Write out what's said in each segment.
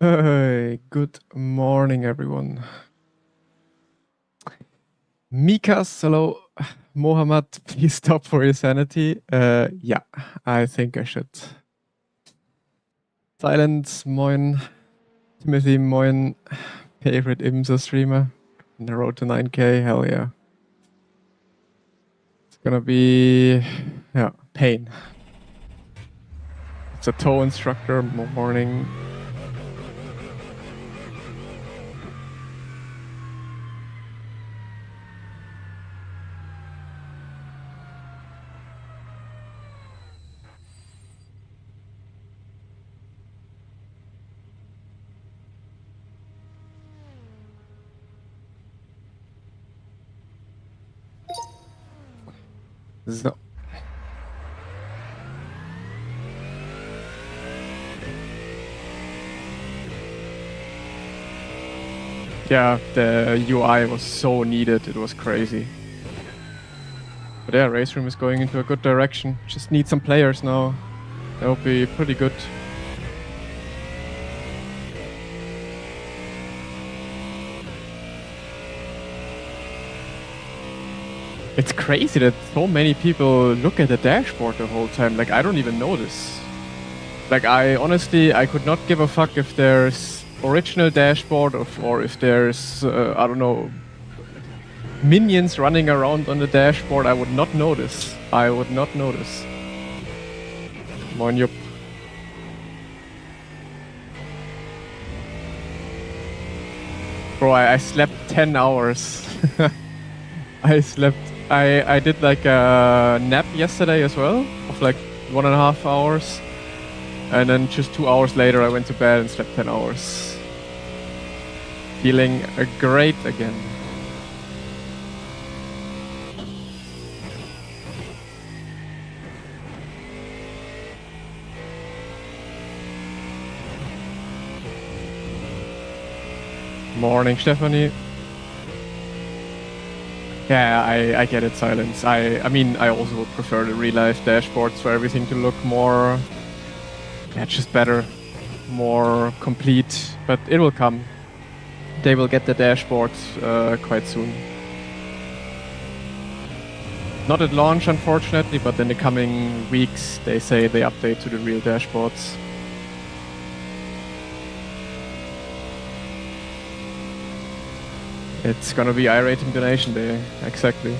Hey, good morning, everyone. Mikas, hello. Mohammed, please stop for your sanity. Yeah, I think I should. Silence, moin. Timothy, moin. Favorite IMSA streamer. On the road to 9K, hell yeah. It's gonna be, yeah, pain. It's a tow instructor, morning. So. Yeah, the UI was so needed, it was crazy. But yeah, Race Room is going into a good direction. Just need some players now. That would be pretty good. It's crazy that so many people look at the dashboard the whole time. Like, I don't even notice. Like, I honestly could not give a fuck if there's original dashboard or if there's, I don't know, minions running around on the dashboard. I would not notice. I would not notice. Moin, Jupp. Bro, I slept 10 hours. I did like a nap yesterday as well, of like 1.5 hours. And then just 2 hours later I went to bed and slept 10 hours. Feeling great again. Morning, Stephanie. Yeah, I get it, Silence. I mean, I also would prefer the real-life dashboards for everything to look more, yeah, just better, more complete. But it will come. They will get the dashboard quite soon. Not at launch, unfortunately, but in the coming weeks, they say they update to the real dashboards. It's gonna be iRating donation day, exactly.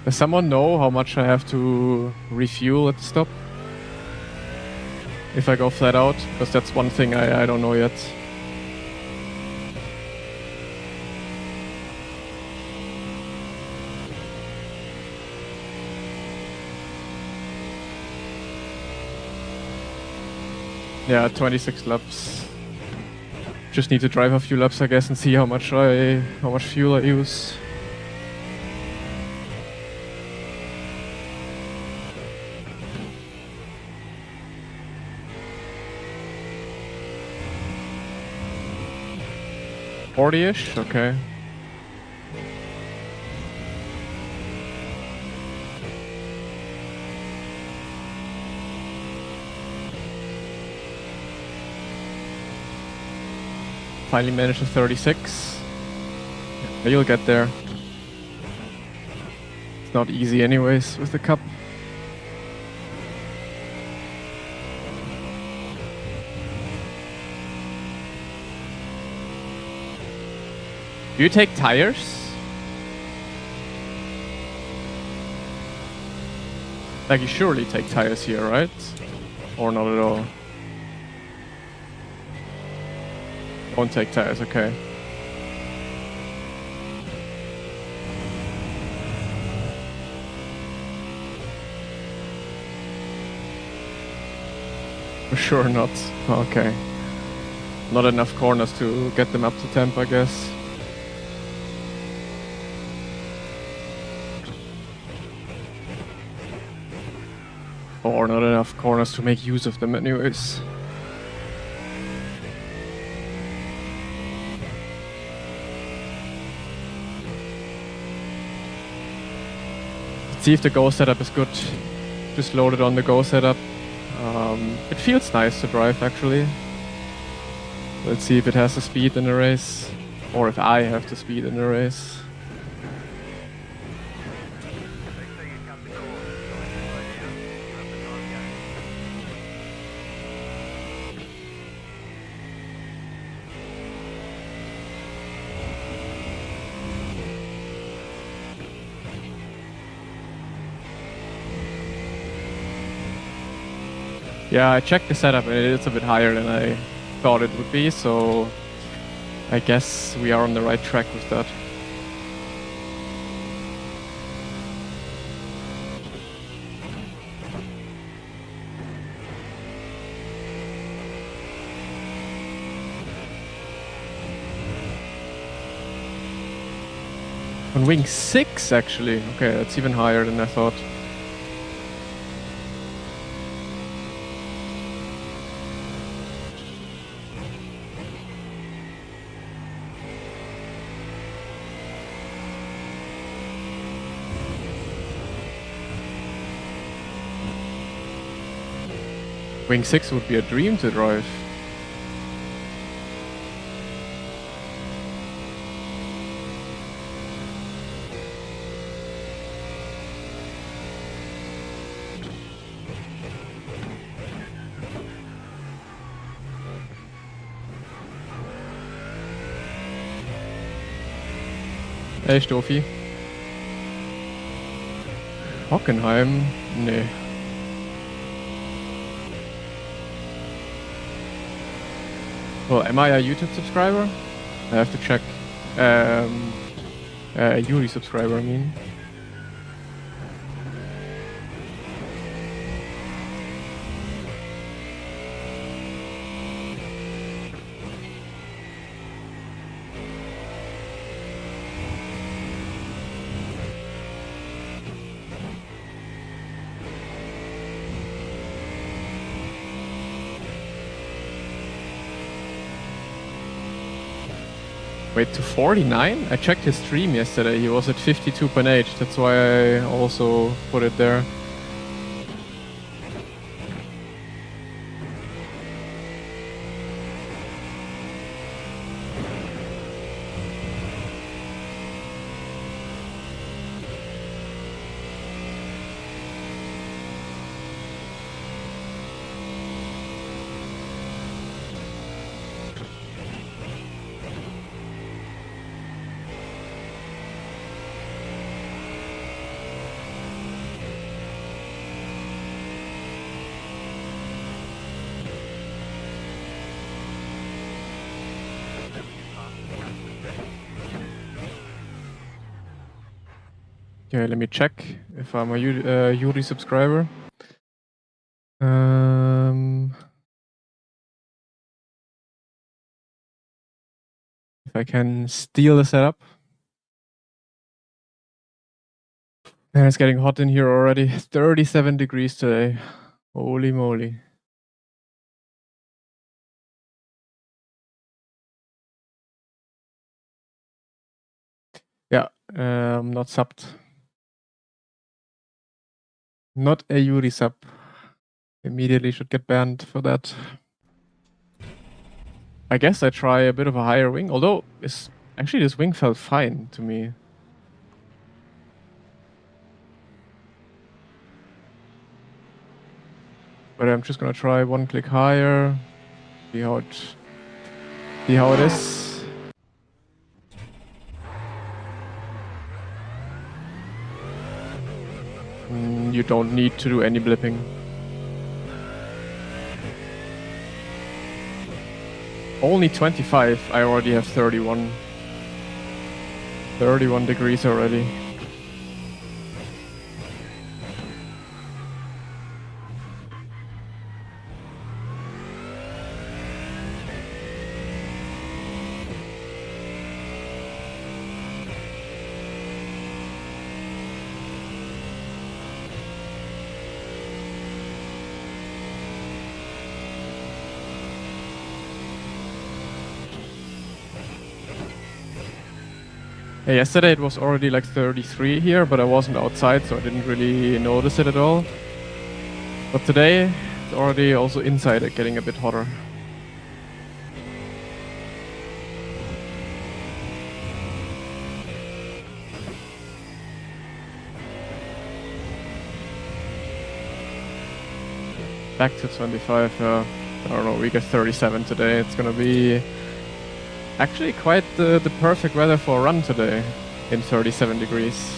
Does someone know how much I have to refuel at the stop? If I go flat out? Because that's one thing I don't know yet. Yeah, 26 laps. Just need to drive a few laps, I guess, and see how much fuel I use. $40-ish? Okay. Finally managed to 36. Yeah, you'll get there. It's not easy anyways with the cup. Do you take tires? Like, you surely take tires here, right? Or not at all? Won't take tires, okay. For sure not. Okay. Not enough corners to get them up to temp, I guess. Or not enough corners to make use of them anyways. Let's see if the go setup is good. just loaded on the go setup. It feels nice to drive actually. Let's see if it has the speed in the race, or if I have the speed in the race. Yeah, I checked the setup and it's a bit higher than I thought it would be, so I guess we are on the right track with that. On wing 6 actually, okay, that's even higher than I thought. Wing 6 would be a dream to drive. Hey Stofi. Hockenheim? Nee. Well, am I a YouTube subscriber? I have to check. Yuri subscriber, I mean. Wait, to 49? I checked his stream yesterday, he was at 52.8, that's why I also put it there. Okay, let me check if I'm a Yuri subscriber. If I can steal the setup. Man, it's getting hot in here already. 37 degrees today. Holy moly. Yeah, I'm not subbed. Not a Yuri sub. Immediately should get banned for that. I guess I try a bit of a higher wing, although actually this wing felt fine to me. But I'm just gonna try one click higher, see how it is. You don't need to do any blipping. Only 25, I already have 31. 31 degrees already. Yeah, yesterday it was already like 33 here, but I wasn't outside, so I didn't really notice it at all. But today, it's already also inside it getting a bit hotter. Back to 25, I don't know, we get 37 today. It's gonna be actually quite the perfect weather for a run today in 37 degrees.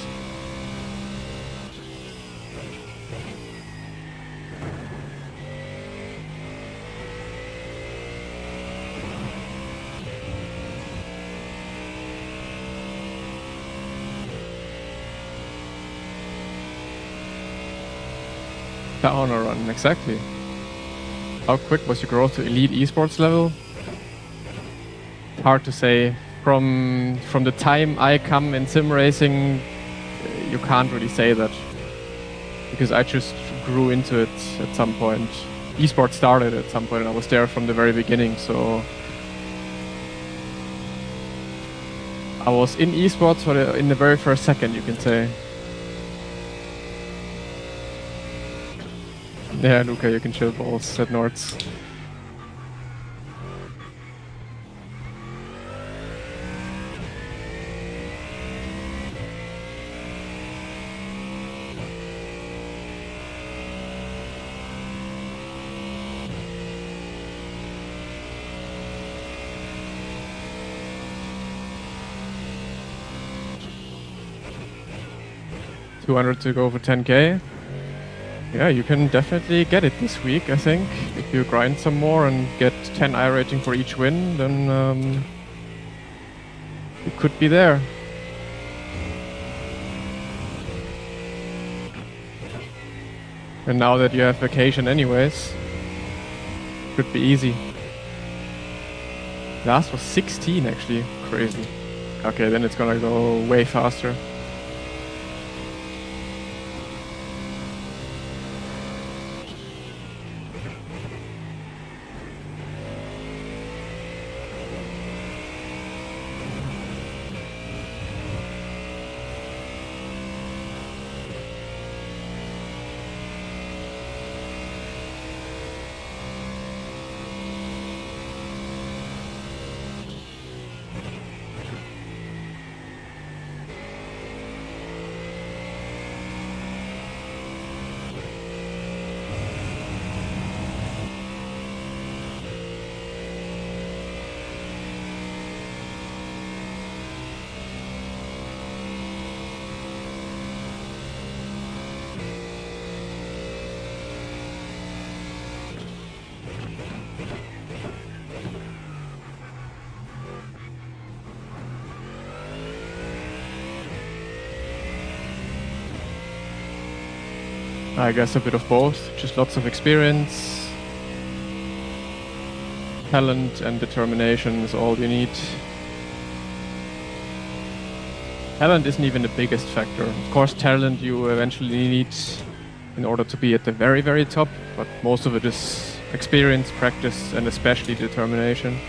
Down a run, exactly. How quick was your growth to elite esports level? Hard to say. From the time I come in sim racing, you can't really say that, because I just grew into it at some point. Esports started at some point, and I was there from the very beginning. So I was in esports in the very first second, you can say. Yeah, Luca, you can chill balls, said Nords. $200 to go for 10K. Yeah, you can definitely get it this week, I think. If you grind some more and get 10 I rating for each win, then you could be there. And now that you have vacation anyways, could be easy. Last was 16 actually, crazy. Okay, then it's gonna go way faster. I guess a bit of both, just lots of experience. Talent and determination is all you need. Talent isn't even the biggest factor. Of course, talent you eventually need in order to be at the very, very top, but most of it is experience, practice, and especially determination.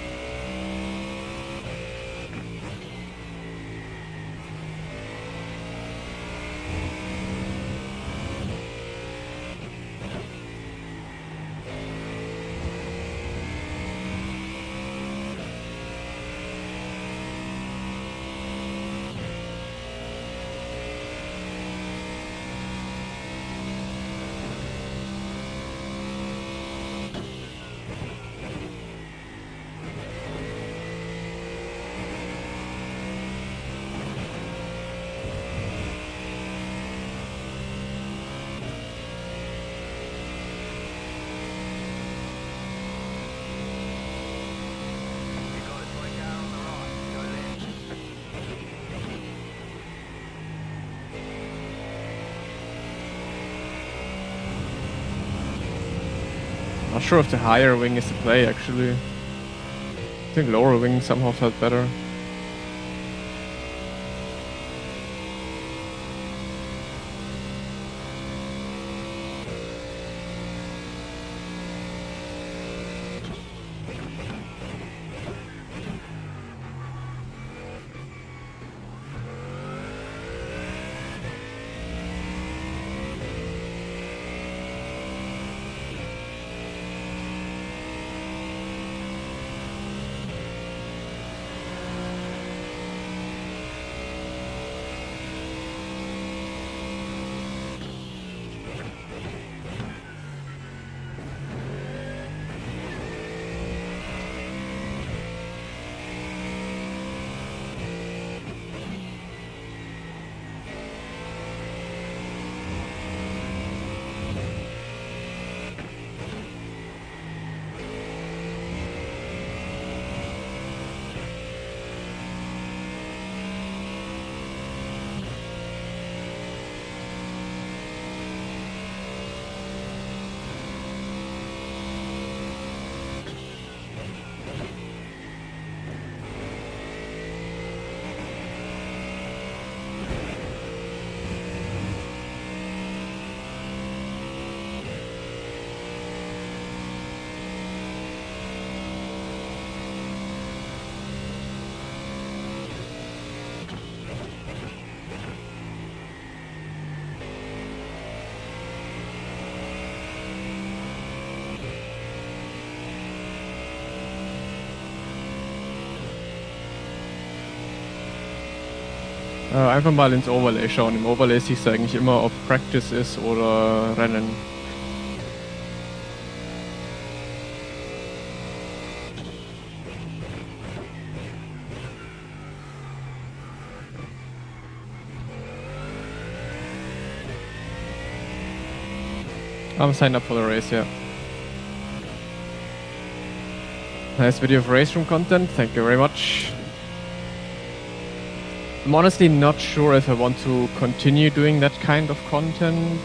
Not sure if the higher wing is the play actually. I think lower wing somehow felt better. Einfach mal ins Overlay schauen. Im Overlay siehst du eigentlich immer, ob Practice ist oder Rennen. I'm signed up for the race, yeah. Nice video of race room content. Thank you very much. I'm honestly not sure if I want to continue doing that kind of content,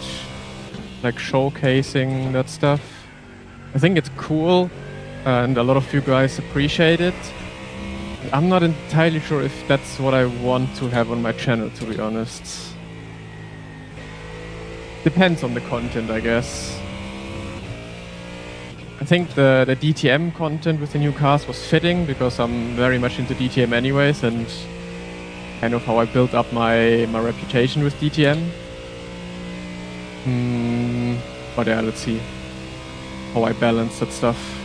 like showcasing that stuff. I think it's cool, and a lot of you guys appreciate it. I'm not entirely sure if that's what I want to have on my channel, to be honest. Depends on the content, I guess. I think the DTM content with the new cars was fitting because I'm very much into DTM anyways, and kind of how I built up my reputation with DTM. But yeah, let's see how I balance that stuff.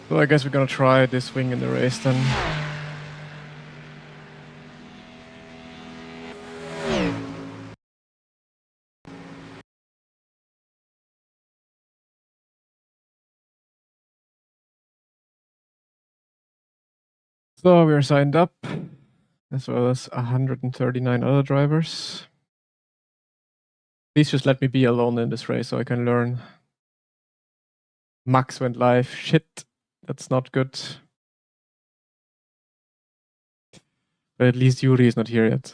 So I guess we're gonna try this wing in the race then. So we are signed up, as well as 139 other drivers. Please just let me be alone in this race so I can learn. Max went live. Shit, that's not good. But at least Yuri is not here yet.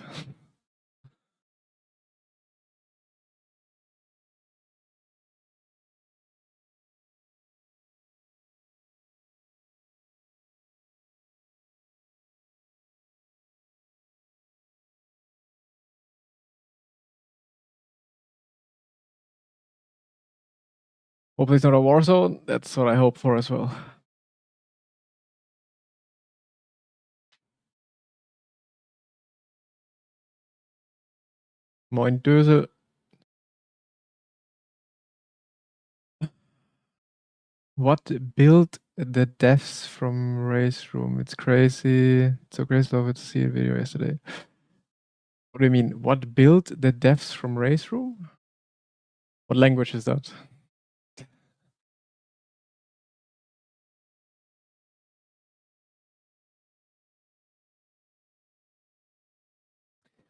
Hopefully it's not a war zone. That's what I hope for as well. Moin Dösel. What built the devs from Race Room? It's crazy. It's so crazy to see a video yesterday. What do you mean? What built the devs from Race Room? What language is that?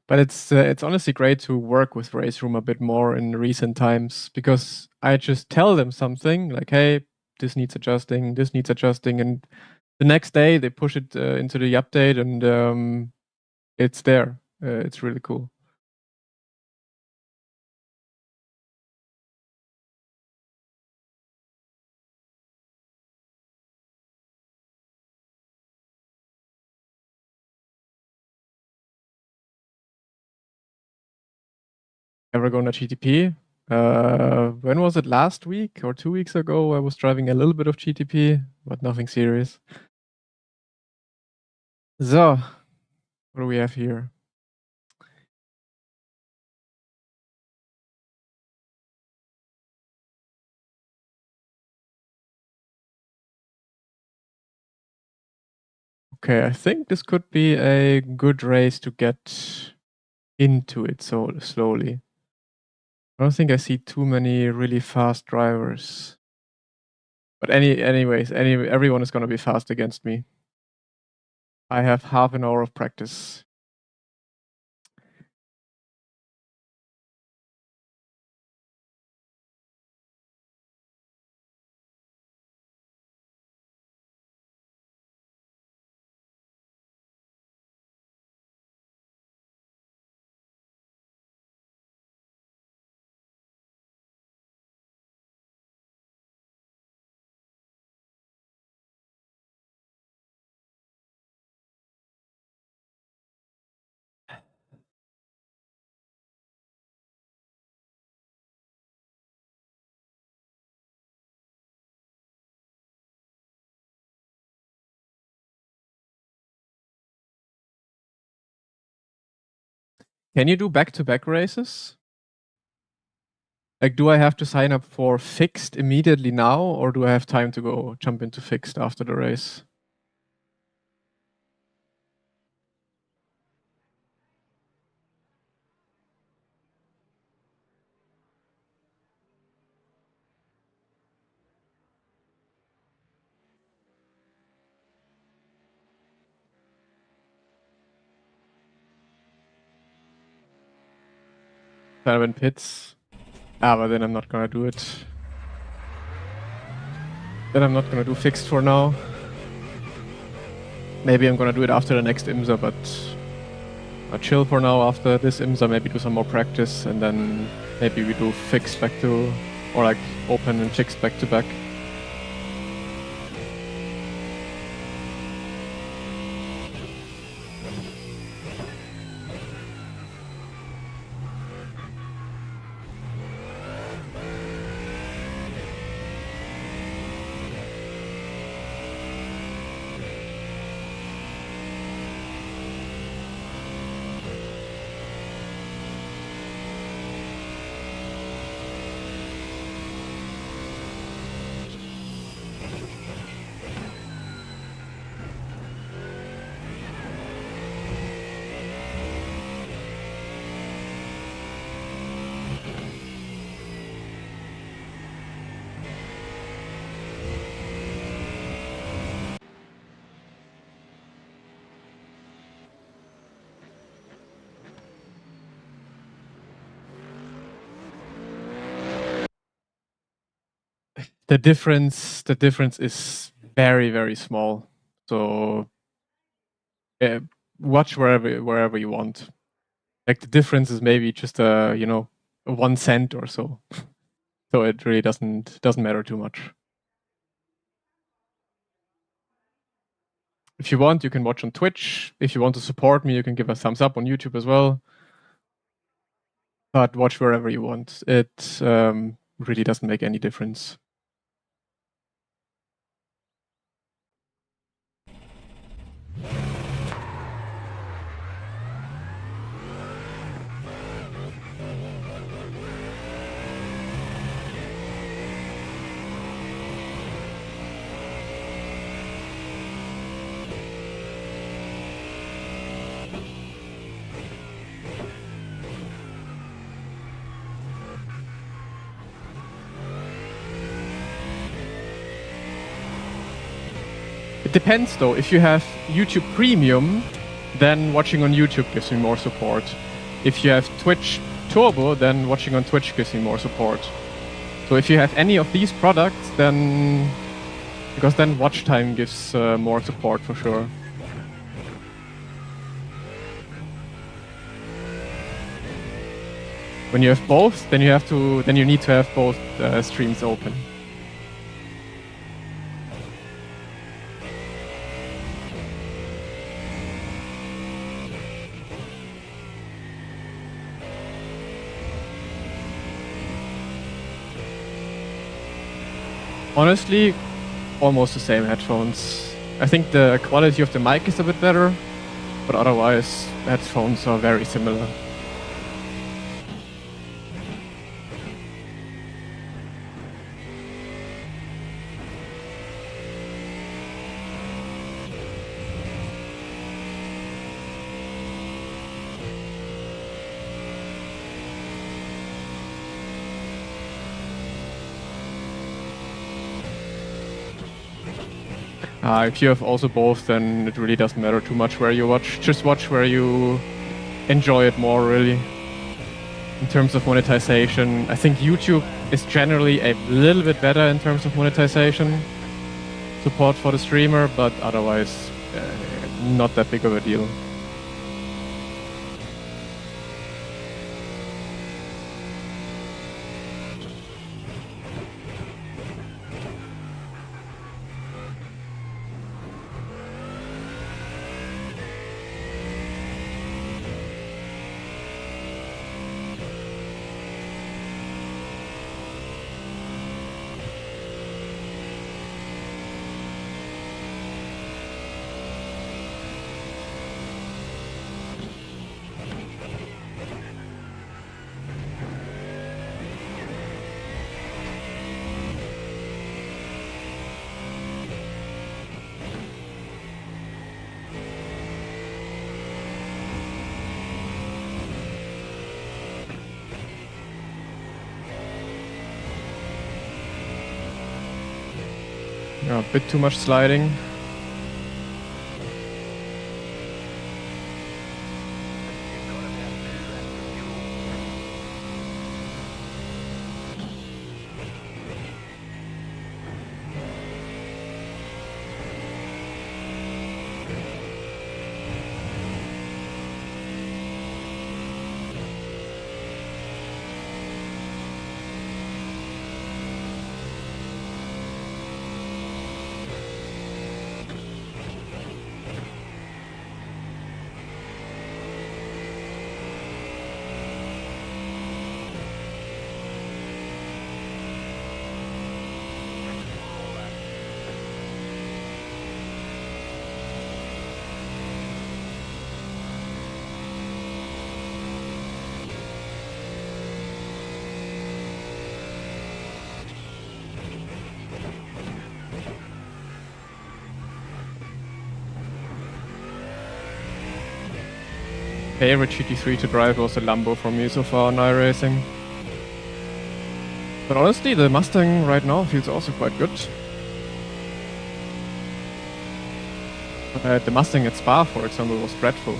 But it's honestly great to work with Race Room a bit more in recent times because I just tell them something like, "Hey, this needs adjusting. This needs adjusting," and the next day they push it into the update, and it's there. It's really cool. Ever going to GTP? When was it? Last week or 2 weeks ago? I was driving a little bit of GTP, but nothing serious. So, what do we have here? Okay, I think this could be a good race to get into it so slowly. I don't think I see too many really fast drivers. But anyways, everyone is gonna be fast against me. I have half an hour of practice. Can you do back-to-back races? Like, do I have to sign up for fixed immediately now, or do I have time to go jump into fixed after the race? Kind of in pits. But then I'm not gonna do it. Then I'm not gonna do fixed for now. Maybe I'm gonna do it after the next IMSA, but I'll chill for now after this IMSA, maybe do some more practice, and then maybe we do fixed back to, or like open and fixed back to back. The difference is very, very small. So watch wherever you want. Like the difference is maybe just a 1 cent or so. So it really doesn't matter too much. If you want, you can watch on Twitch. If you want to support me, you can give a thumbs up on YouTube as well. But watch wherever you want. It really doesn't make any difference. It depends though. If you have YouTube Premium, then watching on YouTube gives me more support. If you have Twitch Turbo, then watching on Twitch gives me more support. So if you have any of these products, then because then watch time gives more support for sure. When you have both, then you need to have both streams open. Honestly, almost the same headphones. I think the quality of the mic is a bit better, but otherwise, headphones are very similar. If you have also both, then it really doesn't matter too much where you watch. Just watch where you enjoy it more, really. In terms of monetization, I think YouTube is generally a little bit better in terms of monetization support for the streamer, but otherwise, not that big of a deal. Yeah, a bit too much sliding. Favorite GT3 to drive was the Lambo for me so far on iRacing. But honestly, the Mustang right now feels also quite good. The Mustang at Spa, for example, was dreadful.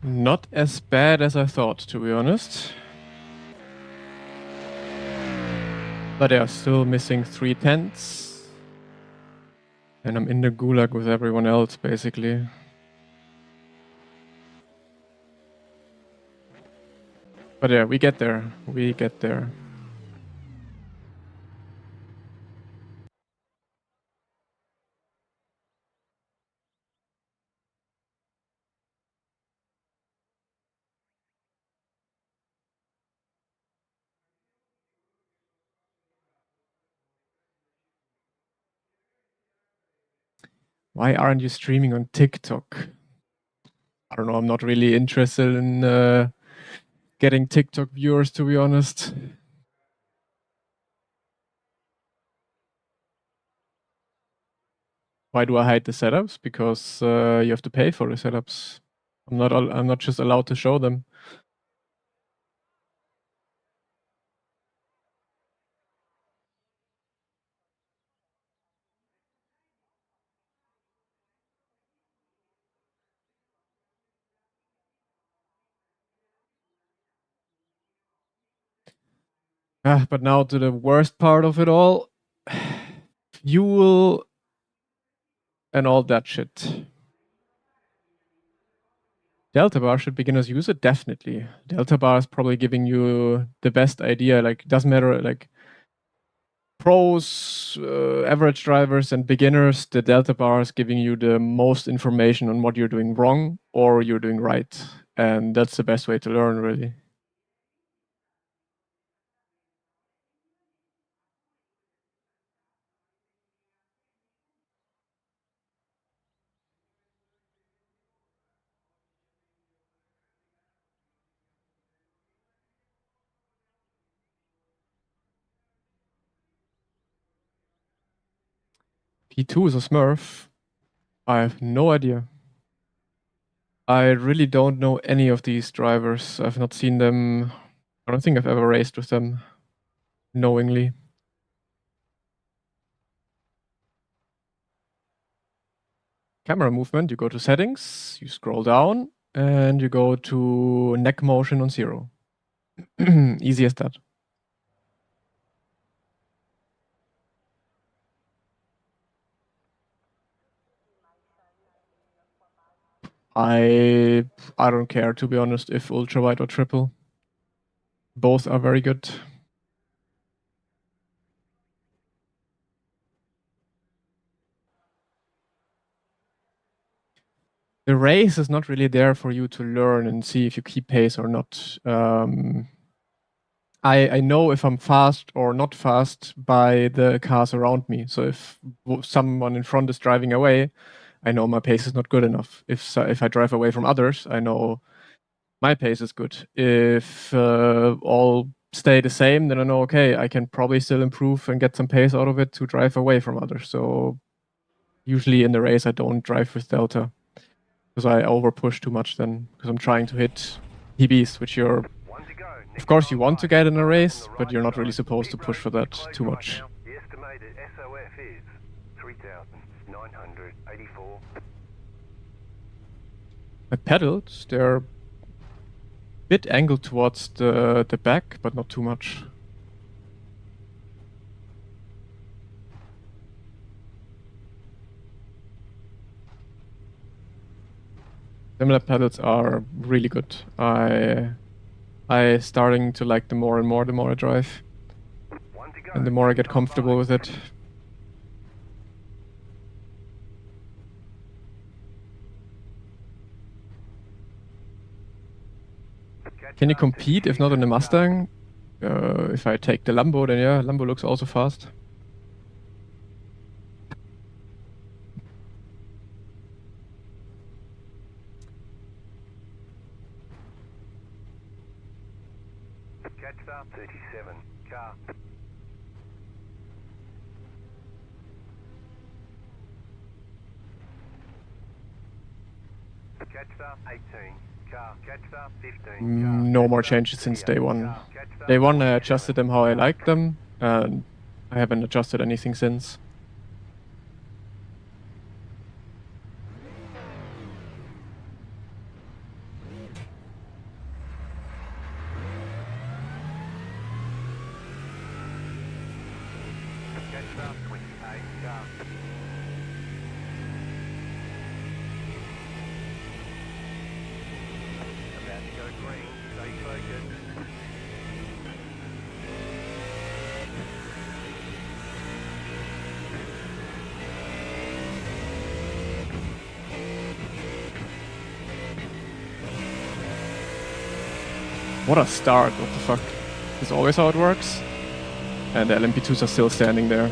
Not as bad as I thought, to be honest. But they are still missing 3/10. And I'm in the gulag with everyone else, basically. But yeah, we get there. We get there. Why aren't you streaming on TikTok? I don't know. I'm not really interested in getting TikTok viewers, to be honest. Why do I hide the setups? Because you have to pay for the setups. I'm not just allowed to show them. But now to the worst part of it all. Fuel and all that shit. Delta bar, should beginners use it? Definitely. Delta bar is probably giving you the best idea. Like, doesn't matter, like, pros, average drivers, and beginners, the Delta bar is giving you the most information on what you're doing wrong or you're doing right. And that's the best way to learn, really. P2 is a Smurf. I have no idea. I really don't know any of these drivers. I've not seen them. I don't think I've ever raced with them knowingly. Camera movement, you go to settings, you scroll down, and you go to neck motion on 0. Easy as that. I don't care, to be honest, if ultra wide or triple. Both are very good. The race is not really there for you to learn and see if you keep pace or not. I know if I'm fast or not fast by the cars around me. So if someone in front is driving away, I know my pace is not good enough. If I drive away from others, I know my pace is good. If all stay the same, then I know, okay, I can probably still improve and get some pace out of it to drive away from others. So usually in the race, I don't drive with Delta because I over push too much then because I'm trying to hit PBs, which you're, of course, you want to get in a race, but you're not really supposed to push for that too much. The estimated SOF is 3,984. My pedals, they're a bit angled towards the back, but not too much. Similar pedals are really good. I starting to like them more and more the more I drive. And the more I get comfortable with it. Can you compete if not in the Mustang? If I take the Lambo, then yeah, Lambo looks also fast. Catch up 37. Car. Catch up 18. Car. Catch up 15. No more changes since day one. Day one I adjusted them how I liked them, and I haven't adjusted anything since. Catch up 28. Car. About to go green. Stay focused. What a start, what the fuck. Is always how it works. And the LMP2s are still standing there.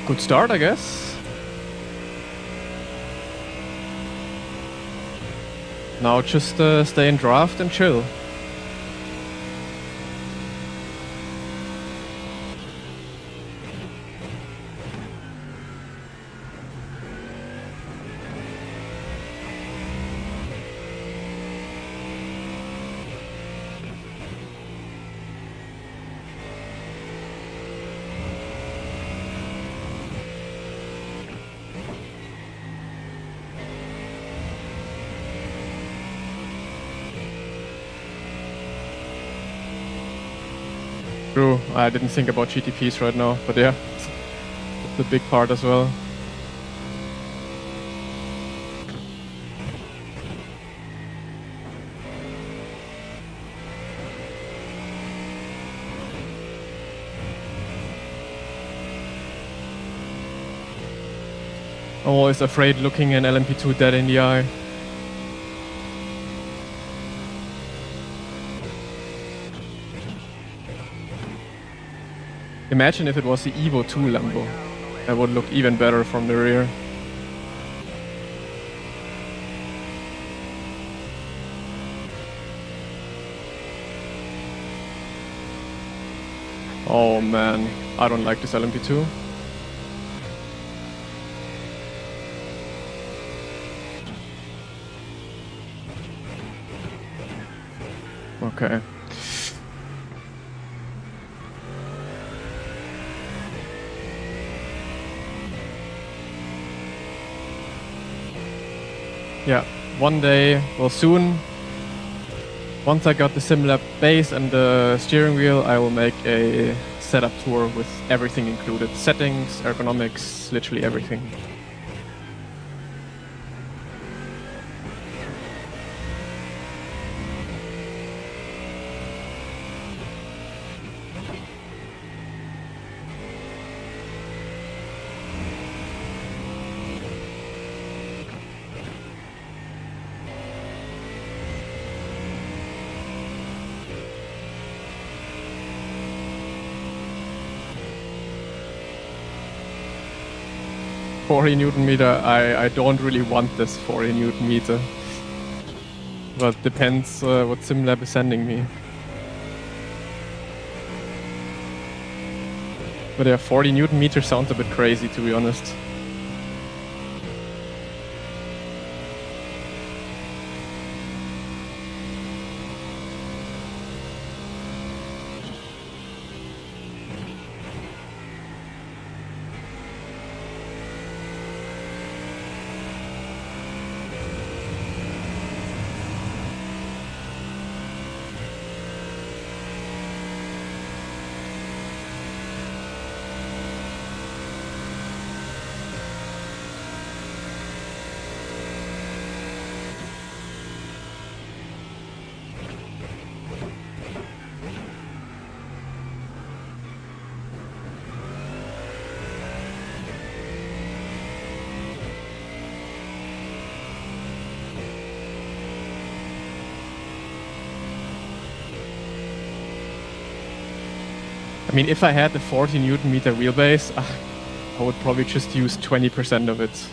Good start, I guess. Now just stay in draft and chill. True, I didn't think about GTPs right now, but yeah, that's the big part as well. I'm always afraid looking an LMP2 dead in the eye. Imagine if it was the Evo 2 Lambo. That would look even better from the rear. Oh man, I don't like this LMP2. Okay. Yeah, one day, well soon, once I got the SimLab base and the steering wheel, I will make a setup tour with everything included. Settings, ergonomics, literally everything. Newton meter. I don't really want this 40 Newton meter, but depends what SimLab is sending me. But yeah, 40 Newton meter sounds a bit crazy, to be honest. I mean, if I had the 40 Newton meter wheelbase, I would probably just use 20% of it.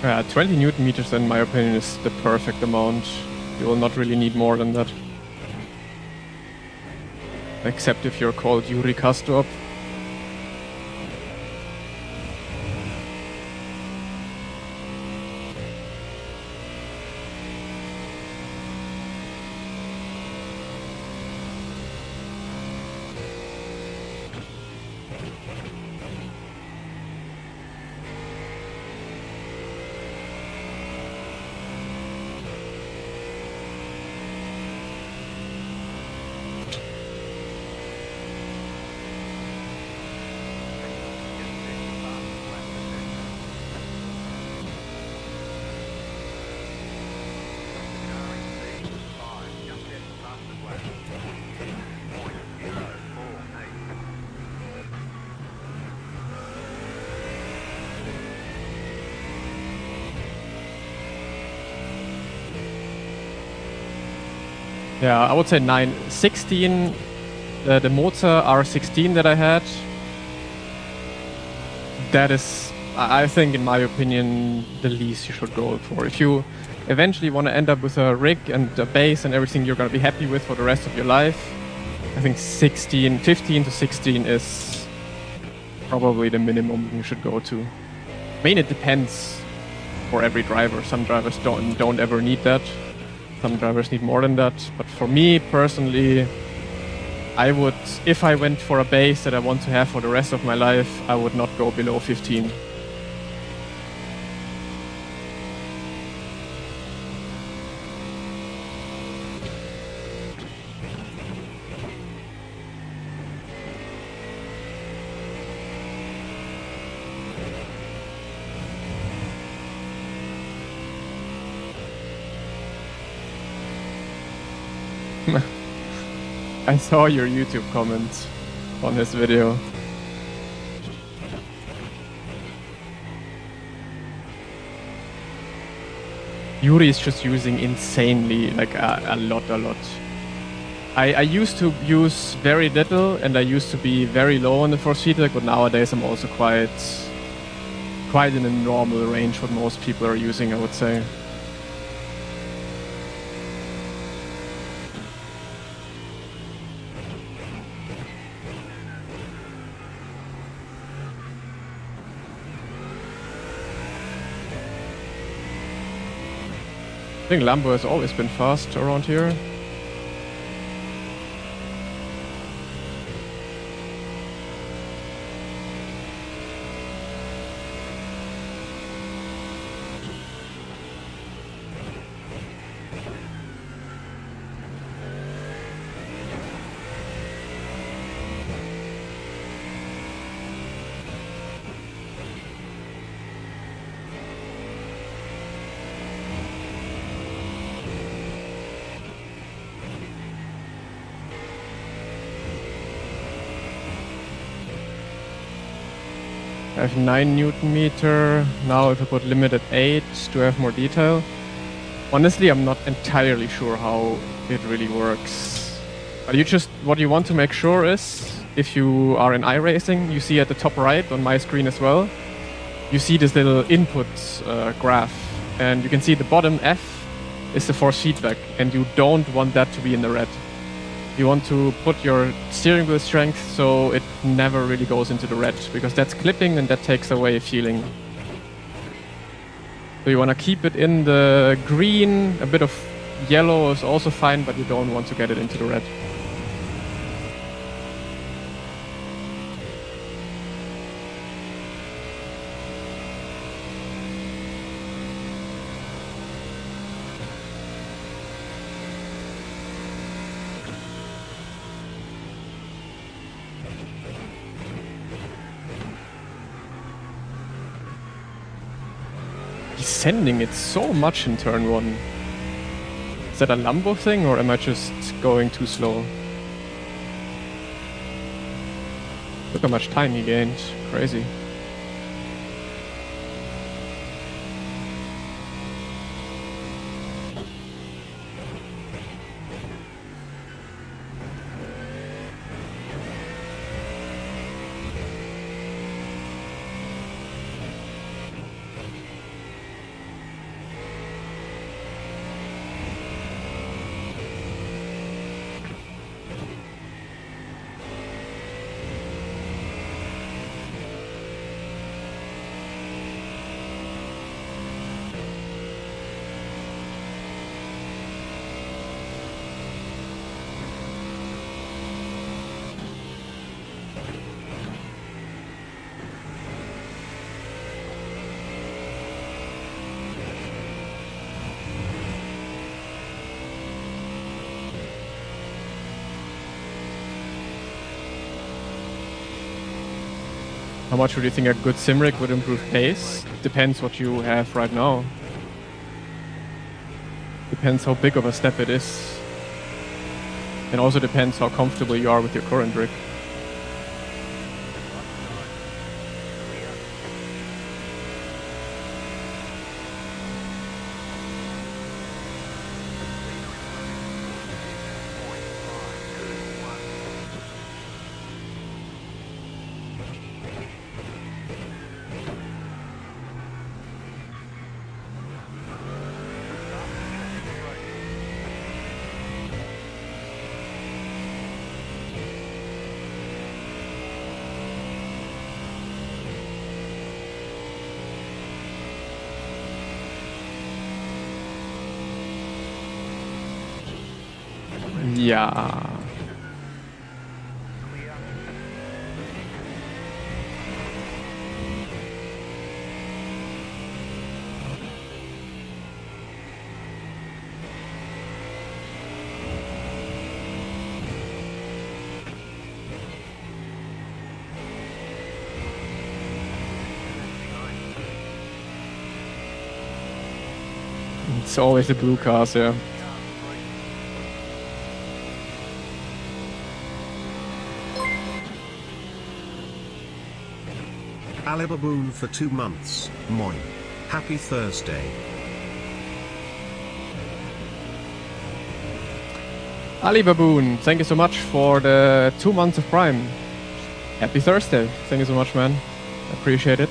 Yeah, 20 Newton meters in my opinion is the perfect amount. You will not really need more than that. Except if you're called Yuri Kastrop. Yeah, I would say 916. The Monza R16 that I had, that is, I think, in my opinion, the least you should go for. If you eventually want to end up with a rig and a base and everything you're going to be happy with for the rest of your life, I think 15 to 16 is probably the minimum you should go to. I mean, it depends for every driver. Some drivers don't ever need that. Some drivers need more than that. But for me personally, I would, if I went for a base that I want to have for the rest of my life, I would not go below 15. I saw your YouTube comment on his video. Yuri is just using insanely, like a lot. I used to use very little, and I used to be very low on the force feedback, but nowadays I'm also quite in a normal range what most people are using, I would say. I think Lambo has always been fast around here. I have 9 Newton meter. Now if I put limit at 8 to have more detail. Honestly, I'm not entirely sure how it really works. But what you want to make sure is, if you are in iRacing, you see at the top right on my screen as well, you see this little input graph. And you can see the bottom F is the force feedback, and you don't want that to be in the red. You want to put your steering wheel strength so it never really goes into the red, because that's clipping and that takes away feeling. So you want to keep it in the green. A bit of yellow is also fine, but you don't want to get it into the red. Descending it so much in turn 1. Is that a Lambo thing, or am I just going too slow? Look how much time he gained. Crazy. How much would you think a good sim rig would improve pace? Depends what you have right now. Depends how big of a step it is. And also depends how comfortable you are with your current rig. Yeah. It's always the blue cars, yeah. Ali Baboon for 2 months. Moin. Happy Thursday. Ali Baboon, thank you so much for the 2 months of Prime. Happy Thursday. Thank you so much, man. Appreciate it.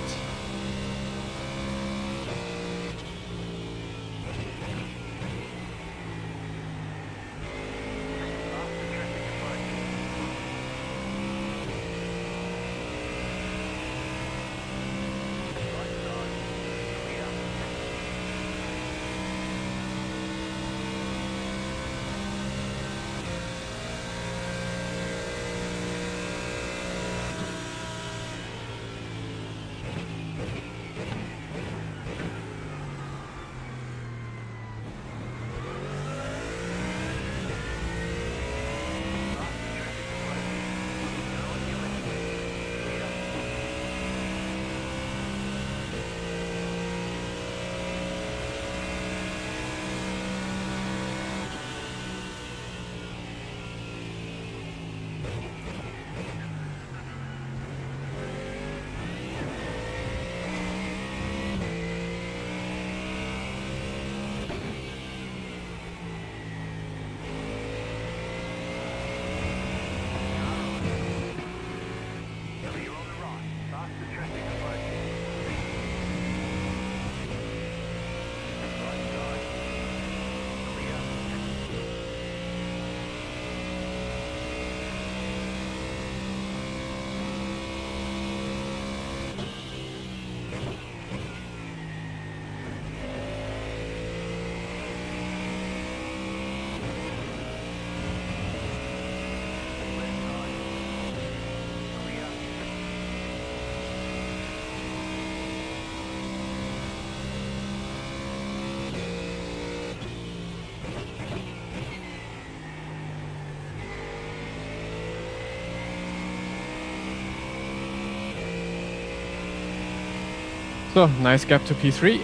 So, nice gap to P3.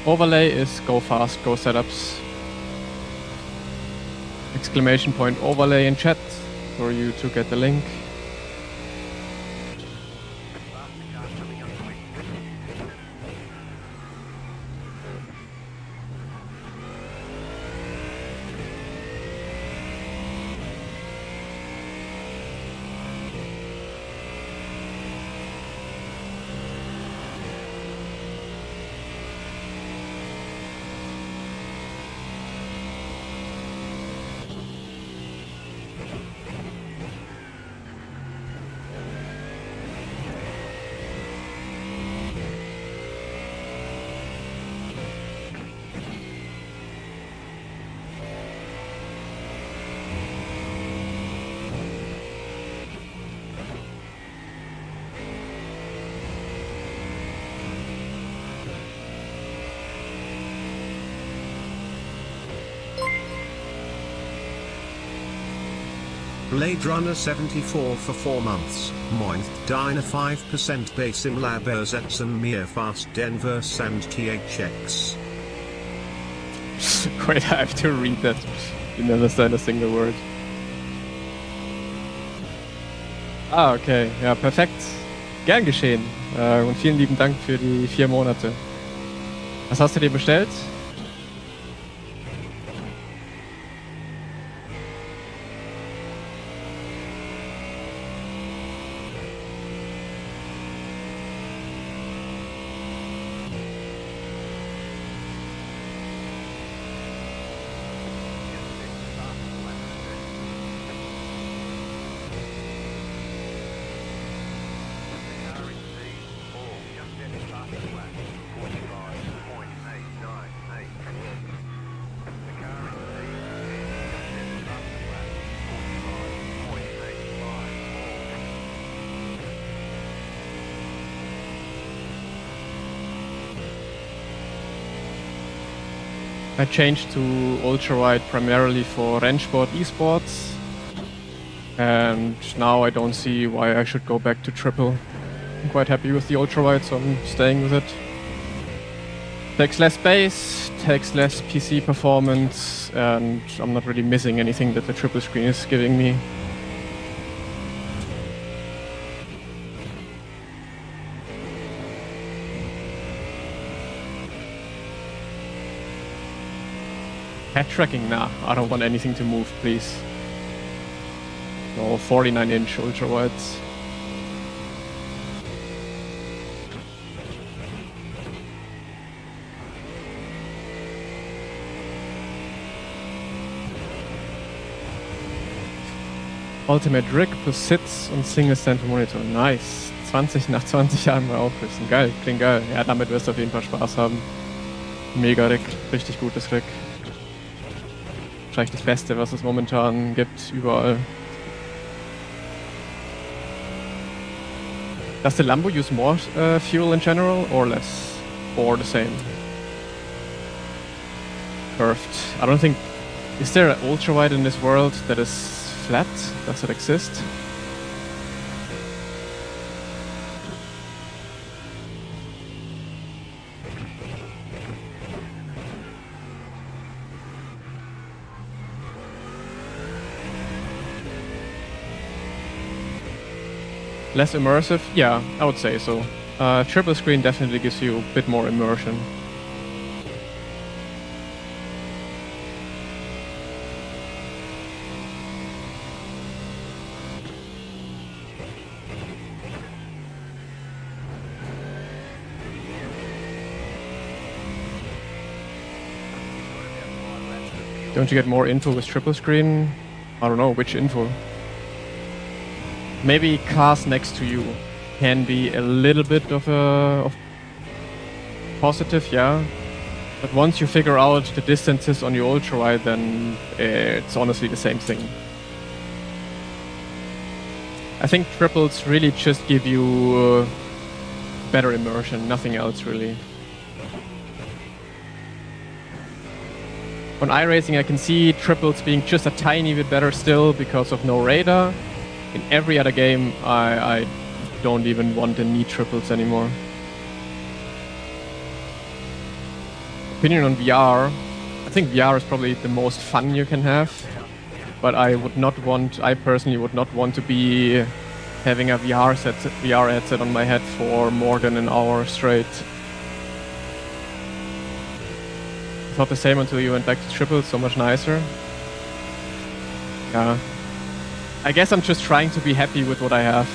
Overlay is go fast, go setups. Exclamation point overlay in chat for you to get the link. Blade Runner 74 for 4 months. Moin. Diner 5% base im Labor setzen mir fast Denvers and THX. Wait, I have to read that. Didn't understand a single word. Ah, okay. Ja, perfekt. Gern geschehen. Und vielen lieben Dank für die 4 Monate. Was hast du dir bestellt? I changed to ultra-wide primarily for Rennsport esports, and now I don't see why I should go back to triple. I'm quite happy with the ultra-wide, so I'm staying with it. Takes less space, takes less PC performance, and I'm not really missing anything that the triple screen is giving me. Head tracking? Nah, I don't want anything to move, please. No, 49-inch ultra wides. Ultimate Rig plus Sits und Single Stand Monitor. Nice. 20 nach 20 Jahren mal aufrüsten. Geil, klingt geil. Ja, damit wirst du auf jeden Fall Spaß haben. Mega Rig, richtig gutes Rig. Wahrscheinlich das Beste, was es momentan gibt, überall. Does the Lambo use more fuel in general or less? Or the same? Curved. I don't think... Is there an ultra wide in this world that is flat? Does it exist? Less immersive? Yeah, I would say so. Triple screen definitely gives you a bit more immersion. Don't you get more info with triple screen? I don't know, which info? Maybe cars next to you can be a little bit of a positive, yeah. But once you figure out the distances on your ultra wide, then it's honestly the same thing. I think triples really just give you better immersion, nothing else really. On iRacing I can see triples being just a tiny bit better still because of no radar. In every other game I don't even want to need triples anymore. Opinion on VR. I think VR is probably the most fun you can have. But I personally would not want to be having a VR headset on my head for more than an hour straight. Not the same until you went back to triples, so much nicer. Yeah. I guess I'm just trying to be happy with what I have.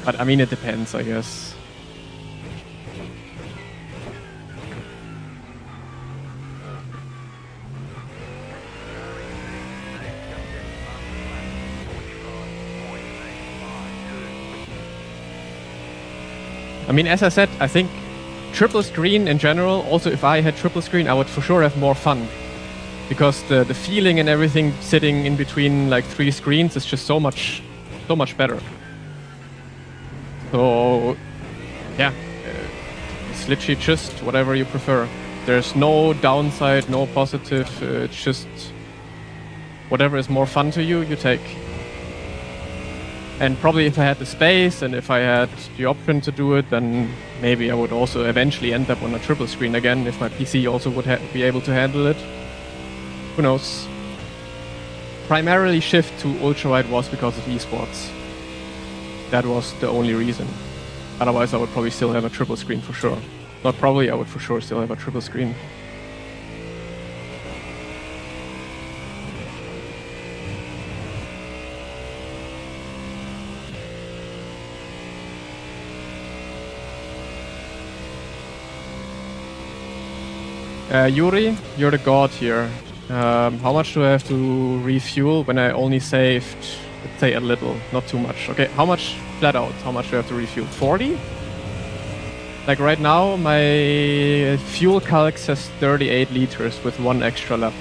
But I mean, it depends, I guess. I mean, as I said, I think triple screen in general, also if I had triple screen, I would for sure have more fun. Because the feeling and everything sitting in between like 3 screens is just so much better. So, yeah, it's literally just whatever you prefer. There's no downside, no positive, it's just whatever is more fun to you, you take. And probably if I had the space and if I had the option to do it, then maybe I would also eventually end up on a triple screen again if my PC also would be able to handle it. Who knows? Primarily shift to ultrawide was because of esports. That was the only reason. Otherwise I would probably still have a triple screen for sure. Not probably, I would for sure still have a triple screen. Yuri, you're the god here. How much do I have to refuel when I only saved, let's say a little, not too much. Okay, how much flat out? How much do I have to refuel? 40? Like right now, my fuel calc says 38 liters with 1 extra lap.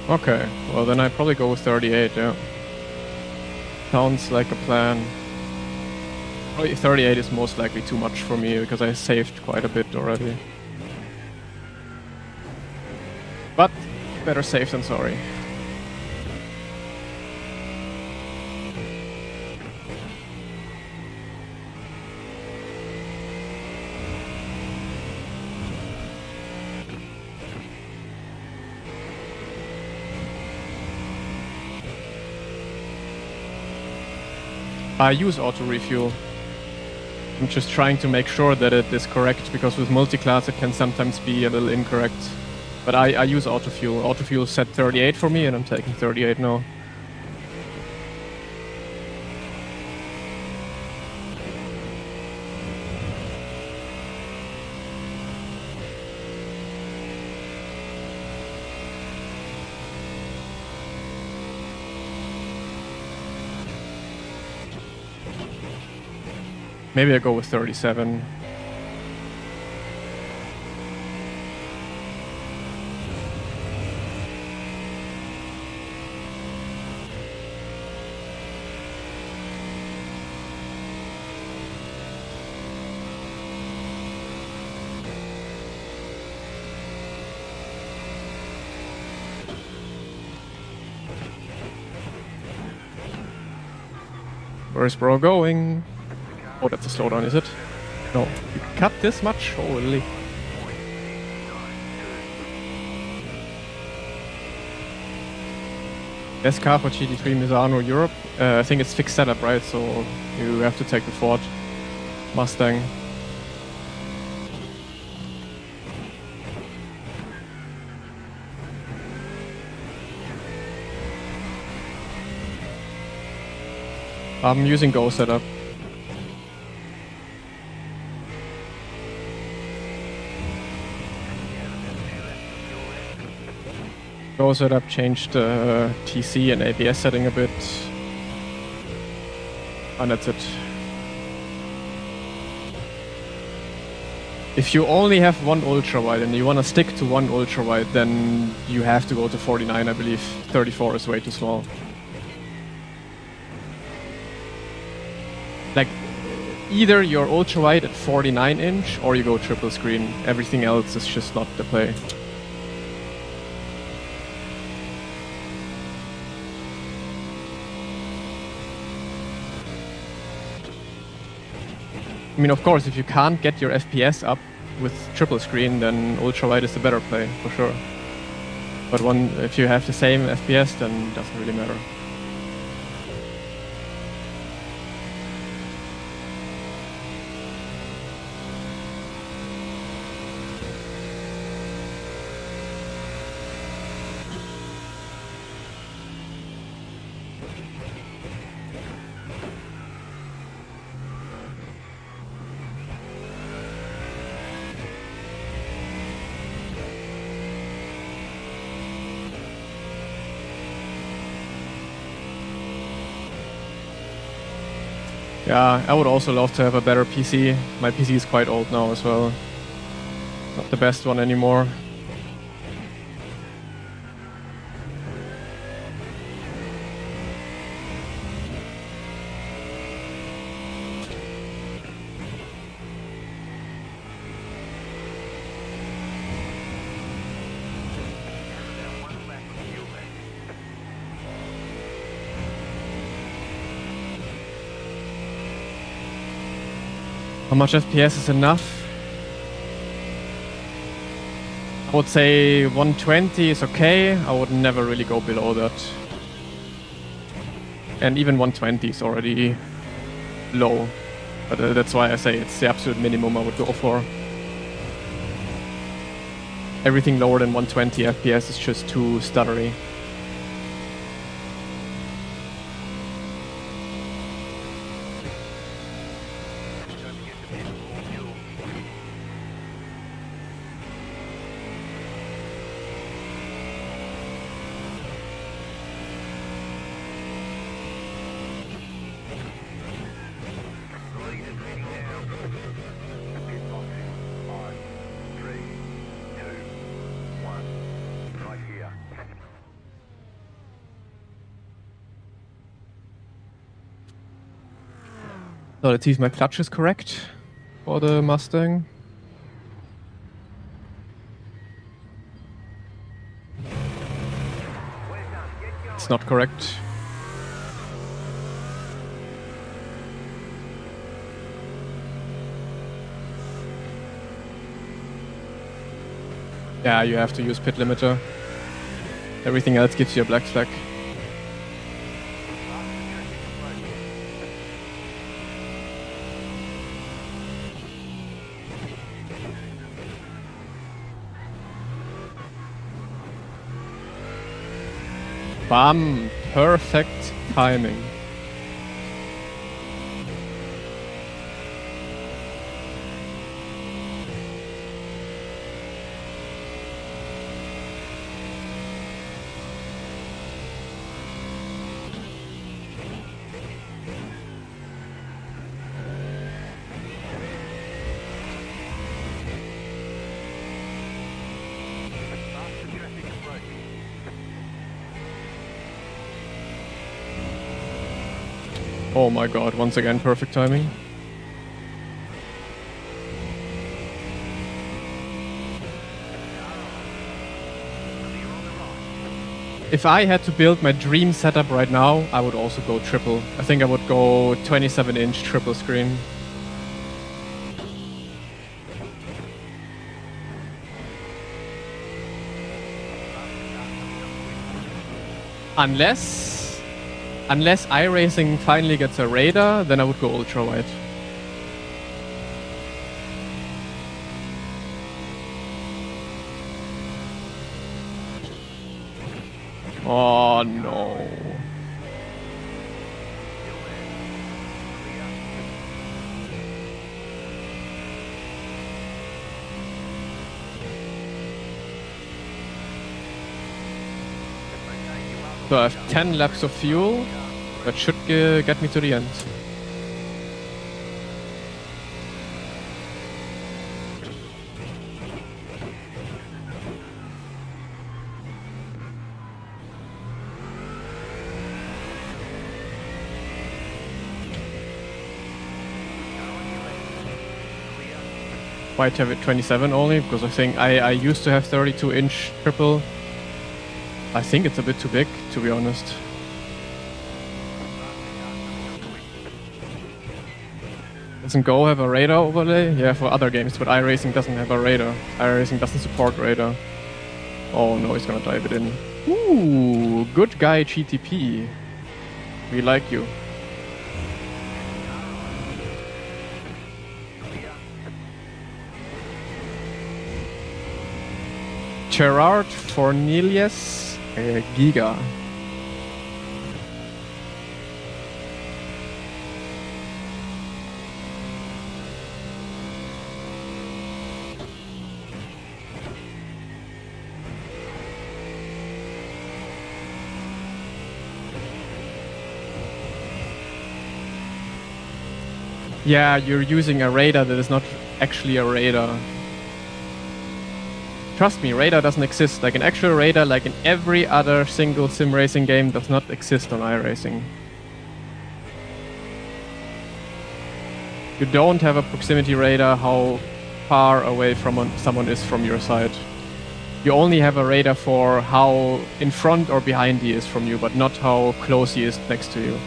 Okay, well then I'd probably go with 38, yeah. Sounds like a plan. Probably 38 is most likely too much for me because I saved quite a bit already. But better safe than sorry. I use auto refuel. I'm just trying to make sure that it is correct, because with multi-class it can sometimes be a little incorrect. But I use auto fuel. Auto fuel set 38 for me, and I'm taking 38 now. Maybe I go with 37. Where's bro going? Oh, that's a slowdown, is it? No. You cut this much? Holy. Best car for GT3 Misano Europe? I think it's fixed setup, right? So you have to take the Ford Mustang. I'm using Go setup. Go setup, changed TC and ABS setting a bit. And that's it. If you only have one ultra wide and you want to stick to one ultra wide, then you have to go to 49, I believe. 34 is way too small. Like, either you're ultra wide at 49 inch or you go triple screen. Everything else is just not the play. I mean, of course, if you can't get your FPS up with triple screen, then ultra wide is the better play, for sure. But if you have the same FPS, then it doesn't really matter. Yeah, I would also love to have a better PC. My PC is quite old now as well. Not the best one anymore. How much FPS is enough? I would say 120 is okay. I would never really go below that. And even 120 is already low. But that's why I say it's the absolute minimum I would go for. Everything lower than 120 FPS is just too stuttery. So let's see if my clutch is correct for the Mustang. It's not correct. Yeah, you have to use pit limiter. Everything else gives you a black flag. Bam! Perfect timing. Oh my god, once again, perfect timing. If I had to build my dream setup right now, I would also go triple. I think I would go 27-inch triple screen. Unless iRacing finally gets a radar, then I would go ultra wide. Oh no. So I have 10 laps of fuel. That should get me to the end. Might have it 27 only, because I think I used to have 32-inch triple. I think it's a bit too big, to be honest. Doesn't Go have a radar overlay? Yeah, for other games, but iRacing doesn't have a radar. iRacing doesn't support radar. Oh no, he's gonna dive it in. Ooh, good guy GTP. We like you. Gerard Fornelius Giga. Yeah, you're using a radar that is not actually a radar. Trust me, radar doesn't exist. Like an actual radar, like in every other single sim racing game, does not exist on iRacing. You don't have a proximity radar how far away from someone is from your side. You only have a radar for how in front or behind he is from you, but not how close he is next to you.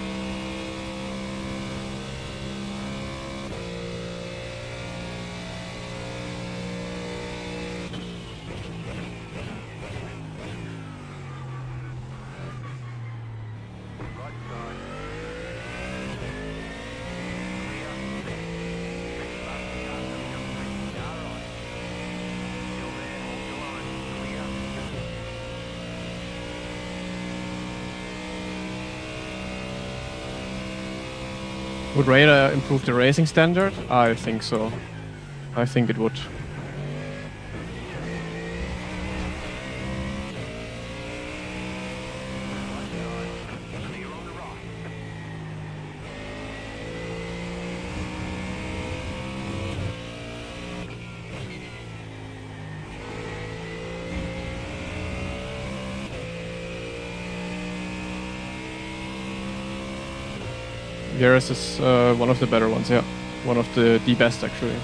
Would radar improve the racing standard? I think so. I think it would. Yaris is one of the better ones, yeah. One of the best, actually.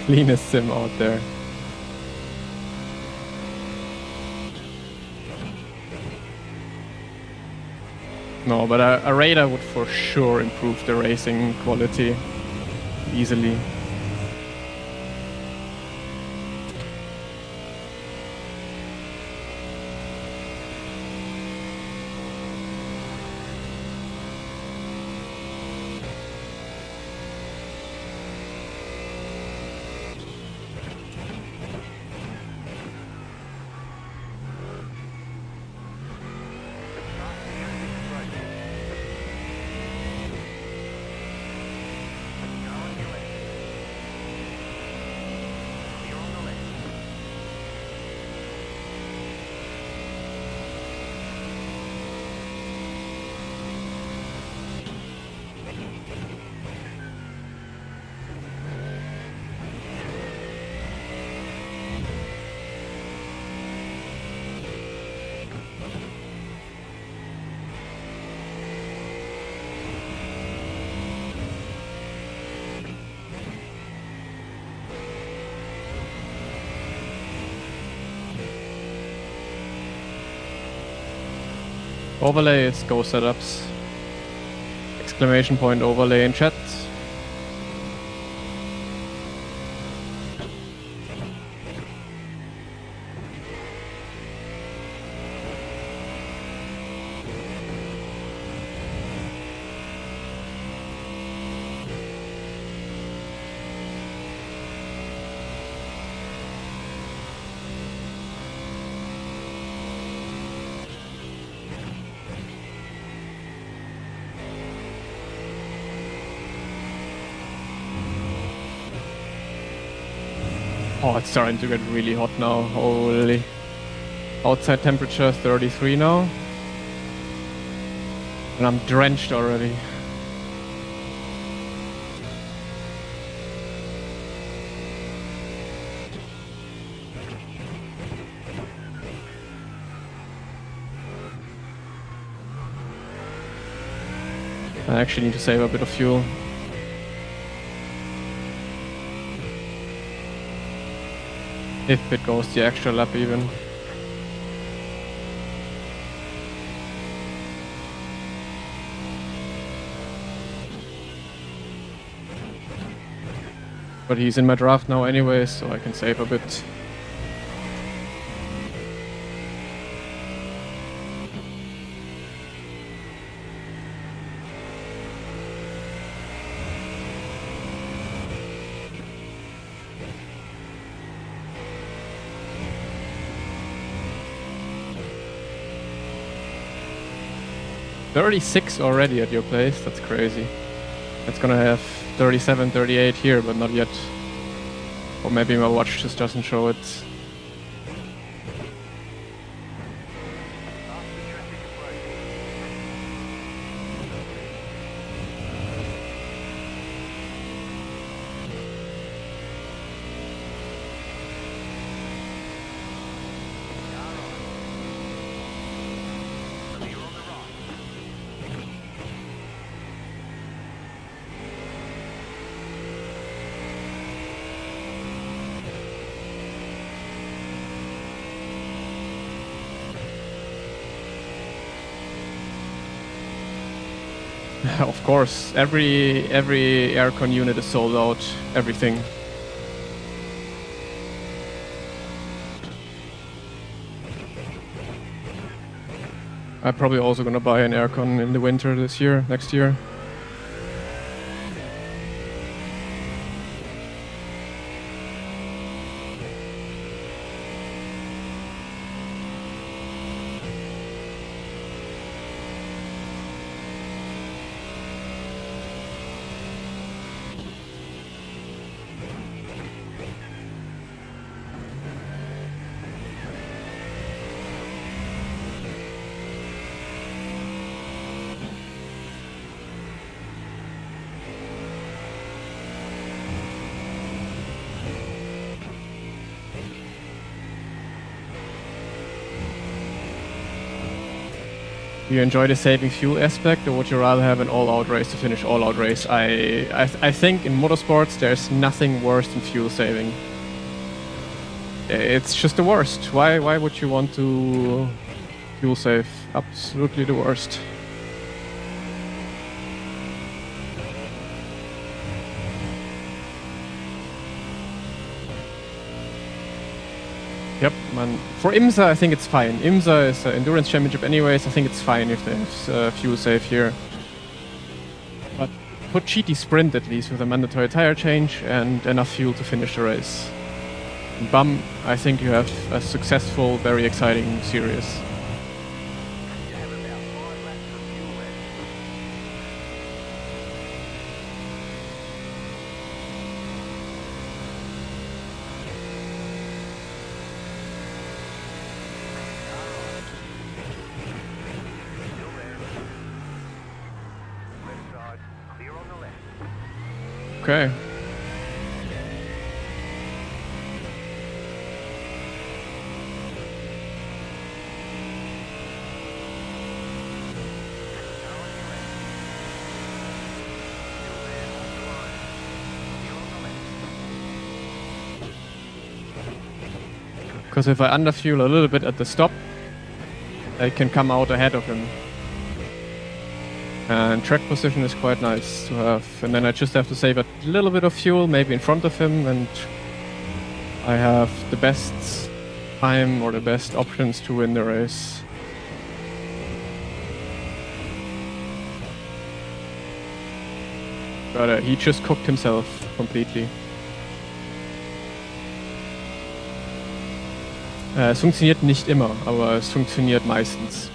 Cleanest sim out there. No, but a radar would for sure improve the racing quality easily. Overlay is go setups. Exclamation point overlay in chat. Oh, it's starting to get really hot now. Holy. Outside temperature 33 now. And I'm drenched already. I actually need to save a bit of fuel. If it goes the extra lap even. But he's in my draft now anyway, so I can save a bit. $36 already at your place, that's crazy. It's gonna have 37, 38 here, but not yet. Or maybe my watch just doesn't show it. Of course, every aircon unit is sold out, everything. I'm probably also gonna buy an aircon in the winter this year, next year. Do you enjoy the saving fuel aspect, or would you rather have an all-out race to finish all-out race? I think in motorsports there's nothing worse than fuel saving. It's just the worst. Why would you want to fuel save? Absolutely the worst. Yep, man. For IMSA, I think it's fine. IMSA is an endurance championship anyways. I think it's fine if there's fuel save here. But put GT Sprint at least with a mandatory tire change and enough fuel to finish the race. And bam, I think you have a successful, very exciting series. Okay. Because if I underfuel a little bit at the stop, I can come out ahead of him. And track position is quite nice to have. And then I just have to save a little bit of fuel, maybe in front of him, and I have the best time or the best options to win the race. But he just cooked himself completely. Es funktioniert nicht immer, aber es funktioniert meistens.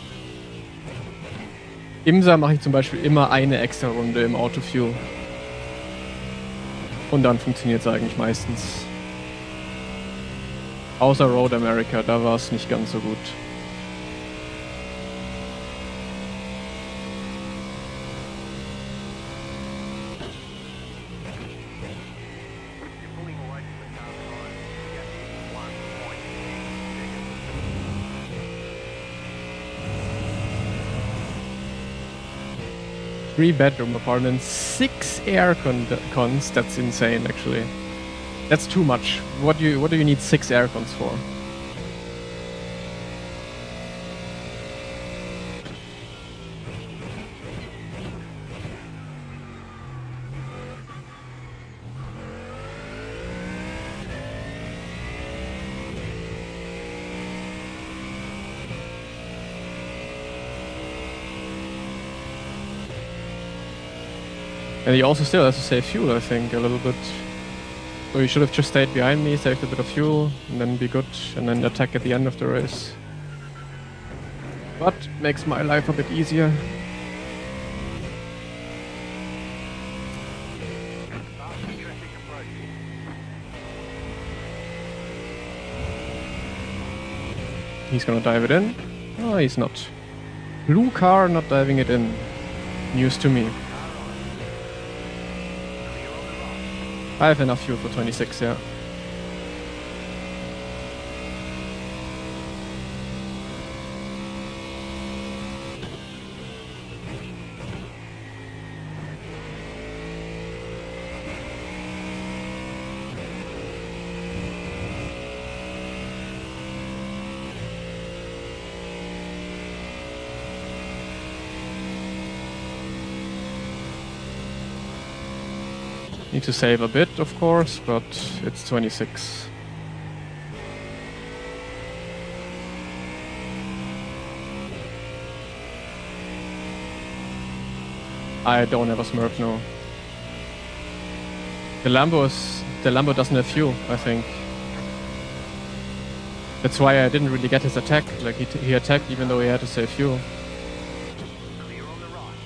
IMSA mache ich zum Beispiel immer eine extra Runde im Autofuel. Und dann funktioniert es eigentlich meistens. Außer Road America, da war es nicht ganz so gut. You're pulling away from the car behind. The gap is 1.6 seconds. 3-bedroom apartment, 6 air cons. That's insane, actually. That's too much. What do you need 6 air cons for? And he also still has to save fuel, I think, a little bit. So he should have just stayed behind me, saved a bit of fuel, and then be good, and then attack at the end of the race. But makes my life a bit easier. Faster traffic approaching. He's gonna dive it in. Oh, he's not. Blue car not diving it in. News to me. I have enough fuel for 26, yeah. Need to save a bit, of course, but it's 26. I don't have a Smurf, no. The Lambo doesn't have fuel, I think. That's why I didn't really get his attack. Like he attacked even though he had to save fuel. Clear on the right.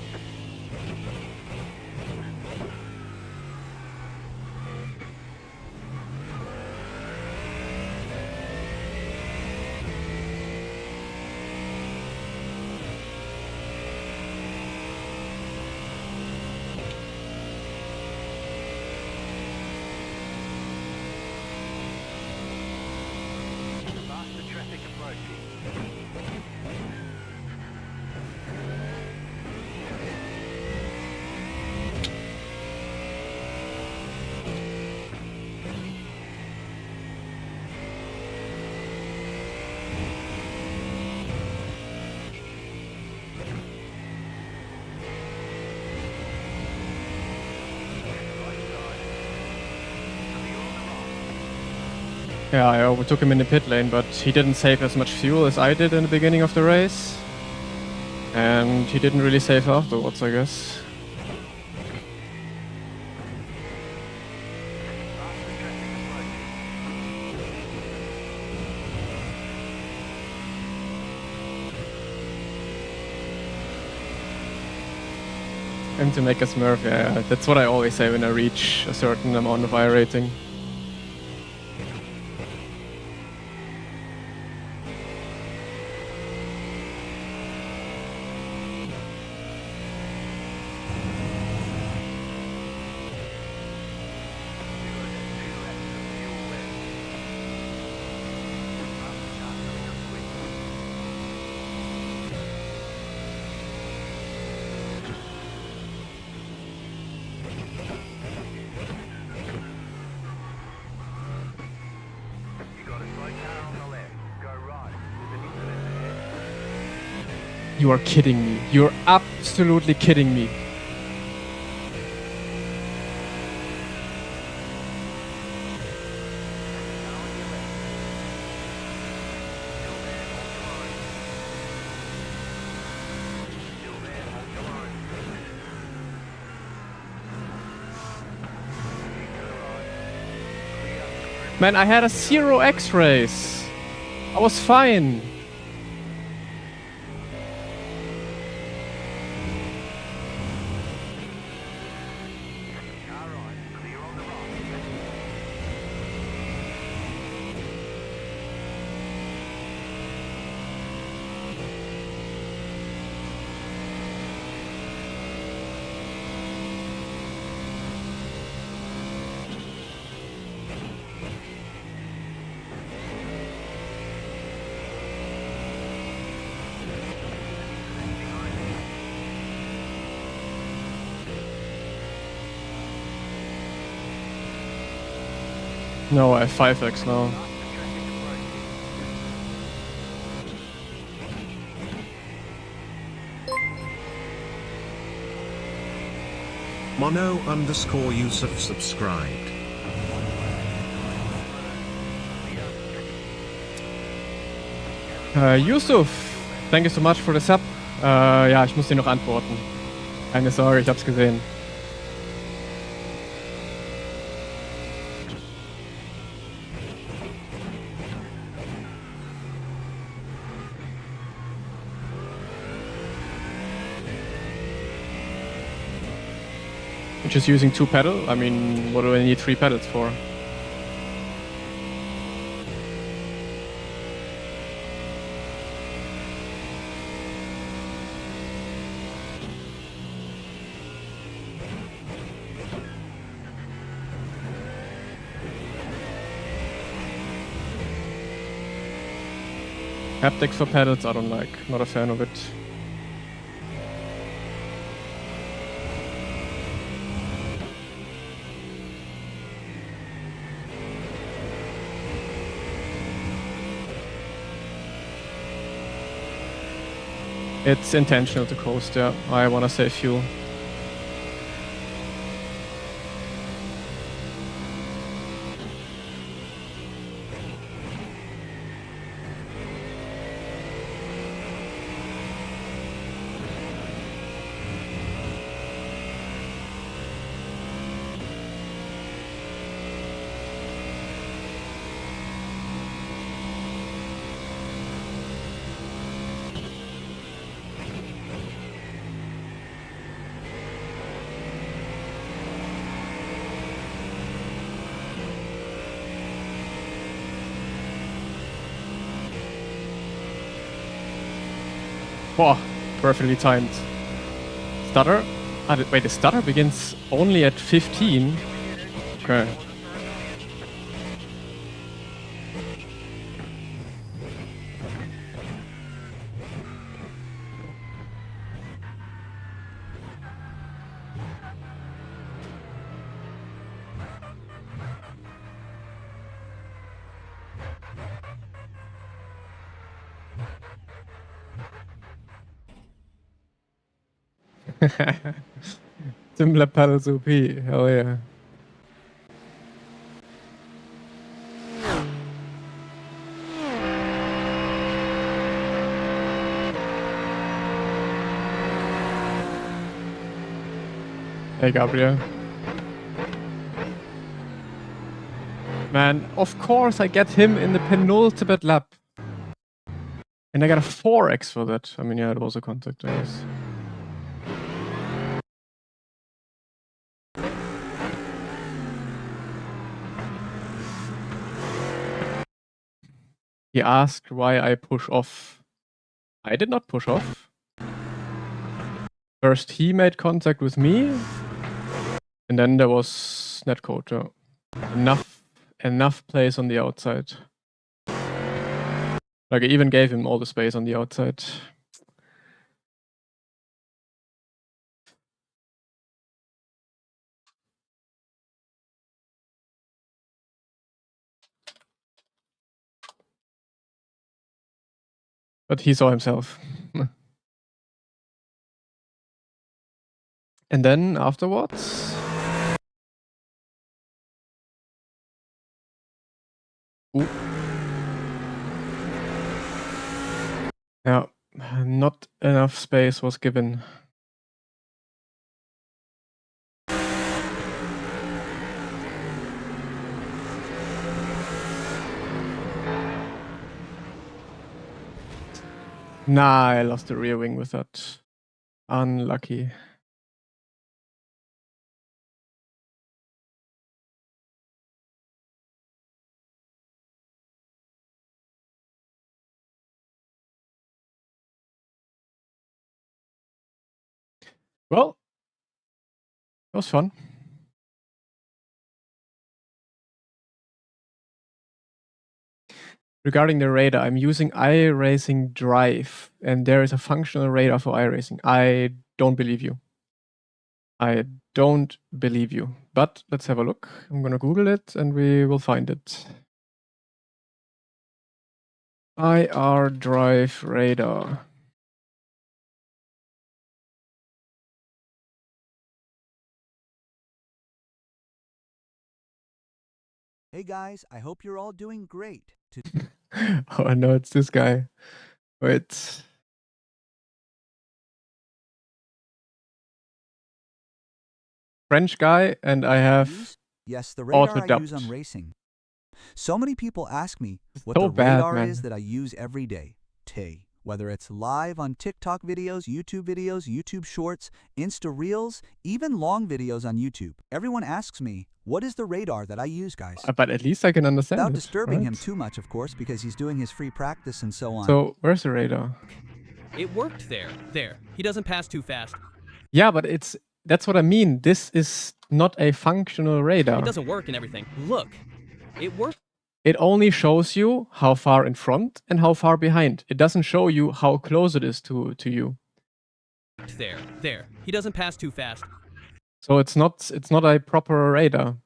Faster traffic approaching. Yeah, I overtook him in the pit lane, but he didn't save as much fuel as I did in the beginning of the race. And he didn't really save afterwards, I guess. Faster traffic approaching. And to make a Smurf, yeah, that's what I always say when I reach a certain amount of I rating. You are kidding me. You're absolutely kidding me. Man, I had a 0 X-rays. I was fine. No, I have 5x now. Mono_Yusuf subscribed. Yusuf, thank you so much for the sub. Ja, ich muss dir noch antworten. Keine Sorge, ich hab's gesehen. Just using 2 pedals? I mean, what do I need 3 pedals for? Haptics for pedals, I don't like. Not a fan of it. It's intentional to coast, yeah. I wanna save fuel. Boah, perfectly timed. Stutter? Wait, the stutter begins only at 15? Okay. Similar pedals OP, hell yeah. Hey Gabriel. Man, of course I get him in the penultimate lap. And I got a 4x for that. I mean, yeah, it was a contact, I guess. He asked why I push off. I did not push off. First he made contact with me, and then there was netcode. Enough place on the outside. Like I even gave him all the space on the outside. But he saw himself. And then afterwards, ooh. Yeah, not enough space was given. Nah, I lost the rear wing with that. Unlucky. Well, it was fun. Regarding the radar, I'm using iRacing Drive, and there is a functional radar for iRacing. I don't believe you. I don't believe you. But let's have a look. I'm gonna Google it, and we will find it. IR Drive radar. Hey guys, I hope you're all doing great. Oh, I know it's this guy. Wait. French guy, and I have Yes, the auto radar I dubbed. use on racing. So many people ask me what So the bad, radar man. is that I use every day. Whether it's live on TikTok videos, YouTube shorts, Insta Reels, even long videos on YouTube. Everyone asks me, what is the radar that I use, guys? But at least I can understand Without it, disturbing right? him too much, of course, because he's doing his free practice and so on. So where's the radar? It worked there. There. He doesn't pass too fast. Yeah, but that's what I mean. This is not a functional radar. It doesn't work and everything. Look. It worked. It only shows you how far in front and how far behind. It doesn't show you how close it is to you. There. There. He doesn't pass too fast. So it's not a proper radar.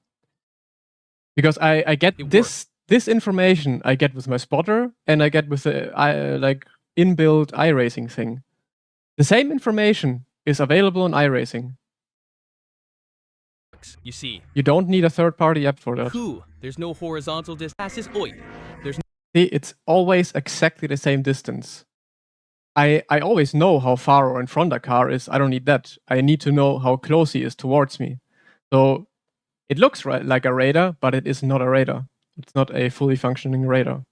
Because I get this information I get with my spotter, and I get with the like inbuilt iRacing thing. The same information is available on iRacing. You see. You don't need a third-party app for that. Cool. There's no horizontal distance. Oi. There's no. See, it's always exactly the same distance. I always know how far or in front a car is. I don't need that. I need to know how close he is towards me. So it looks like a radar, but it is not a radar. It's not a fully functioning radar.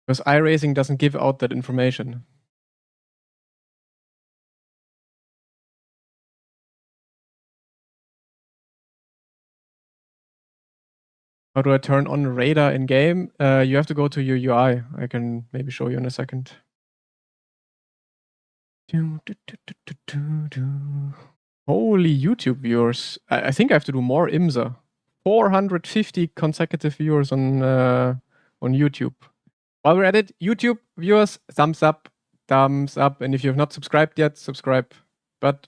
Because iRacing doesn't give out that information. How do I turn on radar in game? You have to go to your UI. I can maybe show you in a second. Holy YouTube viewers. I think I have to do more IMSA. 450 consecutive viewers on YouTube. While we're at it, YouTube viewers, thumbs up. And if you have not subscribed yet, subscribe. But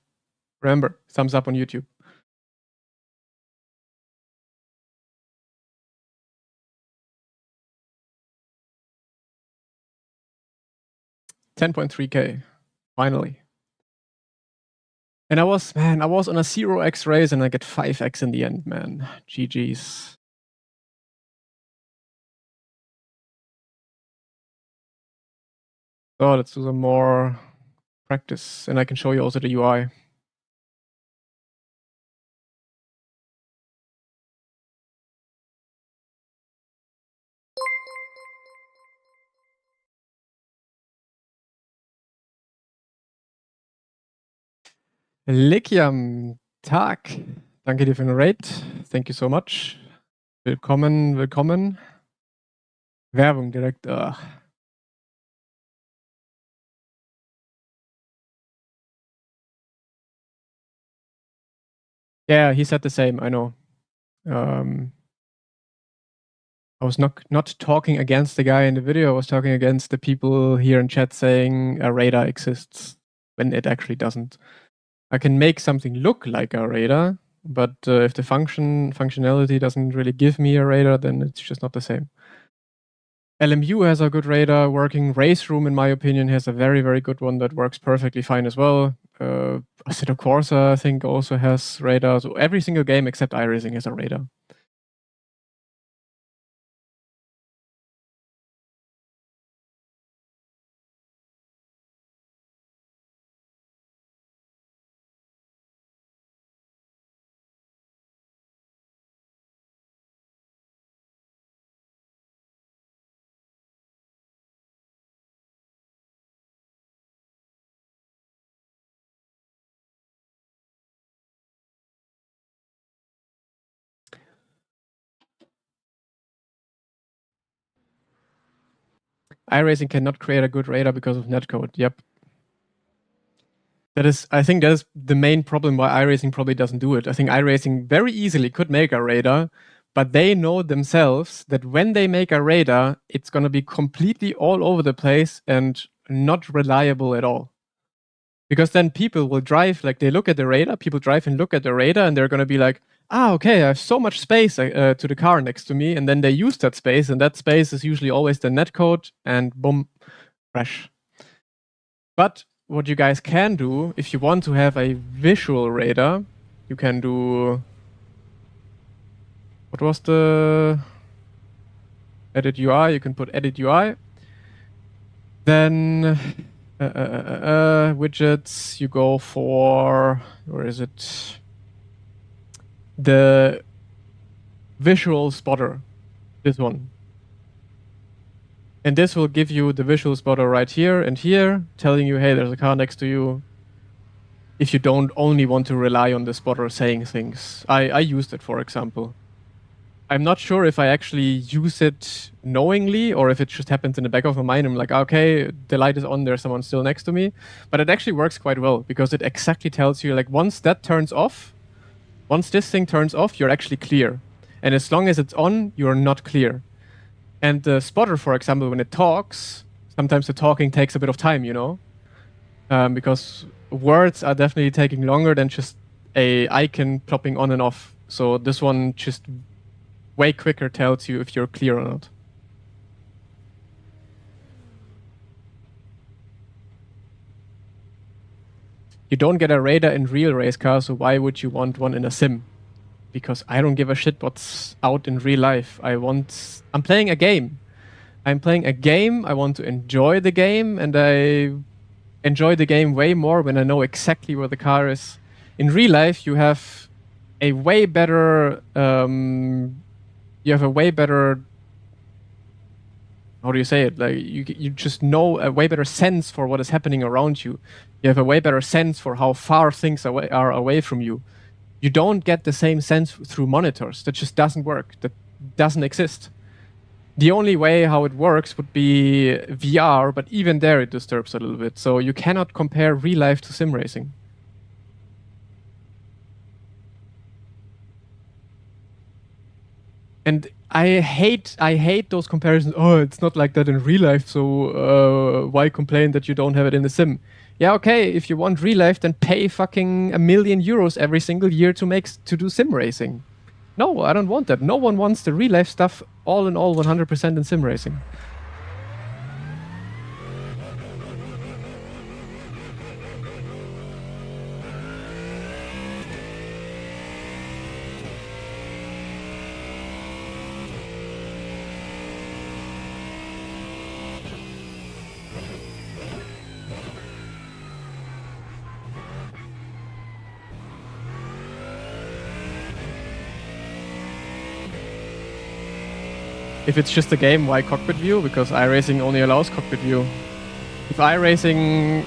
remember, thumbs up on YouTube. $10.3K, finally. And I was on a 0x race and I get 5x in the end, man. GG's. So let's do some more practice, and I can show you also the UI. Lekiam, Tag. Danke dir für den Raid. Thank you so much. Willkommen, willkommen. Werbung direkt. Ugh. Yeah, he said the same. I know. I was not talking against the guy in the video. I was talking against the people here in chat saying a radar exists when it actually doesn't. I can make something look like a radar, but if the functionality doesn't really give me a radar, then it's just not the same. LMU has a good radar working. Race Room, in my opinion, has a very, very good one that works perfectly fine as well. Assetto Corsa, I think, also has radar. So every single game except iRacing has a radar. iRacing cannot create a good radar because of netcode. Yep. I think that is the main problem why iRacing probably doesn't do it. I think iRacing very easily could make a radar, but they know themselves that when they make a radar, it's going to be completely all over the place and not reliable at all. Because then people will drive, like they look at the radar, people drive and look at the radar, and they're going to be like, okay, I have so much space to the car next to me. And then they use that space, and that space is usually always the netcode, and boom, crash. But what you guys can do, if you want to have a visual radar, you can do... What was the... Edit UI? You can put Edit UI. Then... widgets, you go for... Where is it? The visual spotter. This one. And this will give you the visual spotter right here and here, telling you, hey, there's a car next to you. If you don't only want to rely on the spotter saying things. I used it, for example. I'm not sure if I actually use it knowingly or if it just happens in the back of my mind. I'm like, okay, the light is on, there's someone still next to me. But it actually works quite well because it exactly tells you, like, once that turns off, once this thing turns off, you're actually clear. And as long as it's on, you're not clear. And the spotter, for example, when it talks, sometimes the talking takes a bit of time, you know? Because words are definitely taking longer than just a icon plopping on and off. So this one just way quicker tells you if you're clear or not. You don't get a radar in real race cars, so why would you want one in a sim? Because I don't give a shit what's out in real life. I'm playing a game. I'm playing a game, I want to enjoy the game, and I enjoy the game way more when I know exactly where the car is. In real life, you have a way better... how do you say it? Like you just know a way better sense for what is happening around you. You have a way better sense for how far things are away from you. You don't get the same sense through monitors. That just doesn't work. That doesn't exist. The only way how it works would be VR, but even there it disturbs a little bit. So you cannot compare real life to sim racing. And I hate those comparisons. Oh, it's not like that in real life, so why complain that you don't have it in the sim? Yeah, okay, if you want real life, then pay fucking €1 million every single year to do sim racing. No, I don't want that. No one wants the real life stuff all in all 100% in sim racing. If it's just a game, why cockpit view? Because iRacing only allows cockpit view. If iRacing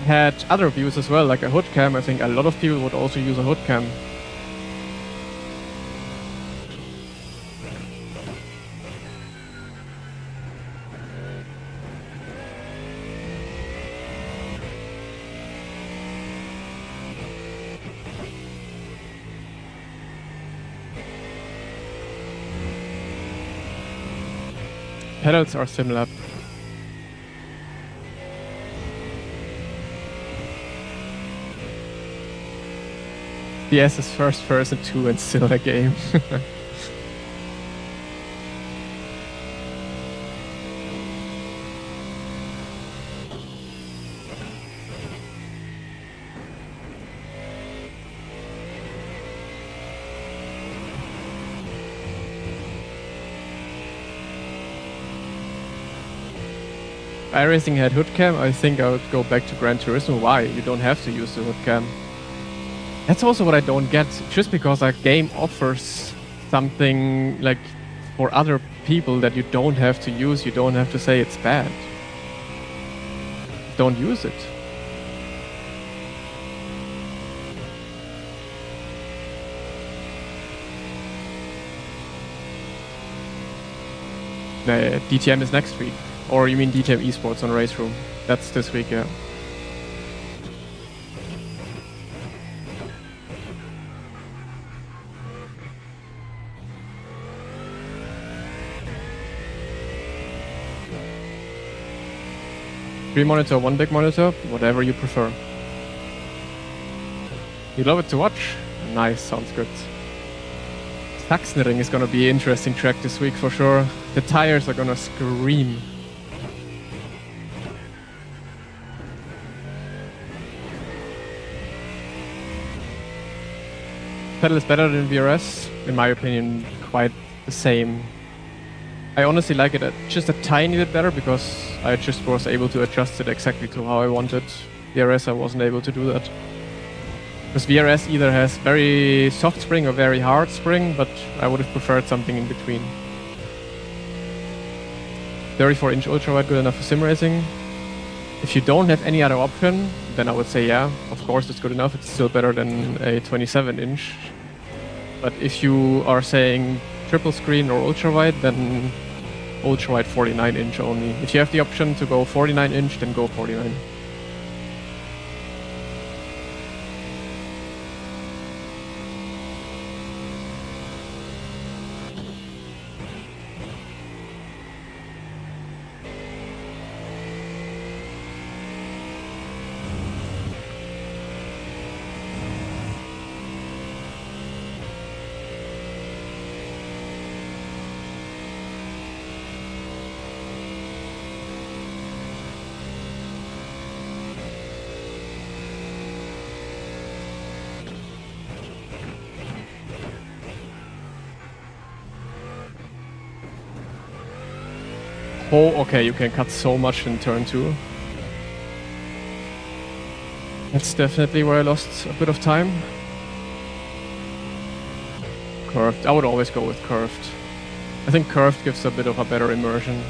had other views as well, like a hood cam, I think a lot of people would also use a hood cam. Pedals are similar. DS is first person 2 and still a game. iRacing had hood cam, I think I would go back to Gran Turismo. Why? You don't have to use the hood cam. That's also what I don't get. Just because a game offers something like for other people that you don't have to use, you don't have to say it's bad. Don't use it. DTM is next week. Or you mean DTM Esports on Race Room? That's this week, yeah. Three monitor, one big monitor, whatever you prefer. You love it to watch? Nice, sounds good. Sachsenring is gonna be an interesting track this week for sure. The tires are gonna scream. Pedal is better than VRS, in my opinion, quite the same. I honestly like it just a tiny bit better because I just was able to adjust it exactly to how I wanted. VRS, I wasn't able to do that. Because VRS either has very soft spring or very hard spring, but I would have preferred something in between. 34-inch ultrawide good enough for sim racing? If you don't have any other option, then I would say yeah, of course it's good enough. It's still better than a 27-inch. But if you are saying triple screen or ultrawide, then ultrawide 49-inch only. If you have the option to go 49-inch, then go 49. Oh, okay, you can cut so much in turn 2. That's definitely where I lost a bit of time. Curved. I would always go with curved. I think curved gives a bit of a better immersion.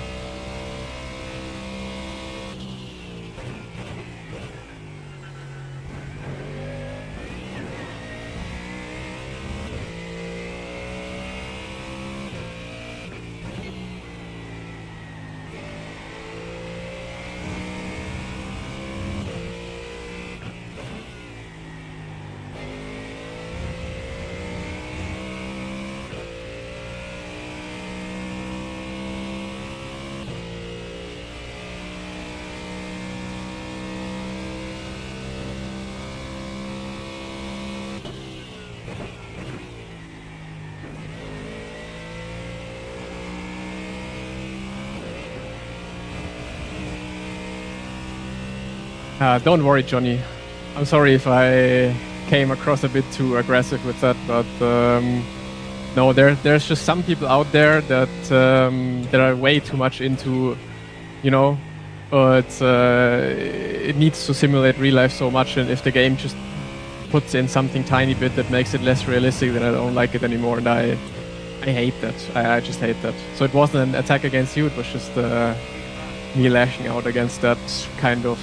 Don't worry, Johnny. I'm sorry if I came across a bit too aggressive with that, but no, there's just some people out there that that are way too much into, you know, it needs to simulate real life so much, and if the game just puts in something tiny bit that makes it less realistic, then I don't like it anymore, and I hate that. I just hate that. So it wasn't an attack against you, it was just me lashing out against that kind of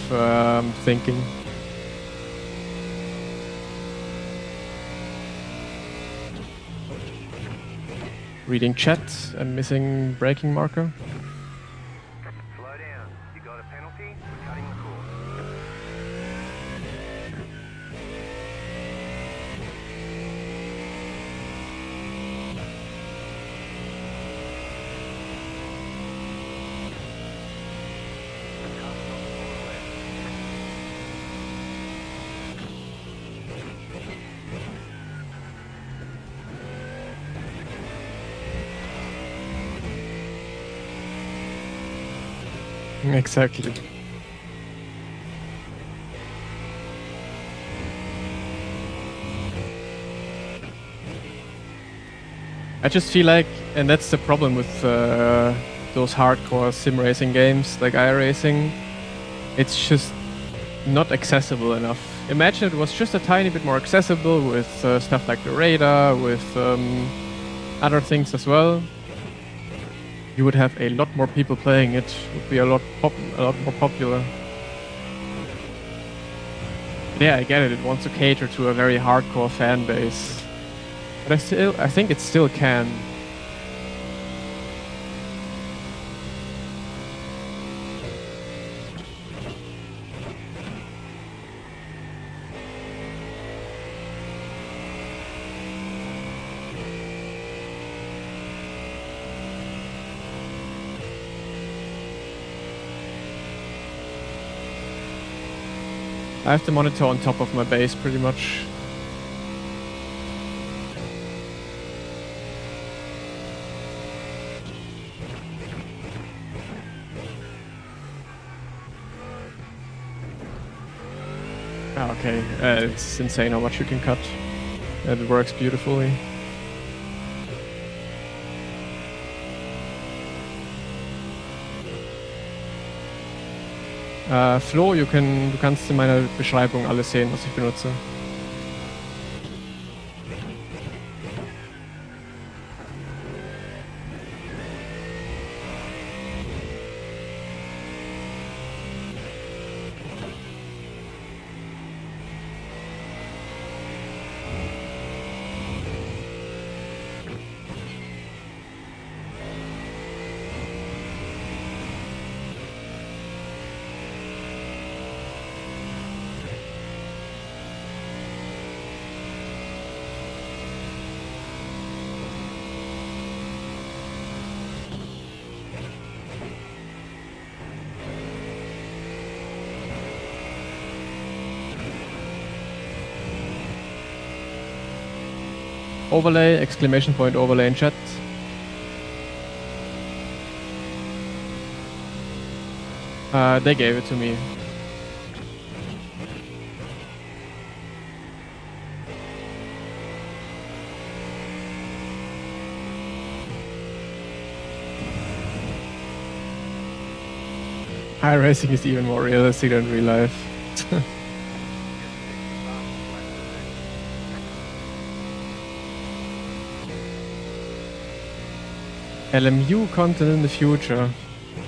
thinking. Reading chat and missing braking marker. Slow down. You got a penalty for cutting the course. Exactly. I just feel like, and that's the problem with those hardcore sim racing games like iRacing, it's just not accessible enough. Imagine it was just a tiny bit more accessible with stuff like the radar, with other things as well. You would have a lot more people playing it. Would be a lot more popular. Yeah, I get it. It wants to cater to a very hardcore fan base, but I think it still can. I have the monitor on top of my base pretty much. Okay, it's insane how much you can cut. It works beautifully. Flo, du kannst in meiner Beschreibung alles sehen, was ich benutze. Overlay, exclamation point overlay in chat. They gave it to me. iRacing is even more realistic than real life. LMU content in the future.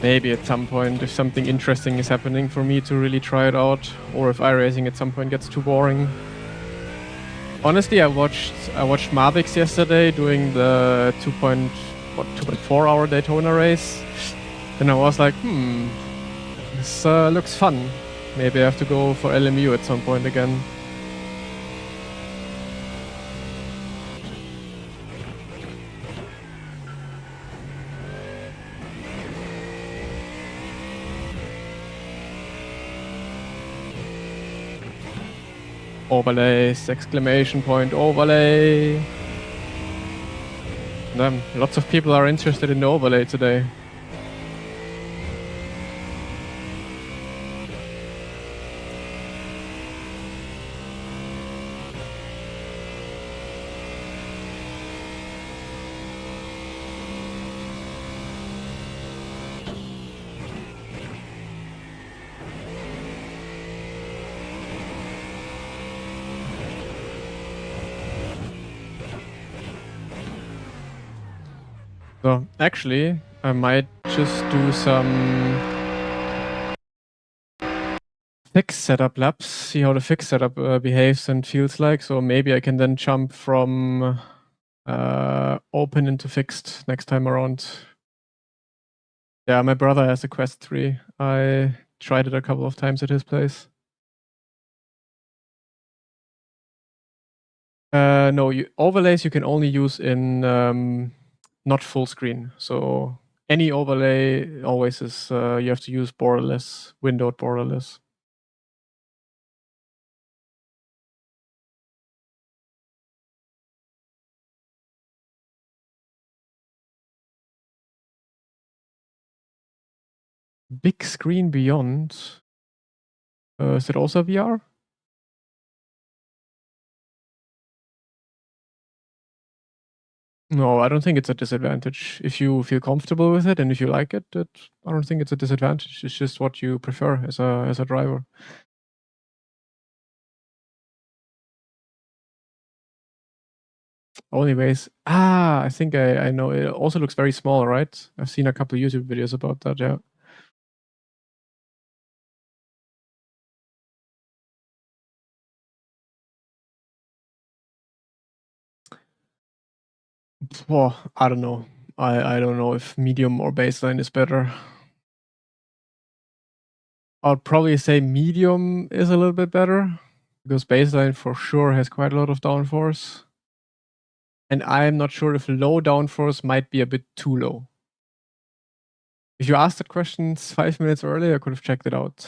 Maybe at some point, if something interesting is happening for me to really try it out, or if iRacing at some point gets too boring. Honestly, I watched Mavix yesterday doing the 2.4 hour Daytona race, and I was like, this looks fun. Maybe I have to go for LMU at some point again. Overlays, exclamation point overlay. Lots of people are interested in the overlay today. So actually, I might just do some fix setup laps, see how the fix setup behaves and feels like. So maybe I can then jump from open into fixed next time around. Yeah, my brother has a Quest 3. I tried it a couple of times at his place. No, overlays you can only use in not full screen. So any overlay always is you have to use borderless, windowed borderless. Big screen beyond. Is it also VR? No, I don't think it's a disadvantage. If you feel comfortable with it and if you like it, I don't think it's a disadvantage. It's just what you prefer as a driver. Only ways. I think I know. It also looks very small, right? I've seen a couple YouTube videos about that, yeah. Well, I don't know. I don't know if medium or baseline is better. I'd probably say medium is a little bit better because baseline for sure has quite a lot of downforce. And I'm not sure if low downforce might be a bit too low. If you asked that question 5 minutes earlier, I could have checked it out.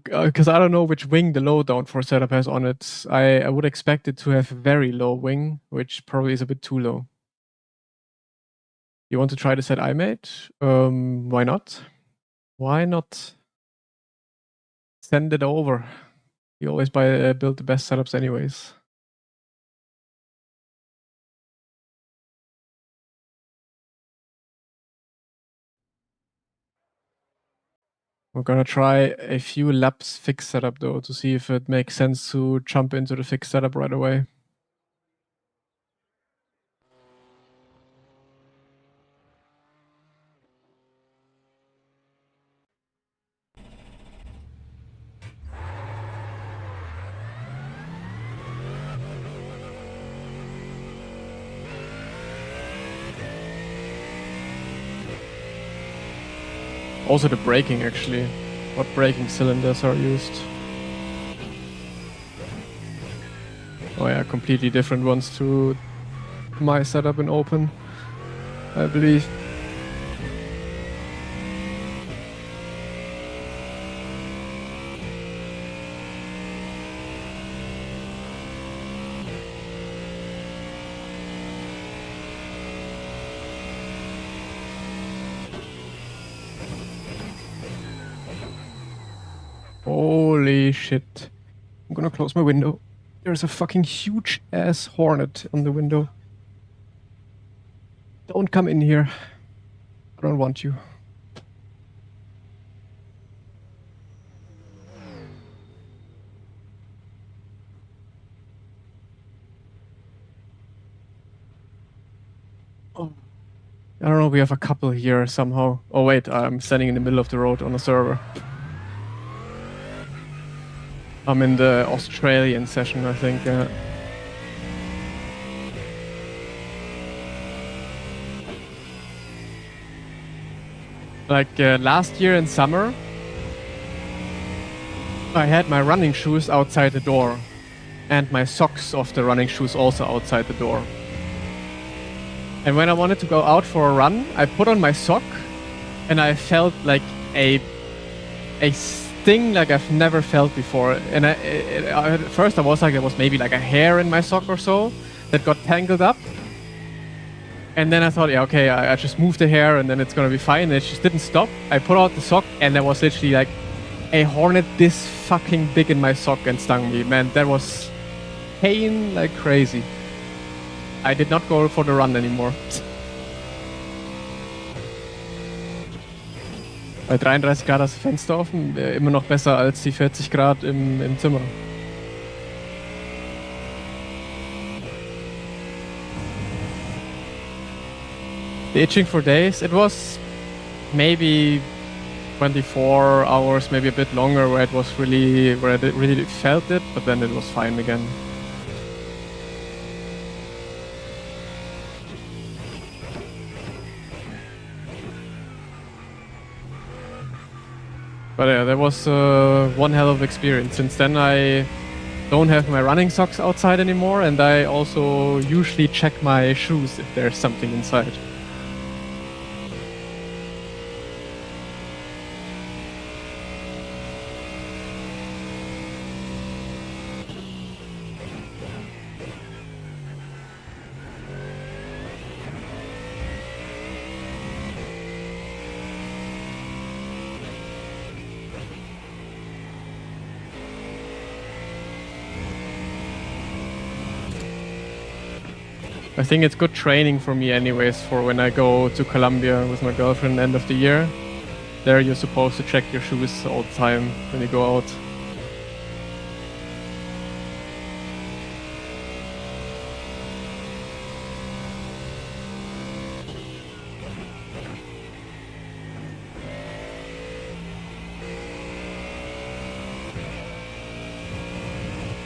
Because I don't know which wing the low downforce setup has on it. I would expect it to have very low wing, which probably is a bit too low. You want to try the set I made? Why not? Why not? Send it over. You always build the best setups anyways. We're gonna try a few laps fixed setup though to see if it makes sense to jump into the fixed setup right away. Also the braking actually. What braking cylinders are used? Oh yeah, completely different ones to my setup in open, I believe. Holy shit. I'm gonna close my window. There's a fucking huge ass hornet on the window. Don't come in here. I don't want you. Oh. I don't know, we have a couple here somehow. Oh wait, I'm standing in the middle of the road on a server. I'm in the Australian session, I think. Like last year in summer, I had my running shoes outside the door and my socks of the running shoes also outside the door. And when I wanted to go out for a run, I put on my sock and I felt like a sting like I've never felt before. And at first I was like, it was maybe like a hair in my sock or so that got tangled up. And then I thought, yeah, okay, I just moved the hair and then it's gonna be fine. And it just didn't stop. I put out the sock and there was literally like a hornet this fucking big in my sock and stung me. Man, that was pain like crazy. I did not go for the run anymore. Bei 33 Grad das Fenster offen, wäre immer noch besser als die 40 Grad im Zimmer. The itching for days, it was maybe 24 hours, maybe a bit longer, where it was really, where I really felt it, but then it was fine again. But yeah, that was one hell of an experience. Since then I don't have my running socks outside anymore, and I also usually check my shoes if there's something inside. I think it's good training for me anyways for when I go to Colombia with my girlfriend end of the year. There you're supposed to check your shoes all the time when you go out.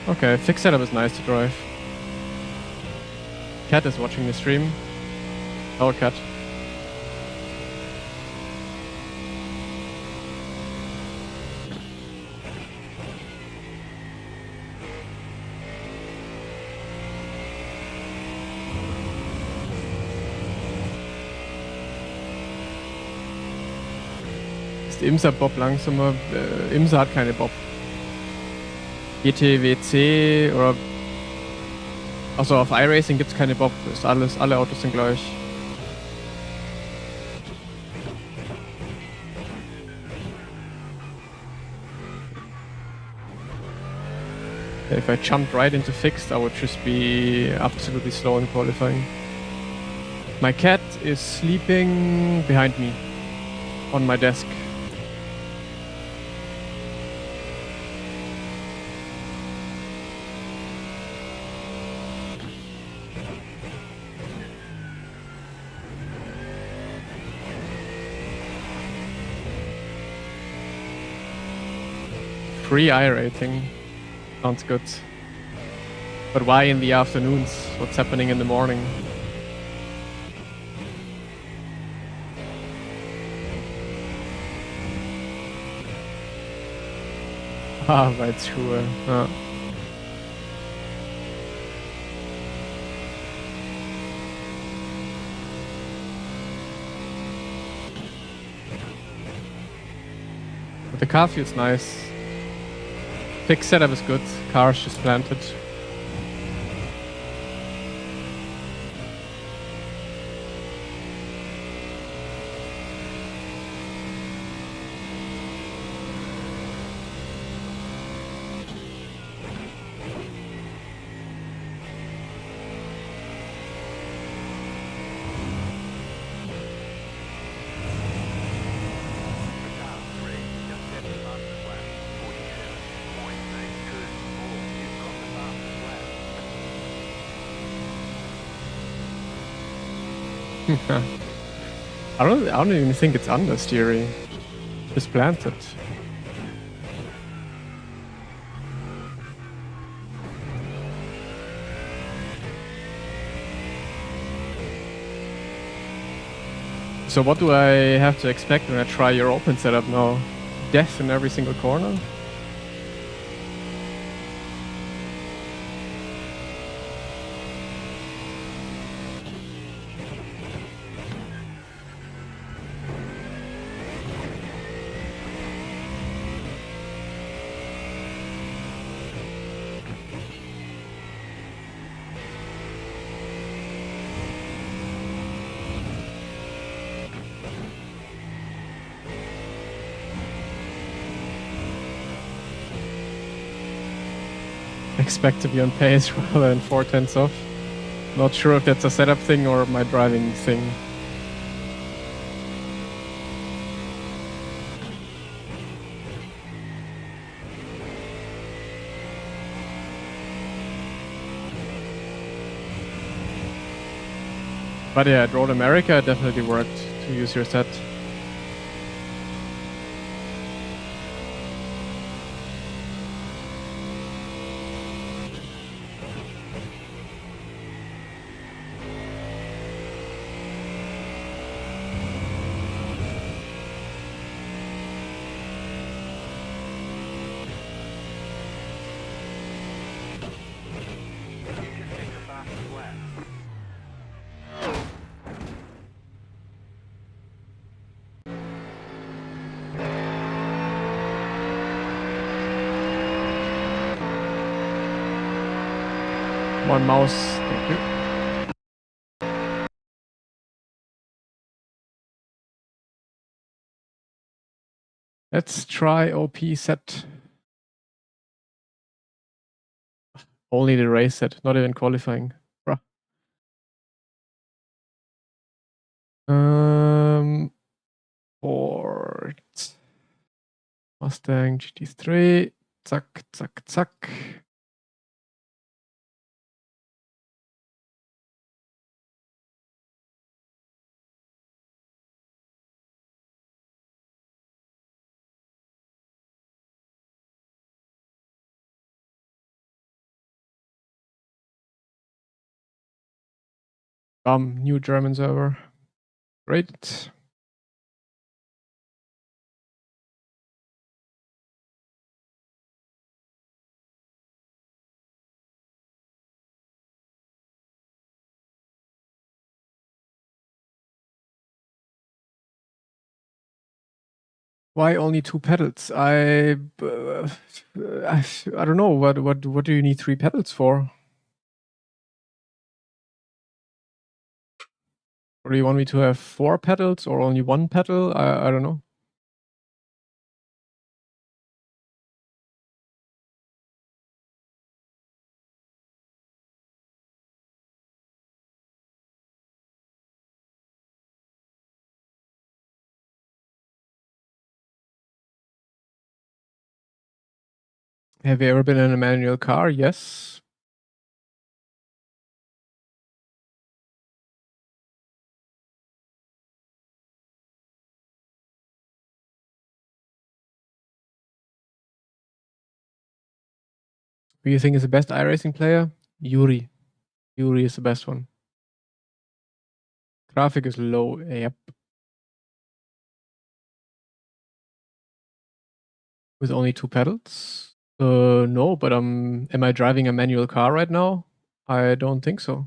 Okay, fixed setup is nice to drive. Cat is watching the stream. Our cat. Ist IMSA Bob langsamer? IMSA hat keine Bob. GTWC oder... Also auf iRacing gibt es keine Bob. Ist alles, alle Autos sind gleich. If I jumped right into fixed, I would just be absolutely slow in qualifying. My cat is sleeping behind me on my desk. Free iRating. Sounds good. But why in the afternoons? What's happening in the morning? Ah, bei Schuhe. Ja. But the car feels nice. Fixed setup is good. Car's just planted. I don't even think it's understeering. Just planted. So what do I have to expect when I try your open setup now? Death in every single corner? Expect to be on pace rather than 4/10 off. Not sure if that's a setup thing or my driving thing. But yeah, at Road America it definitely worked to use your set. One mouse, thank you. Let's try OP set. Only the race set, not even qualifying. Bruh. Ford Mustang GT3. Zack, zack, zack. New German server. Great. Why only 2 pedals? I don't know. What do you need 3 pedals for? Or do you want me to have 4 pedals or only 1 pedal? I don't know. Have you ever been in a manual car? Yes. Who do you think is the best iRacing player? Yuri. Yuri is the best one. Graphic is low. Yep. With only 2 pedals? No, but am I driving a manual car right now? I don't think so.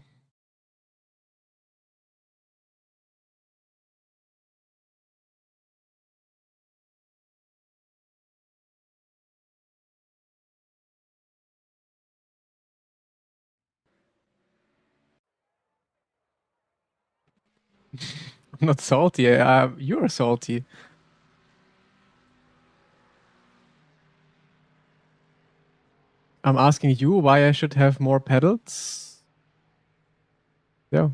I'm not salty. You're salty. I'm asking you why I should have more pedals. Yeah.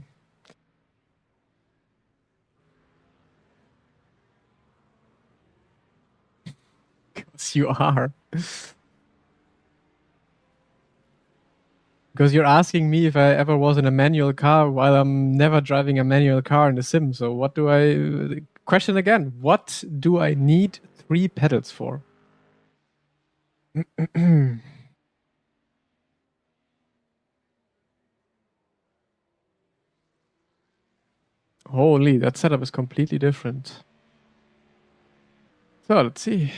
Because you are. Because you're asking me if I ever was in a manual car while I'm never driving a manual car in the sim. So what do I... Question again. What do I need 3 pedals for? Holy, that setup is completely different. So let's see.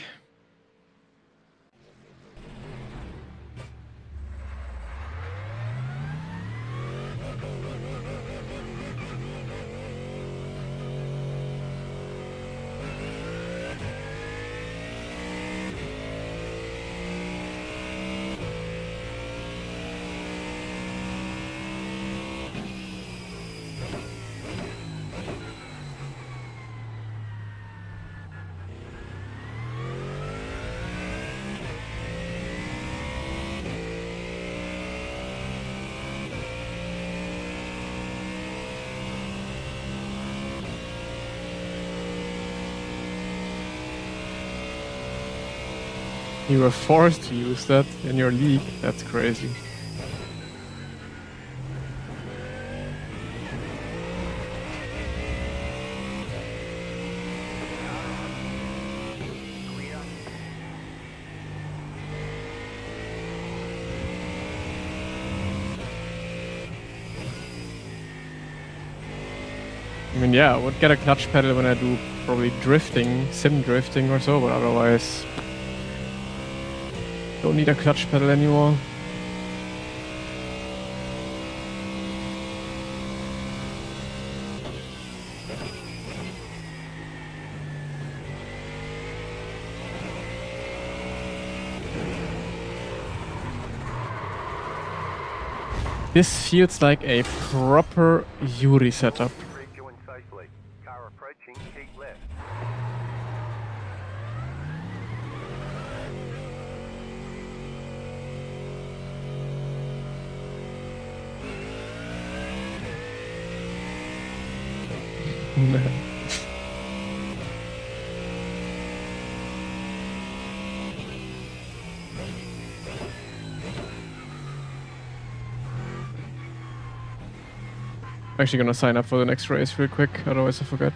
You were forced to use that in your league. That's crazy. I mean, yeah, I would get a clutch pedal when I do probably drifting, sim drifting or so, but otherwise don't need a clutch pedal anymore. This feels like a proper Yuri setup. Rejoin safely. Car approaching, keep left. I'm actually gonna sign up for the next race real quick, otherwise I forget.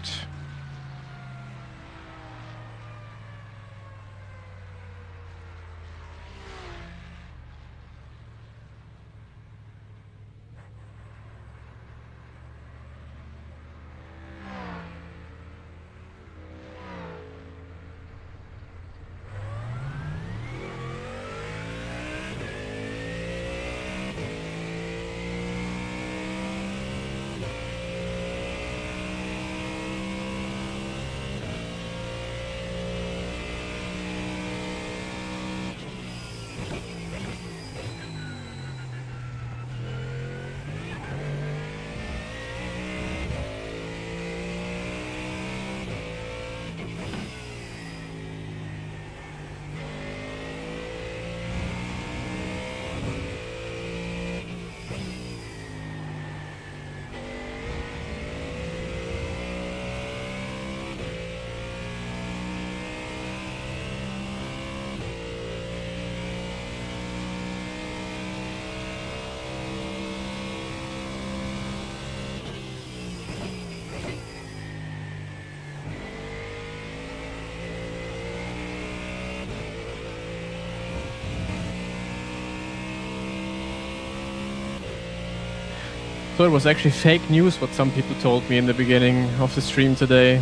So it was actually fake news what some people told me in the beginning of the stream today.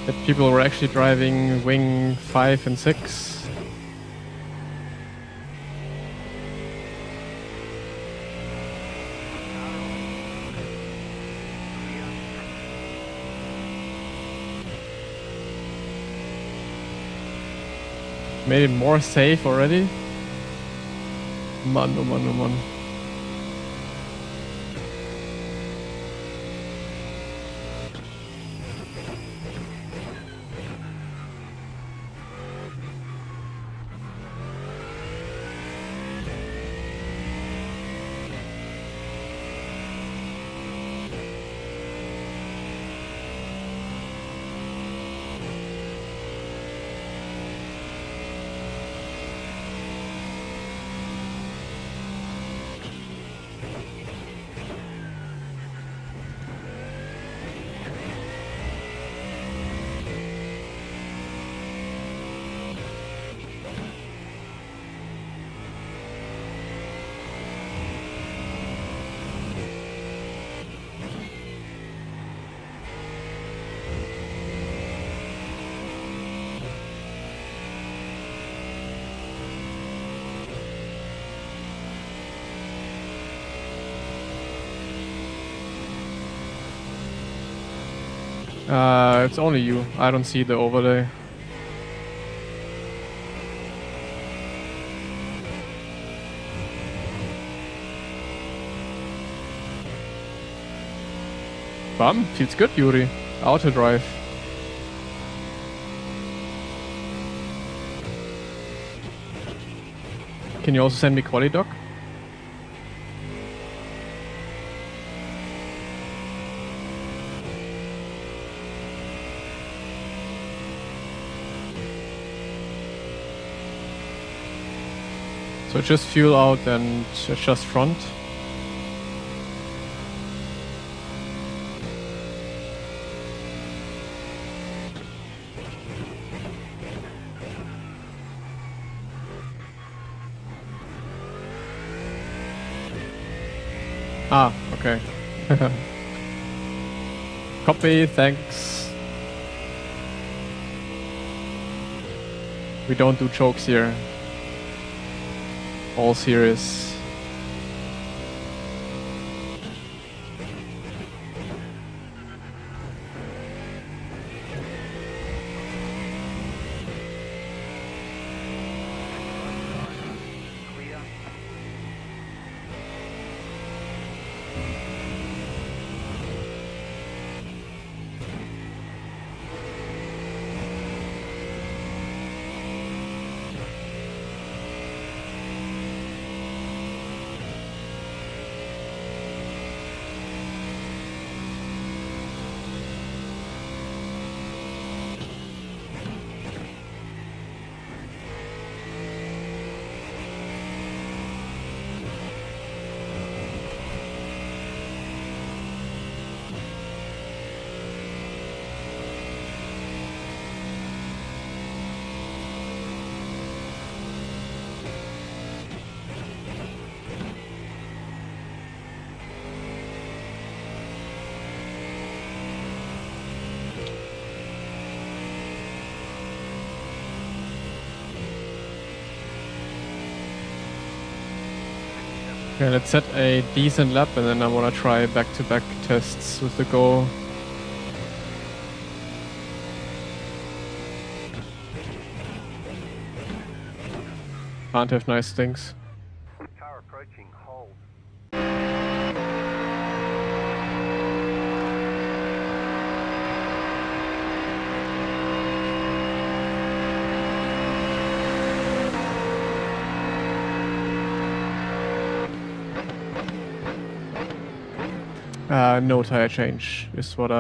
That people were actually driving Wing 5 and 6. Made it more safe already. Man, oh man, oh man. It's only you. I don't see the overlay. Bum, feels good, Yuri. Auto drive. Can you also send me quali doc? So just fuel out and adjust front. Ah, okay. Copy, thanks. We don't do jokes here. All serious. Clear. Okay, let's set a decent lap and then I wanna try back-to-back tests with the Go. Can't have nice things. Car approaching, hold. No tire change is what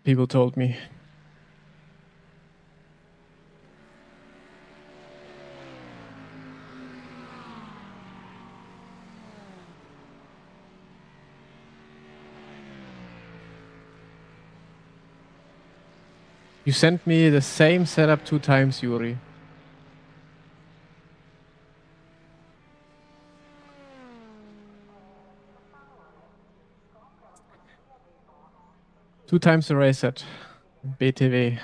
people told me. You sent me the same setup 2 times, Yuri. Two times the race set. BTW.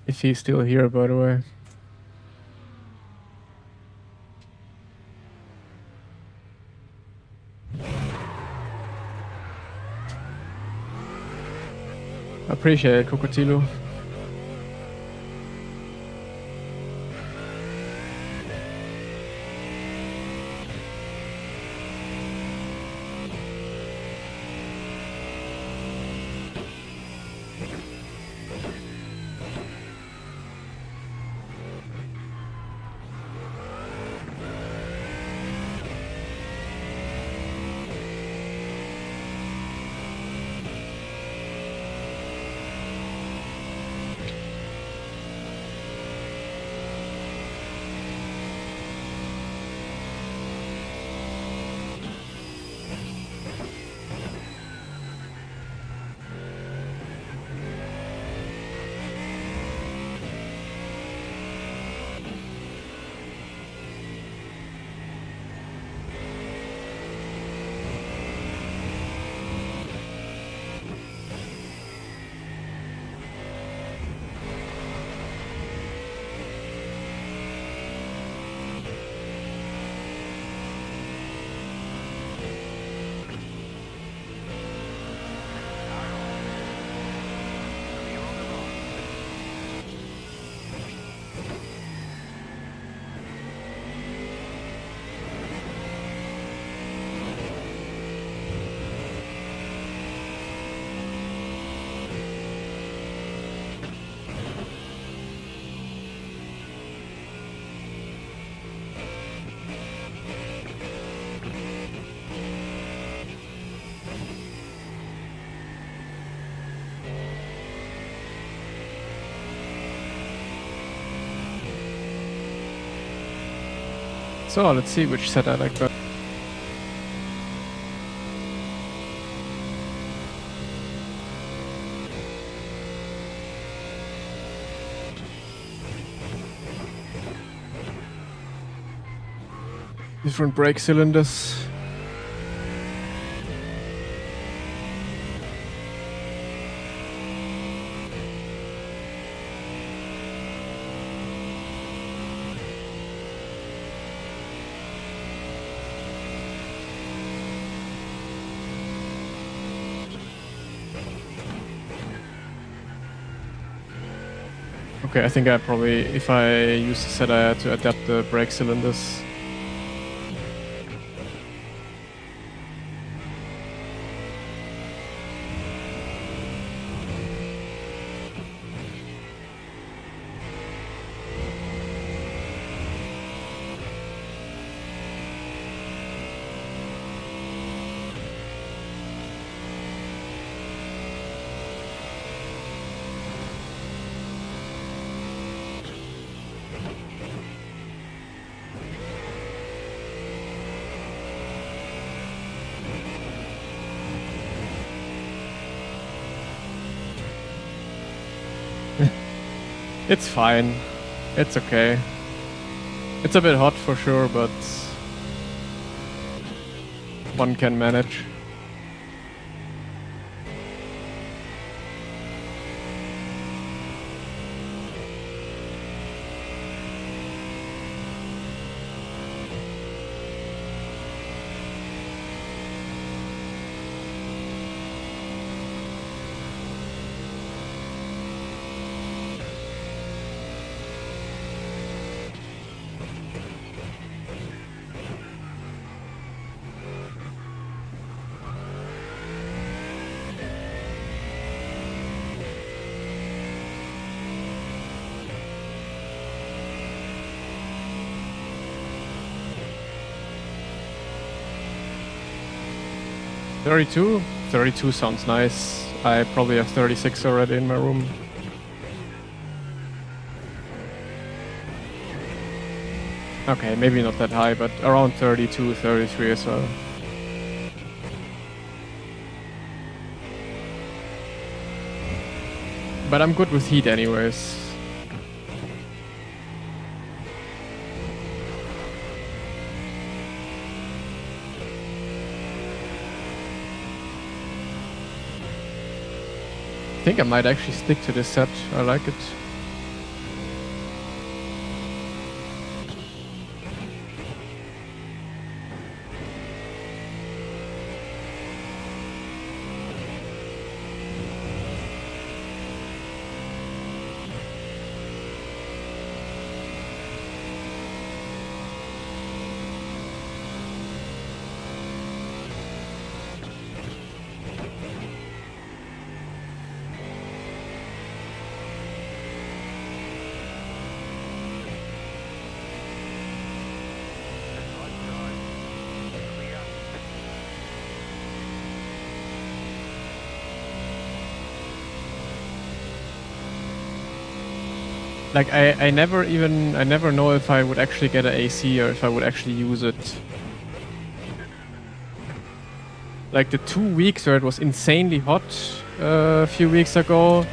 If he's still here, by the way. Appreciate it, Cocotillo. So let's see which set I like better. Different brake cylinders. Okay, I think I probably, if I use the set, I had to adapt the brake cylinders. It's fine. It's okay. It's a bit hot for sure, but one can manage. Thirty-two sounds nice. I probably have 36 already in my room. Okay, maybe not that high, but around 32, 33 as well. But I'm good with heat anyways. I think I might actually stick to this set. I like it. Like I never know if I would actually get an AC or if I would actually use it. Like the 2 weeks where it was insanely hot a few weeks ago.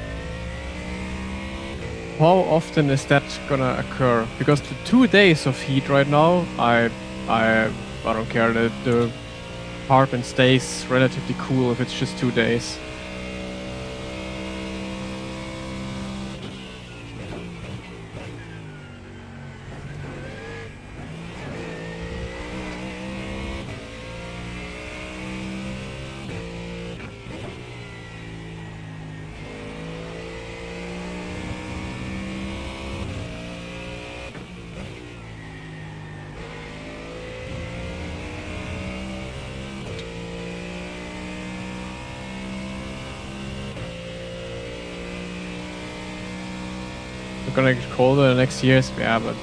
How often is that gonna occur? Because the 2 days of heat right now, I don't care. The apartment stays relatively cool if it's just 2 days. Gonna get colder the next years, yeah, but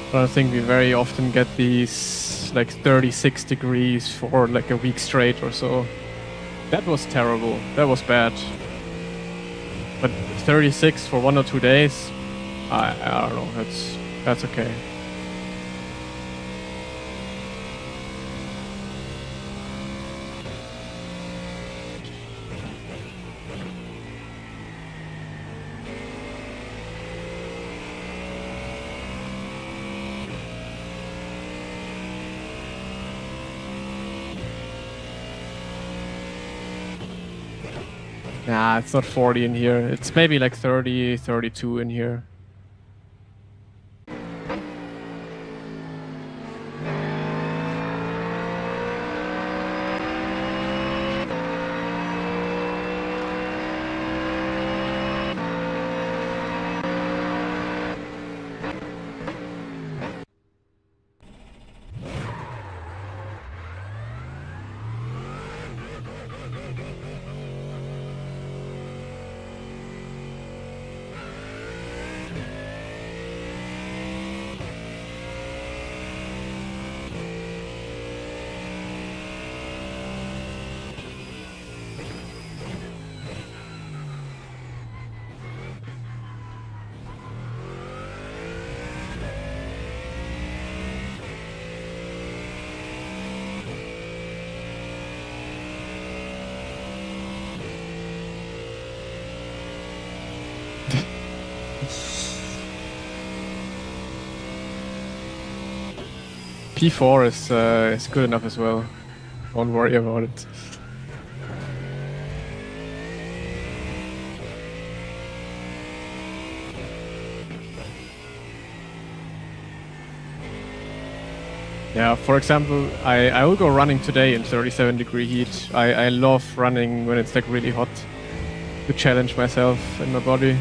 I don't think we very often get these like 36 degrees for like a week straight or so. That was terrible. That was bad. But 36 for 1 or 2 days, I don't know. That's okay. Nah, it's not 40 in here. It's maybe like 30, 32 in here. P4 is good enough as well. Don't worry about it. Yeah, for example, I will go running today in 37-degree heat. I love running when it's like really hot to challenge myself and my body.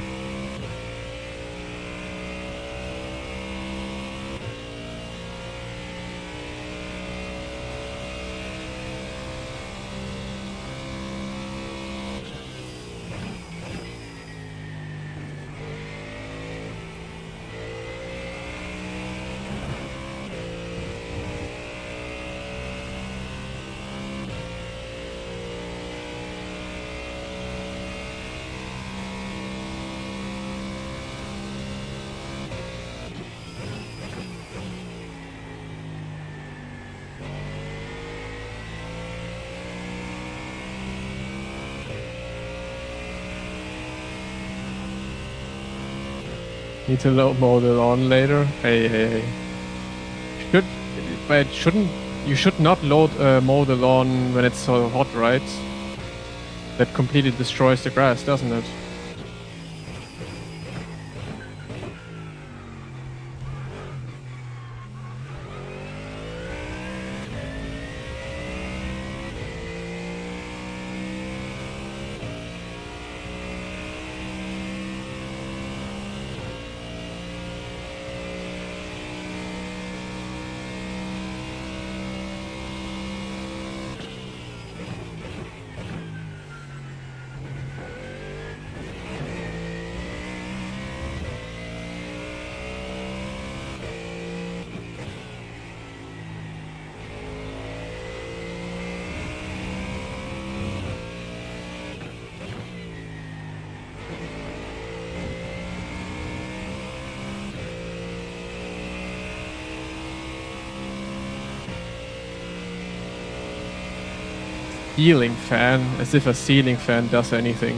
Need to load mode it on later. Hey. You should not load mow the lawn when it's so hot, right? That completely destroys the grass, doesn't it? Ceiling fan, as if a ceiling fan does anything.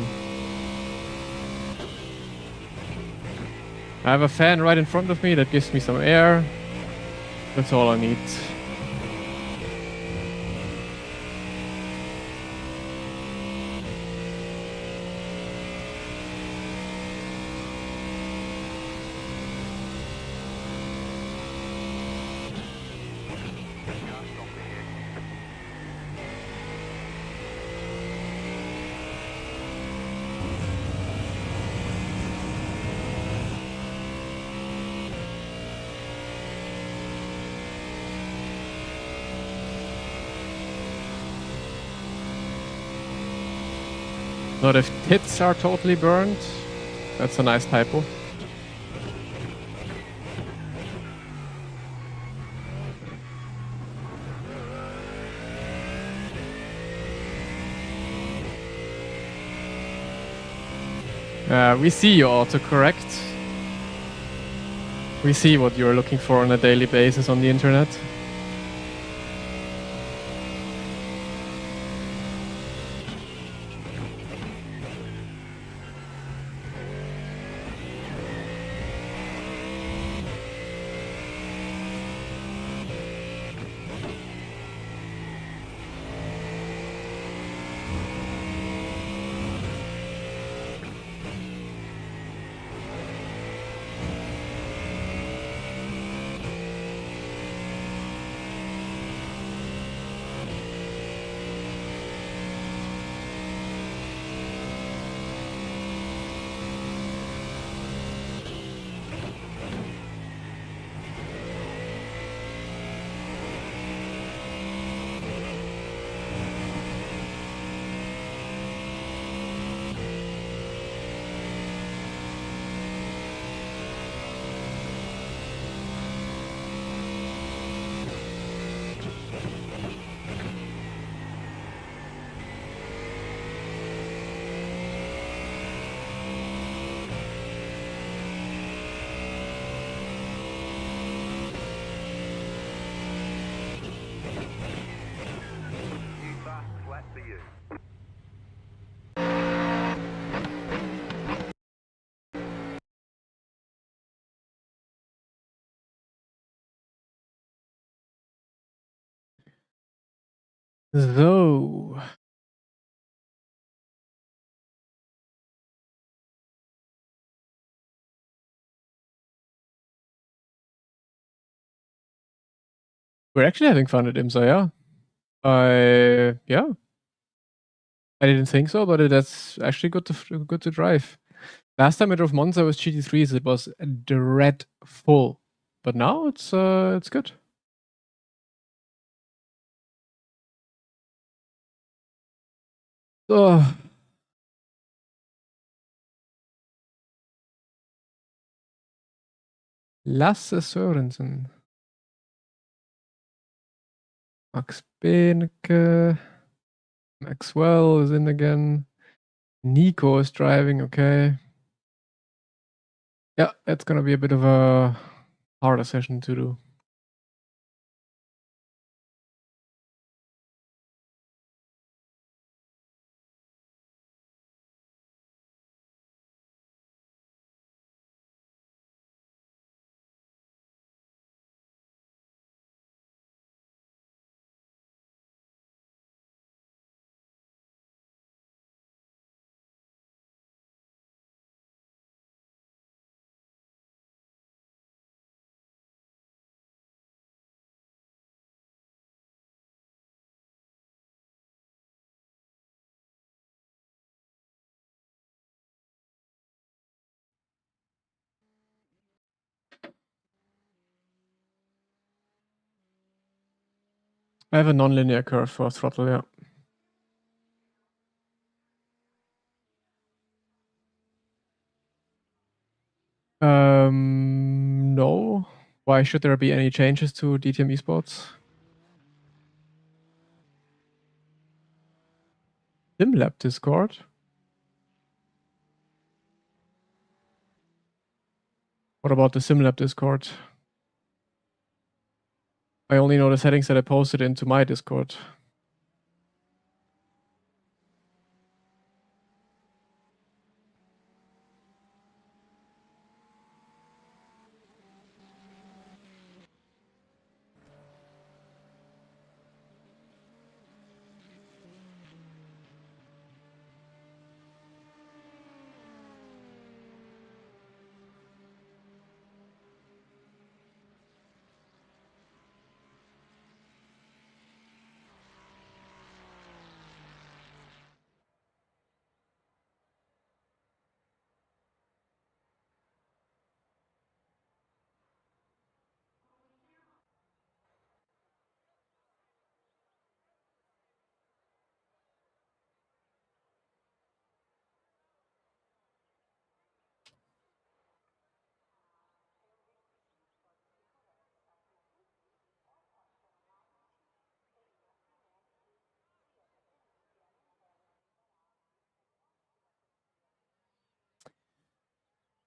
I have a fan right in front of me that gives me some air. That's all I need. Not if tits are totally burned. That's a nice typo. We see you autocorrect. We see what you're looking for on a daily basis on the internet. So. We're actually having fun at IMSA, yeah. Yeah. I didn't think so, but that's actually good to drive. Last time I drove Monza with GT3s, it was dreadful. But now it's good. Oh. Lasse Sørensen. Max Benecke. Maxwell is in again. Nico is driving, okay. Yeah, that's gonna be a bit of a harder session to do. I have a non-linear curve for throttle, yeah. No. Why should there be any changes to DTM esports? SimLab Discord? What about the SimLab Discord? I only know the settings that I posted into my Discord.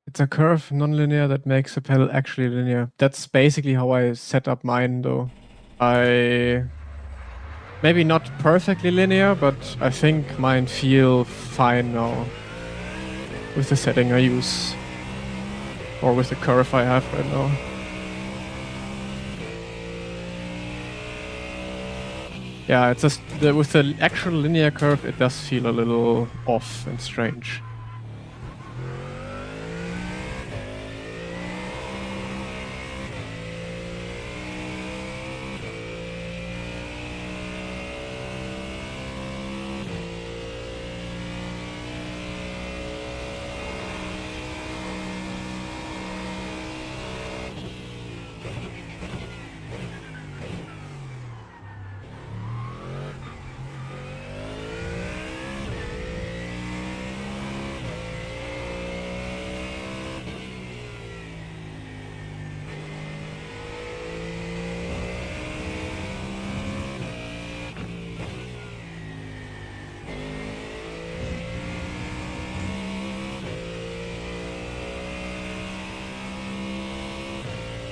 It's a curve non-linear that makes the pedal actually linear. That's basically how I set up mine though. Maybe not perfectly linear, but I think mine feel fine now with the setting I use. Or with the curve I have right now. Yeah, it's just with the actual linear curve, it does feel a little off and strange.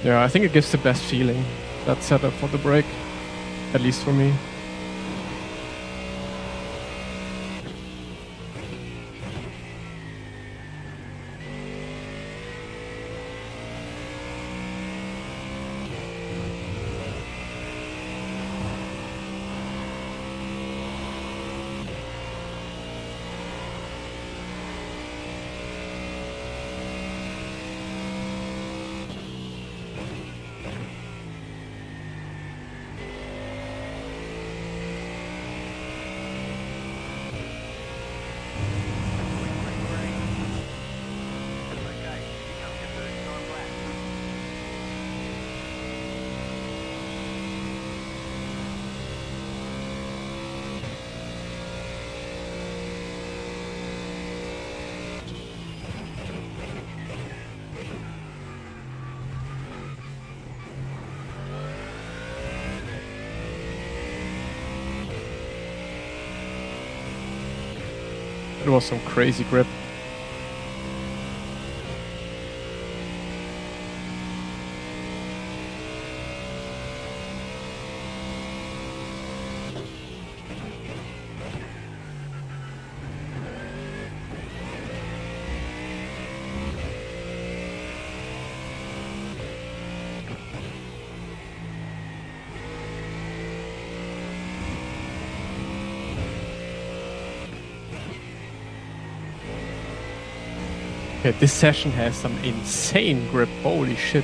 Yeah, I think it gives the best feeling, that setup for the brake, at least for me. It was some crazy grip. Okay, this session has some insane grip. Holy shit.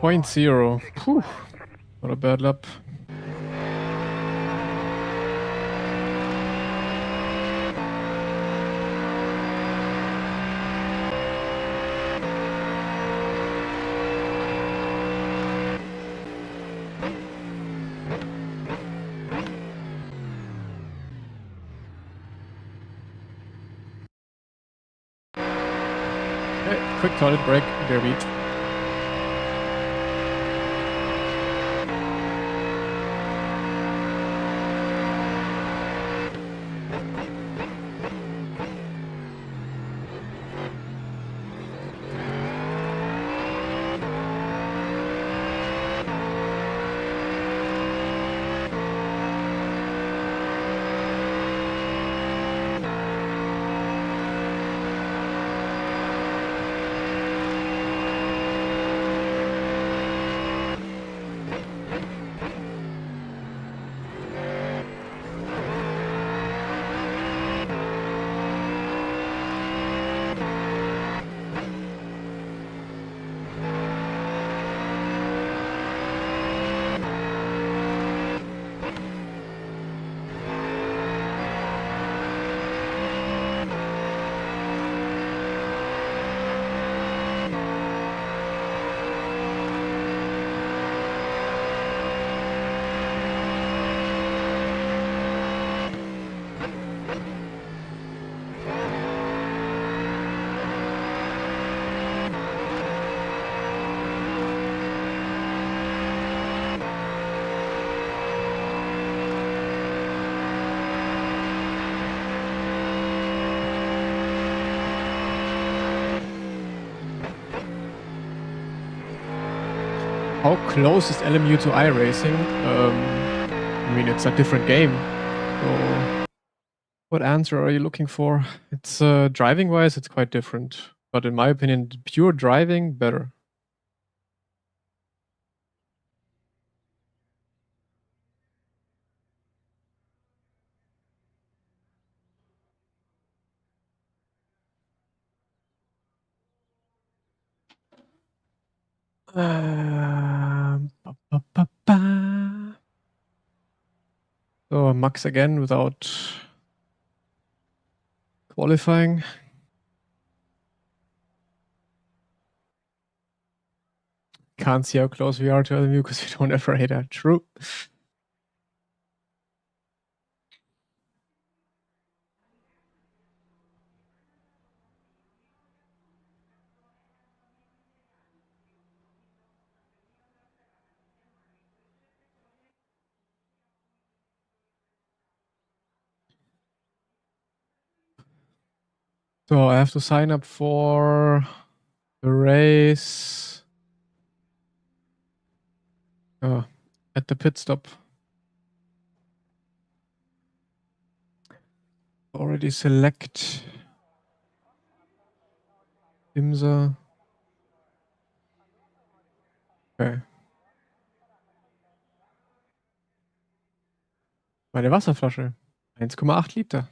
Point zero. Whew. Not a bad lap. Okay, quick toilet break. There we go. How close is LMU to iRacing? I mean, it's a different game. So, what answer are you looking for? It's driving-wise, it's quite different. But in my opinion, pure driving, better. Ba, ba, ba. So Max again without qualifying. Can't see how close we are to LMU because we don't have radar. True. So I have to sign up for the race at the pit stop. Already select IMSA. Okay. Meine Wasserflasche. 1,8 Liter.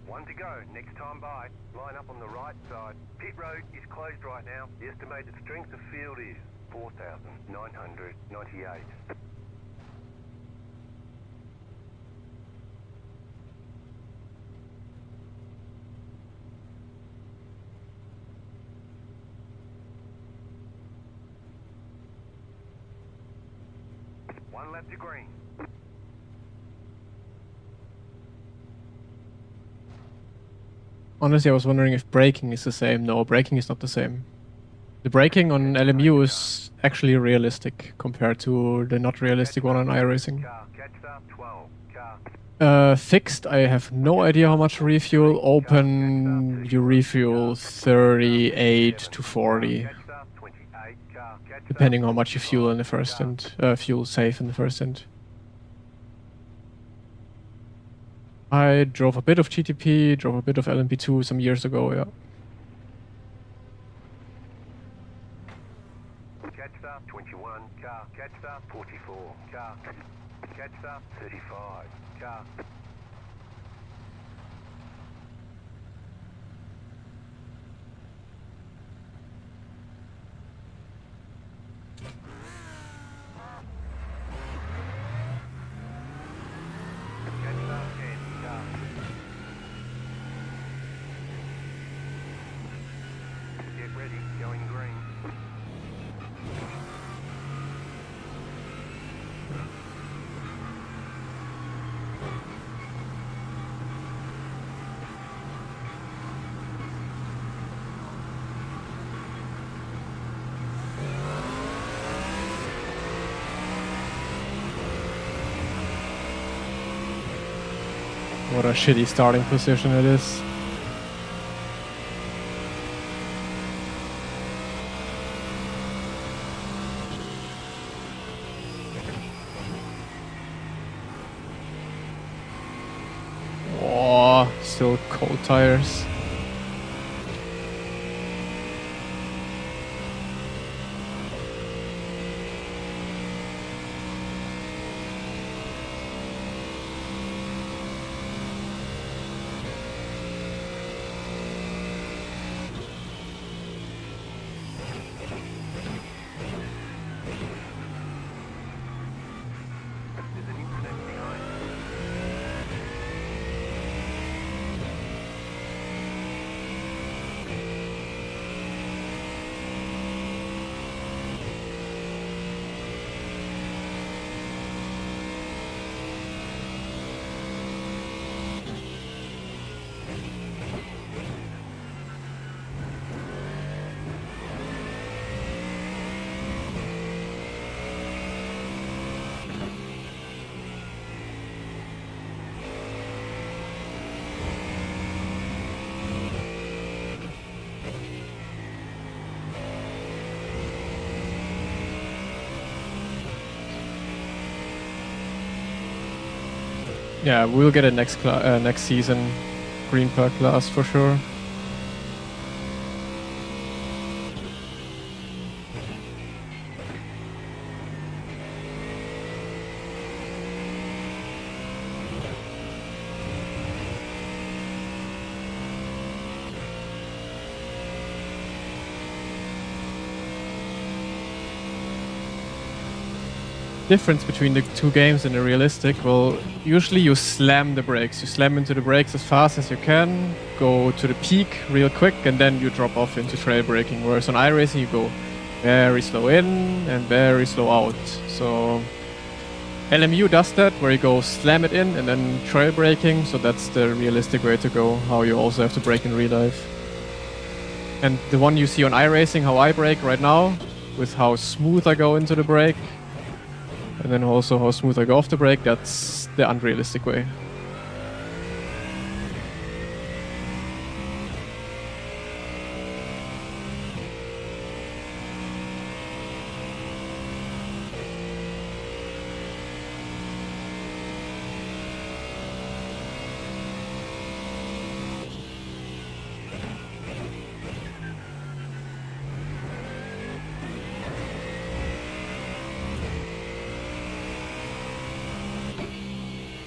One to go. Next time by. Line up on the right side. Pit road is closed right now. The estimated strength of field is 4,998. One lap to green. Honestly, I was wondering if braking is the same. No, braking is not the same. The braking on LMU is actually realistic compared to the not realistic one on iRacing. Car, catch up, 12. Car. Fixed, I have no idea how much to refuel. Open, you refuel 38 to 40, Catch up, 28. Car, catch depending how much you fuel in the first end. Fuel safe in the first end. I drove a bit of GTP, drove a bit of LMP2 some years ago, yeah. Catch up, 21. Car, catch up, 44. Car, catch up, 35. Car. Catch up, 10. Car. Get ready, going green. What a shitty starting position it is. Oh, still cold tires. There's an incident behind. Yeah, we'll get it next season. Green card class for sure. Difference between the two games in the realistic, well, usually you slam the brakes. You slam into the brakes as fast as you can, go to the peak real quick, and then you drop off into trail braking. Whereas on iRacing, you go very slow in and very slow out. So LMU does that, where you go slam it in and then trail braking. So that's the realistic way to go, how you also have to brake in real life. And the one you see on iRacing, how I brake right now, with how smooth I go into the brake, and then also how smooth I go off the brake, that's the unrealistic way.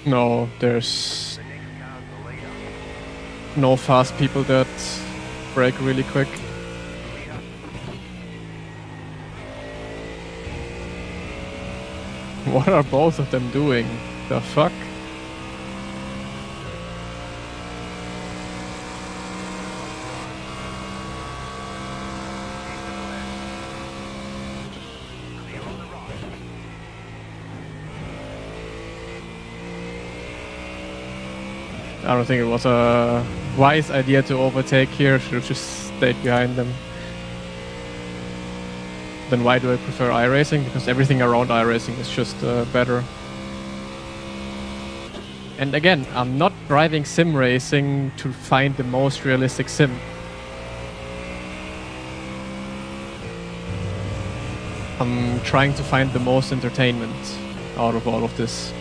No, there's no fast people that brake really quick. What are both of them doing? The fuck? I don't think it was a wise idea to overtake here. Should have just stayed behind them. Then why do I prefer iRacing? Because everything around iRacing is just better. And again, I'm not driving sim racing to find the most realistic sim. I'm trying to find the most entertainment out of all of this.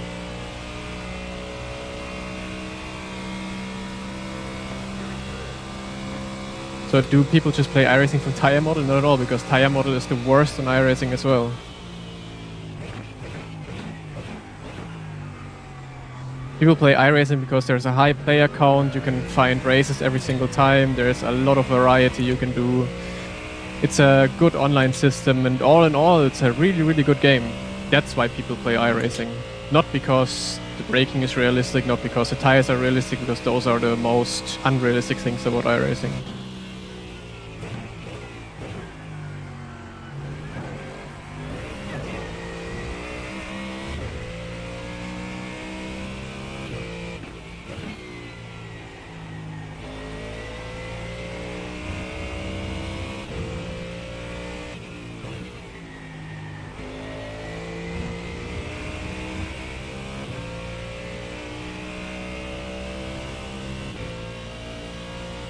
So do people just play iRacing for tire model? Not at all, because tire model is the worst on iRacing as well. People play iRacing because there's a high player count, you can find races every single time, there's a lot of variety you can do. It's a good online system, and all in all, it's a really, really good game. That's why people play iRacing. Not because the braking is realistic, not because the tires are realistic, because those are the most unrealistic things about iRacing.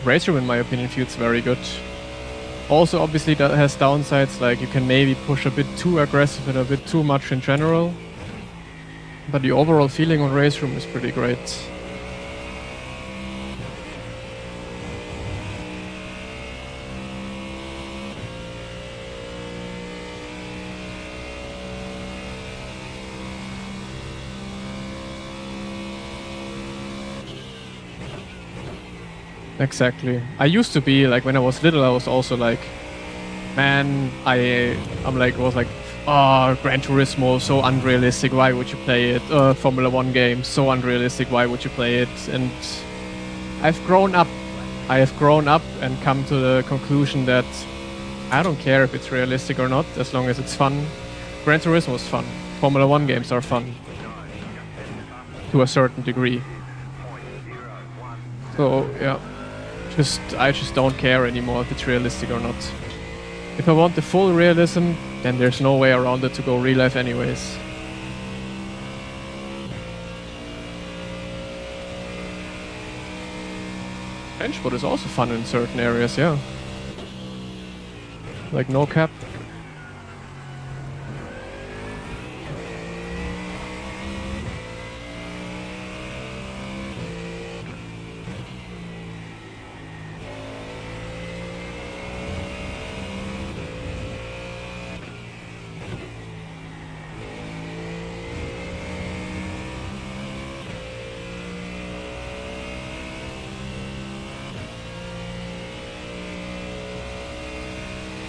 Razer, in my opinion, feels very good. Also, obviously, that has downsides, like you can maybe push a bit too aggressive and a bit too much in general. But the overall feeling on Race Room is pretty great. Exactly. I used to be like, when I was little, I was also like, man, I'm like, was like, oh, Gran Turismo, so unrealistic, why would you play it? Formula 1 game, so unrealistic, why would you play it? And I've grown up. I have grown up and come to the conclusion that I don't care if it's realistic or not, as long as it's fun. Gran Turismo is fun. Formula 1 games are fun. To a certain degree. So, yeah. I just don't care anymore if it's realistic or not. If I want the full realism, then there's no way around it to go real life anyways. Benchboard is also fun in certain areas, yeah. Like no cap.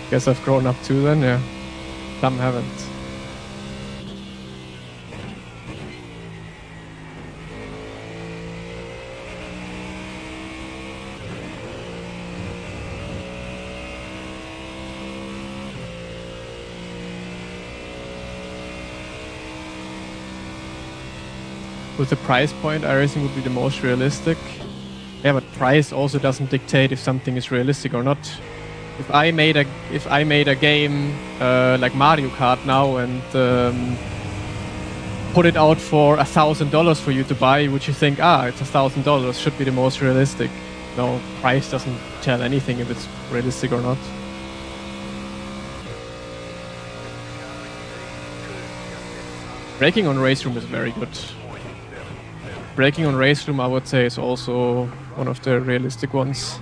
Guess I've grown up too then, yeah. Some haven't. With the price point, iRacing would be the most realistic. Yeah, but price also doesn't dictate if something is realistic or not. If I made a game like Mario Kart now and put it out for $1,000 for you to buy, would you think, it's $1,000, should be the most realistic? No, price doesn't tell anything if it's realistic or not. Braking on Race Room is very good. Braking on Race Room, I would say, is also one of the realistic ones.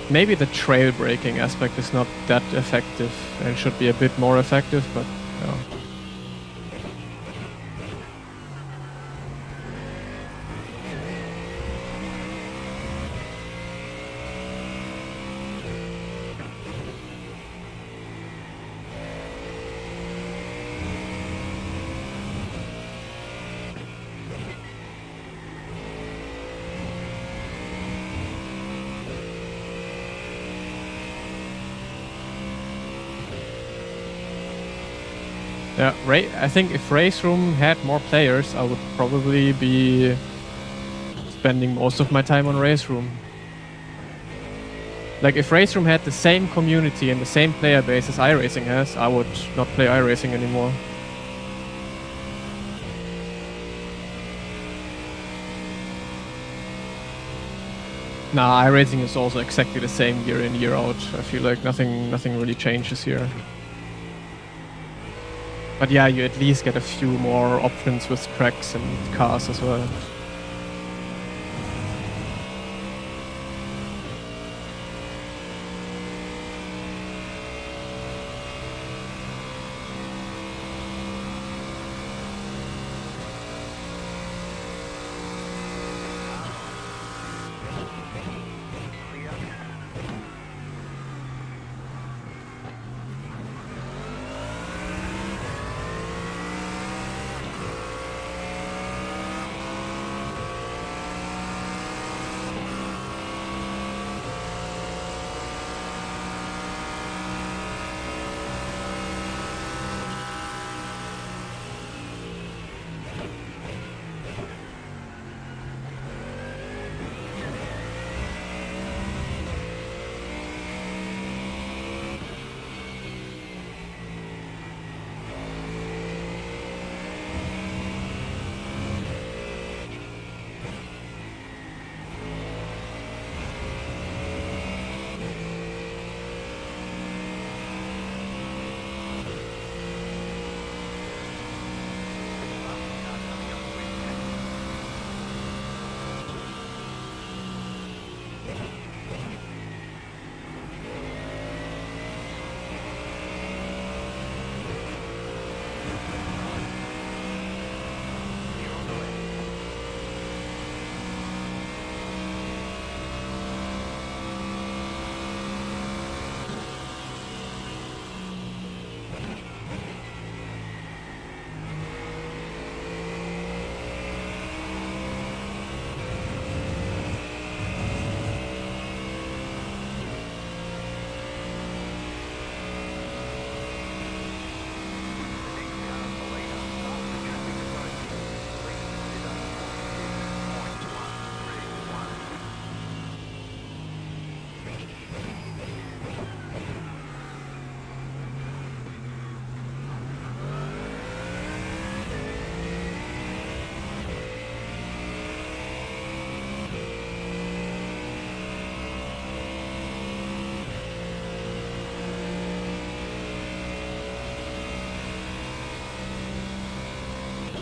Maybe the trail braking aspect is not that effective and should be a bit more effective, but yeah. Yeah, I think if Race Room had more players, I would probably be spending most of my time on Race Room. Like, if Race Room had the same community and the same player base as iRacing has, I would not play iRacing anymore. Nah, iRacing is also exactly the same year in, year out. I feel like nothing really changes here. But yeah, you at least get a few more options with tracks and cars as well.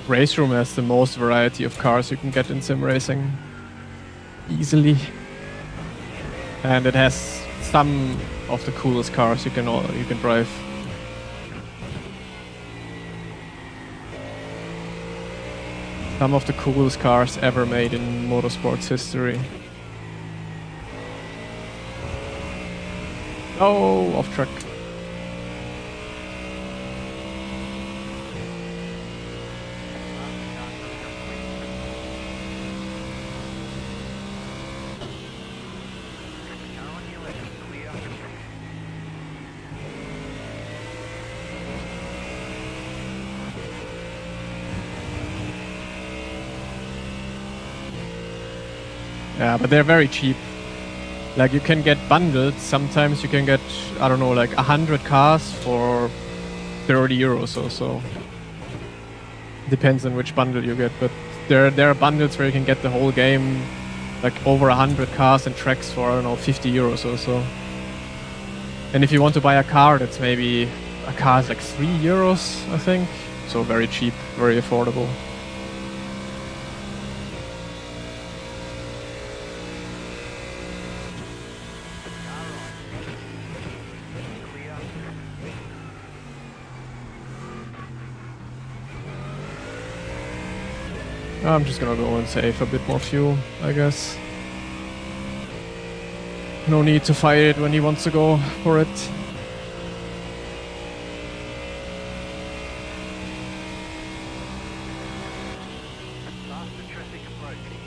Race Room has the most variety of cars you can get in sim racing. Easily. And it has some of the coolest cars you can drive. Some of the coolest cars ever made in motorsports history. Oh, off track. Yeah, but they're very cheap. Like, you can get bundled. Sometimes you can get, I don't know, like 100 cars for 30 euros or so. Depends on which bundle you get, but there are bundles where you can get the whole game, like over 100 cars and tracks for, I don't know, 50 euros or so. And if you want to buy a car, that's maybe a car is like 3 euros, I think. So very cheap, very affordable. I'm just gonna go and save a bit more fuel, I guess. No need to fight it when he wants to go for it. Faster traffic approaching.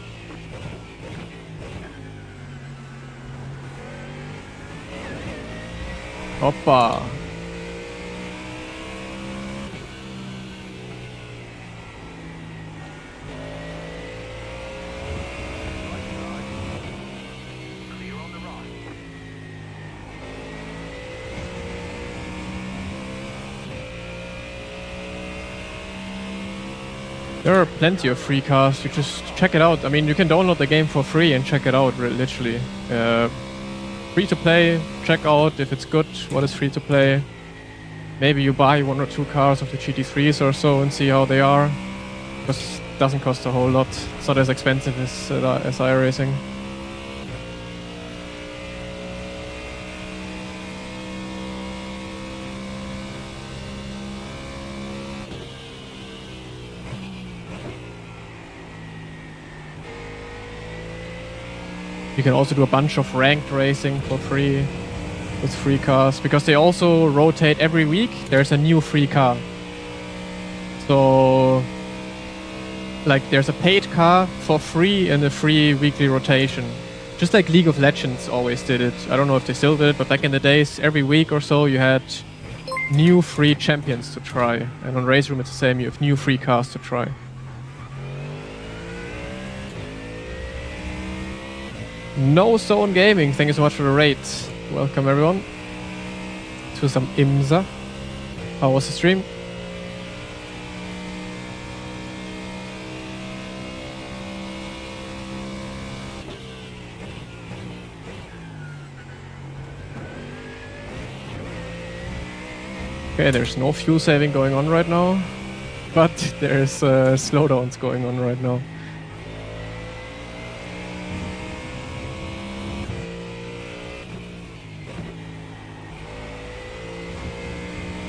Hoppa! Clear on the right. There are plenty of free cars. You just check it out. I mean, you can download the game for free and check it out, literally. Free to play. Check out if it's good. What is free to play? Maybe you buy 1 or 2 cars of the GT3s or so and see how they are. Because it doesn't cost a whole lot. It's not as expensive as iRacing. You can also do a bunch of ranked racing for free with free cars, because they also rotate every week. There's a new free car. So, like, there's a paid car for free in the free weekly rotation. Just like League of Legends always did it. I don't know if they still did it, but back in the days, every week or so you had new free champions to try. And on Race Room it's the same, you have new free cars to try. No Zone Gaming, thank you so much for the raid. Welcome everyone to some IMSA. How was the stream? Okay, there's no fuel saving going on right now, but there's slowdowns going on right now.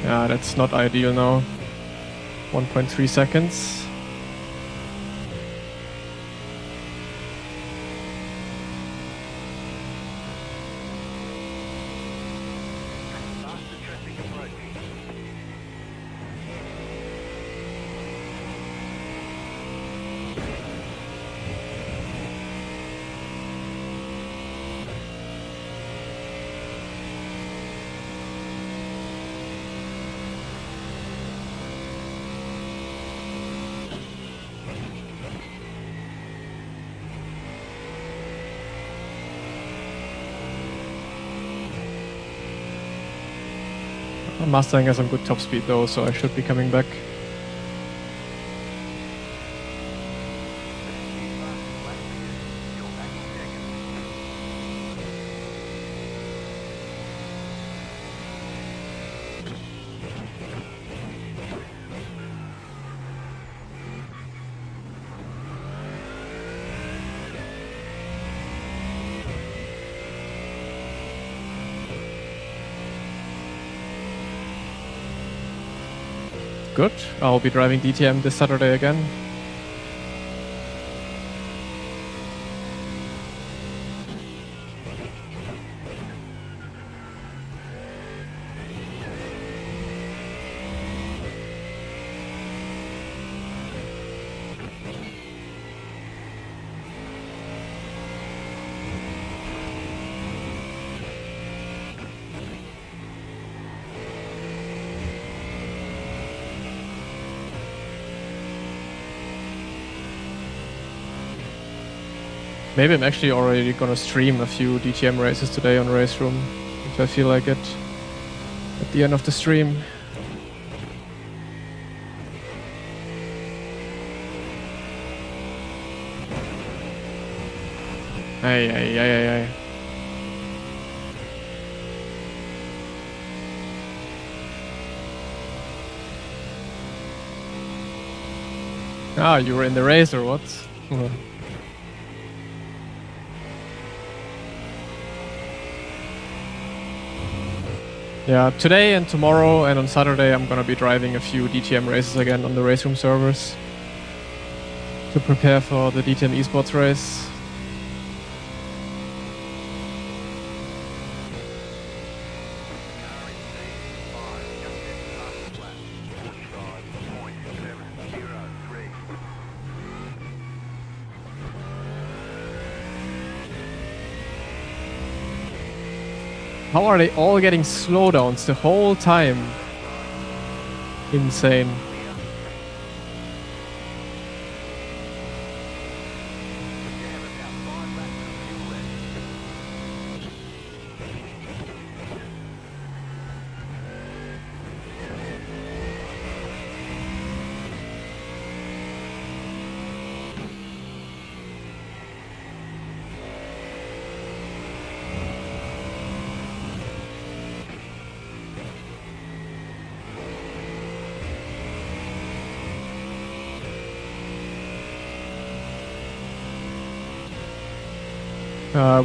Yeah, that's not ideal now. 1.3 seconds. Faster traffic approaching. Mustang has some good top speed though, so I should be coming back. You're back in second. Good. I'll be driving DTM this Saturday again. Maybe I'm actually already gonna stream a few DTM races today on Race Room, if I feel like it, at the end of the stream. Ay, ay, ay, ay, ay. Ah, you were in the race or what? Yeah, today and tomorrow and on Saturday I'm gonna be driving a few DTM races again on the Race Room servers to prepare for the DTM esports race. How are they all getting slowdowns the whole time? Insane.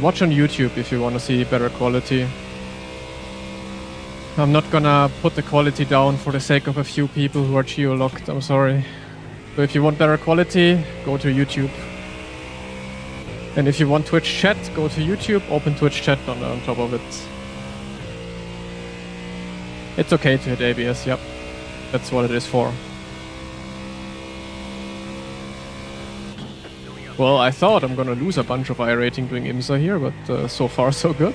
Watch on YouTube if you want to see better quality. I'm not gonna put the quality down for the sake of a few people who are geo-locked, I'm sorry. So if you want better quality, go to YouTube. And if you want Twitch chat, go to YouTube, open Twitch chat on top of it. It's okay to hit ABS, yep. That's what it is for. Well, I thought I'm gonna lose a bunch of iRating doing IMSA here, but so far so good.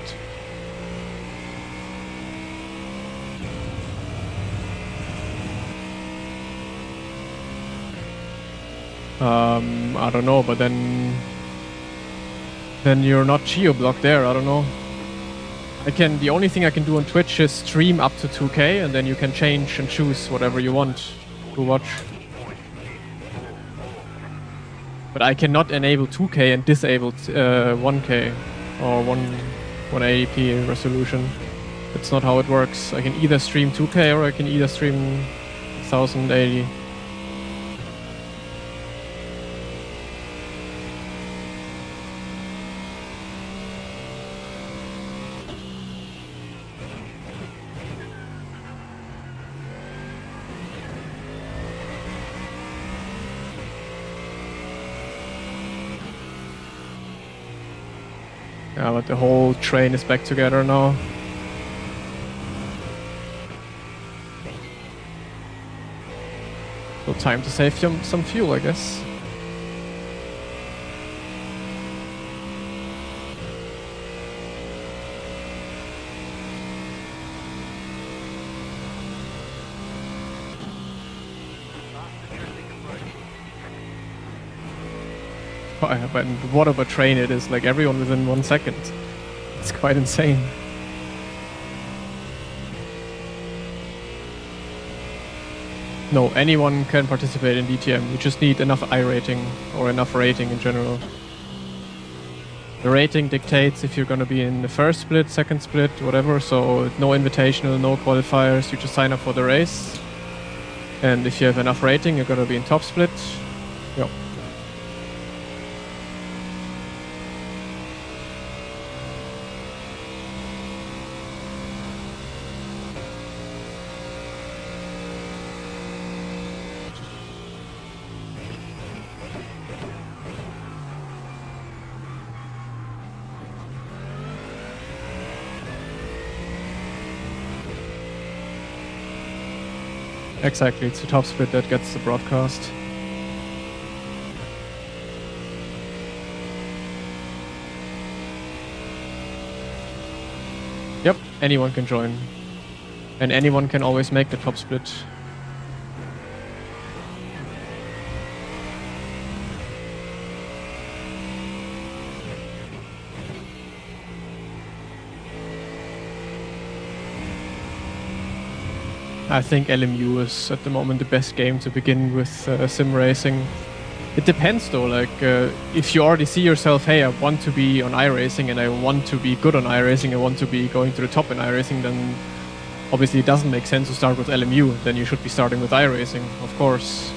I don't know, but then you're not geo-blocked there, I don't know. The only thing I can do on Twitch is stream up to 2K, and then you can change and choose whatever you want to watch. But I cannot enable 2K and disable 1K or 180p resolution. That's not how it works. I can either stream 2K or I can either stream 1080. Yeah, but the whole train is back together now. So time to save some fuel, I guess. Oh, yeah, but what of a train it is, like everyone within 1 second. It's quite insane. No, anyone can participate in DTM. You just need enough iRating or enough rating in general. The rating dictates if you're gonna be in the first split, second split, whatever, so no invitational, no qualifiers, you just sign up for the race. And if you have enough rating, you're gonna be in top split. Yep. Exactly, it's the top split that gets the broadcast. Yep, anyone can join. And anyone can always make the top split. I think LMU is at the moment the best game to begin with sim racing. It depends though, like if you already see yourself, hey, I want to be on iRacing and I want to be good on iRacing, I want to be going to the top in iRacing, then obviously it doesn't make sense to start with LMU, then you should be starting with iRacing, of course.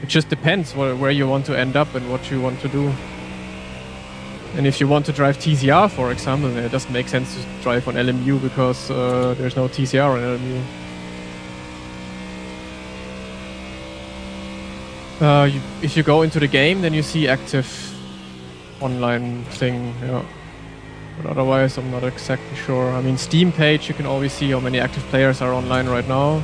It just depends where you want to end up and what you want to do. And if you want to drive TCR, for example, then it doesn't make sense to drive on LMU because there's no TCR on LMU. If you go into the game, then you see active online thing, yeah. But otherwise, I'm not exactly sure. I mean, Steam page, you can always see how many active players are online right now.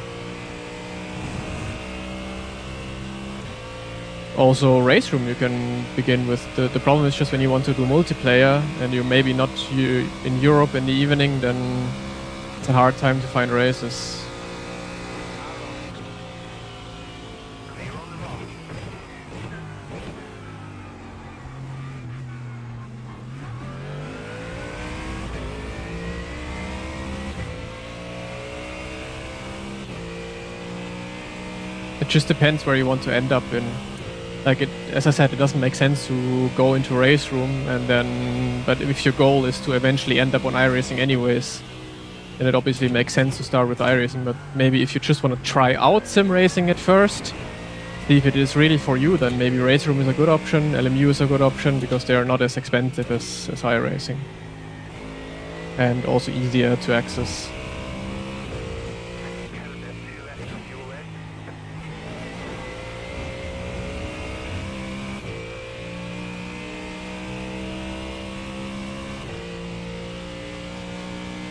Also, Race Room you can begin with. The problem is just when you want to do multiplayer and you're maybe not in Europe in the evening, then it's a hard time to find races. It just depends where you want to end up in. Like as I said, it doesn't make sense to go into Race Room and then, but if your goal is to eventually end up on iRacing anyways, then it obviously makes sense to start with iRacing. But maybe if you just want to try out sim racing at first, see if it is really for you, then maybe Race Room is a good option, LMU is a good option because they are not as expensive as iRacing. And also easier to access.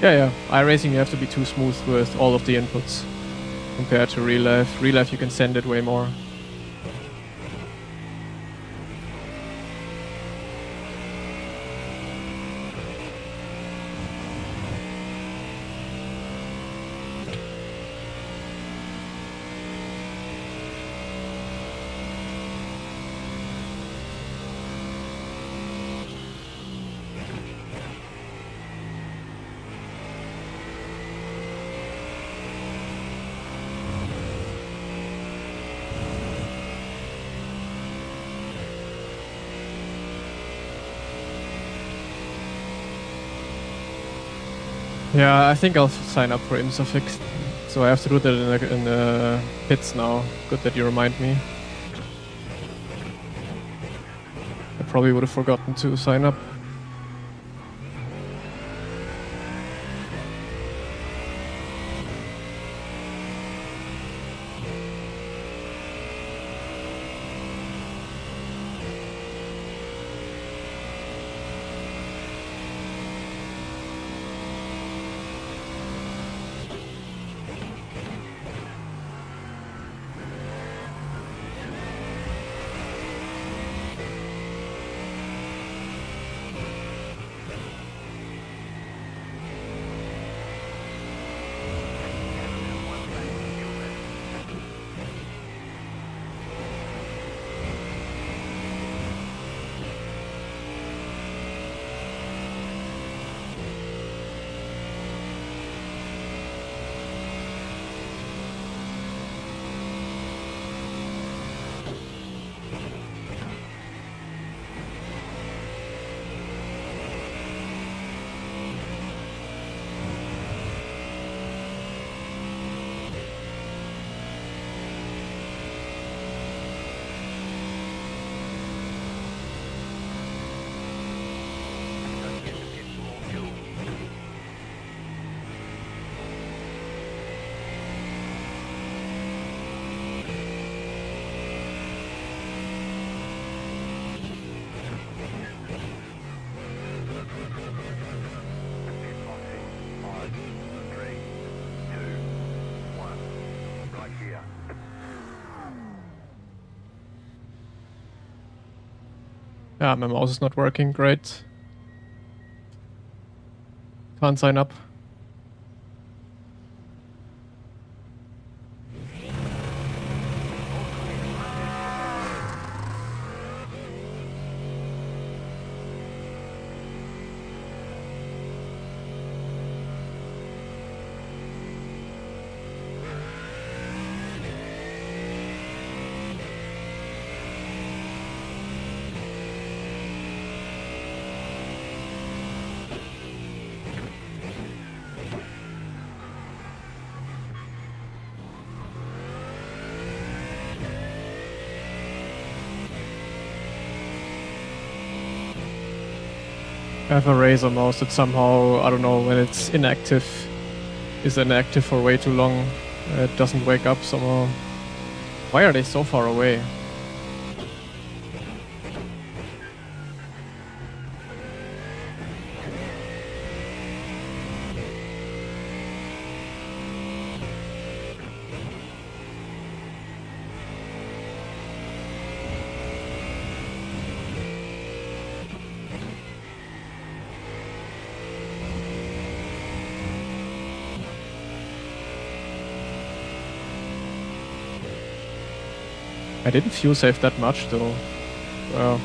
Yeah, iRacing you have to be too smooth with all of the inputs compared to real life. Real life you can send it way more. Yeah, I think I'll sign up for IMSA Fixed. So I have to do that in the pits now. Good that you remind me. I probably would have forgotten to sign up. Yeah, my mouse is not working. Great. Can't sign up. have a Razer mouse that somehow, I don't know, when it's inactive, is inactive for way too long. It doesn't wake up somehow. Why are they so far away? I didn't fuel save that much though. Well.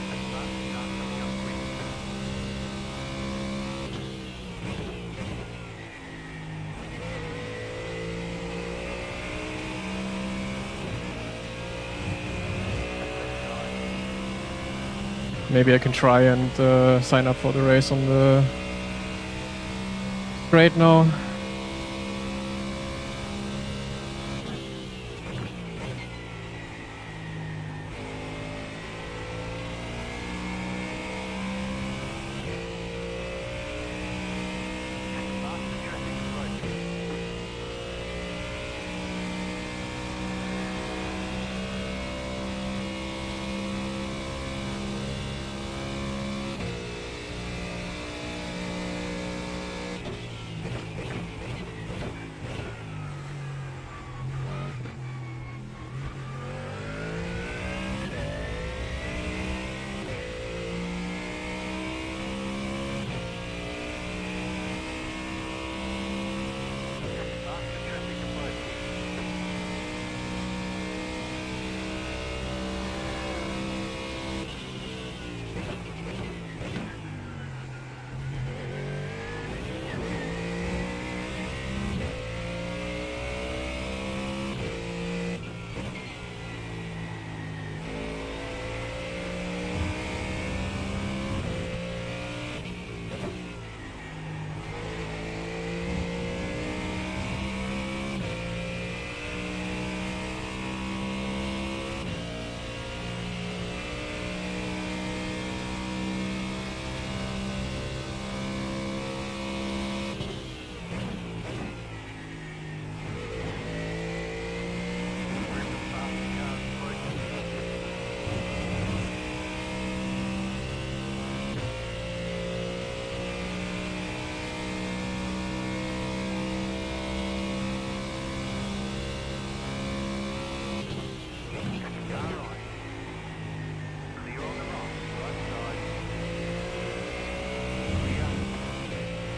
Maybe I can try and sign up for the race on the straight now.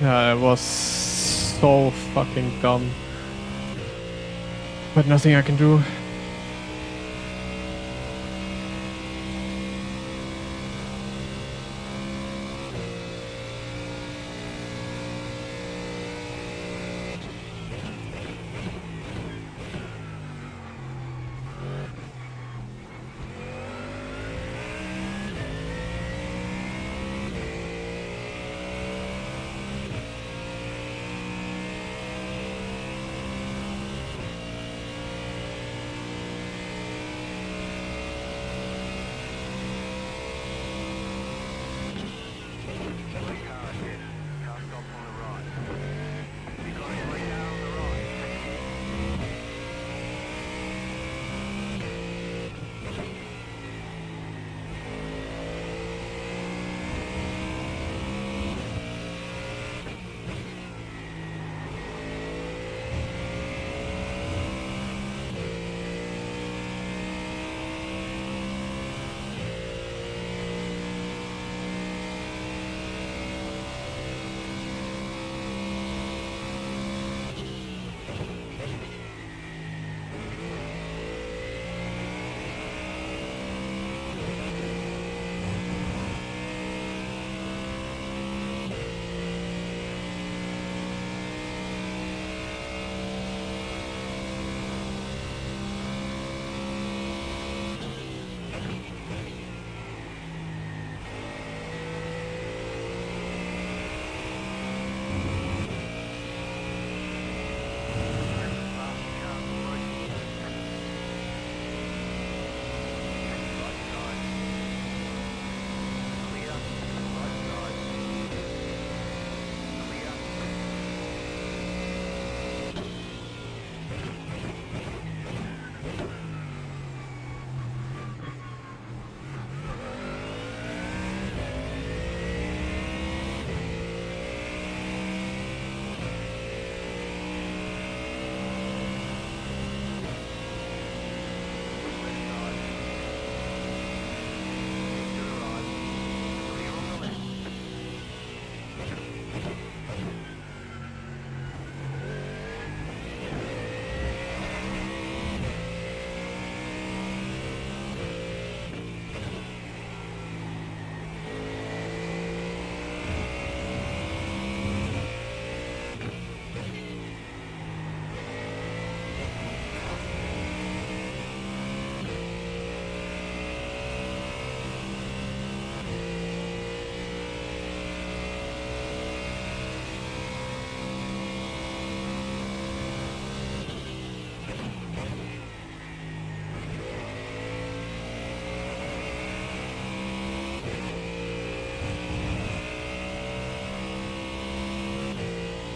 Yeah, it was so fucking dumb. But nothing I can do.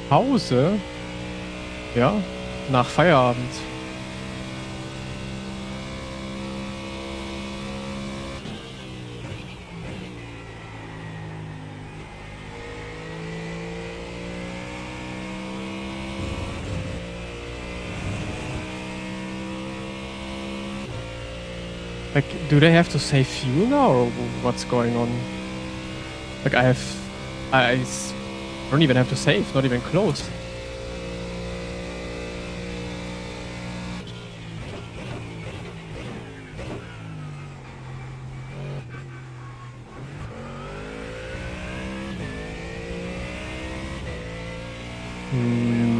Pause? Ja, nach Feierabend. Like, do they have to save fuel now, or what's going on? Like, I don't even have to save, not even close.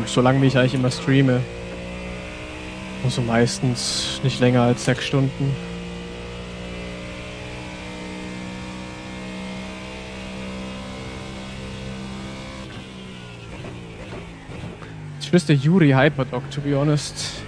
Solange wie ich eigentlich immer streame. Also meistens nicht länger als 6 Stunden. It's just a Yuri Hyperdog, to be honest.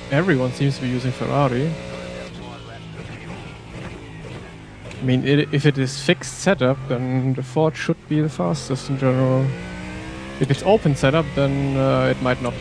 Everyone seems to be using Ferrari. I mean, if it is fixed setup, then the Ford should be the fastest in general. If it's open setup, then it might not.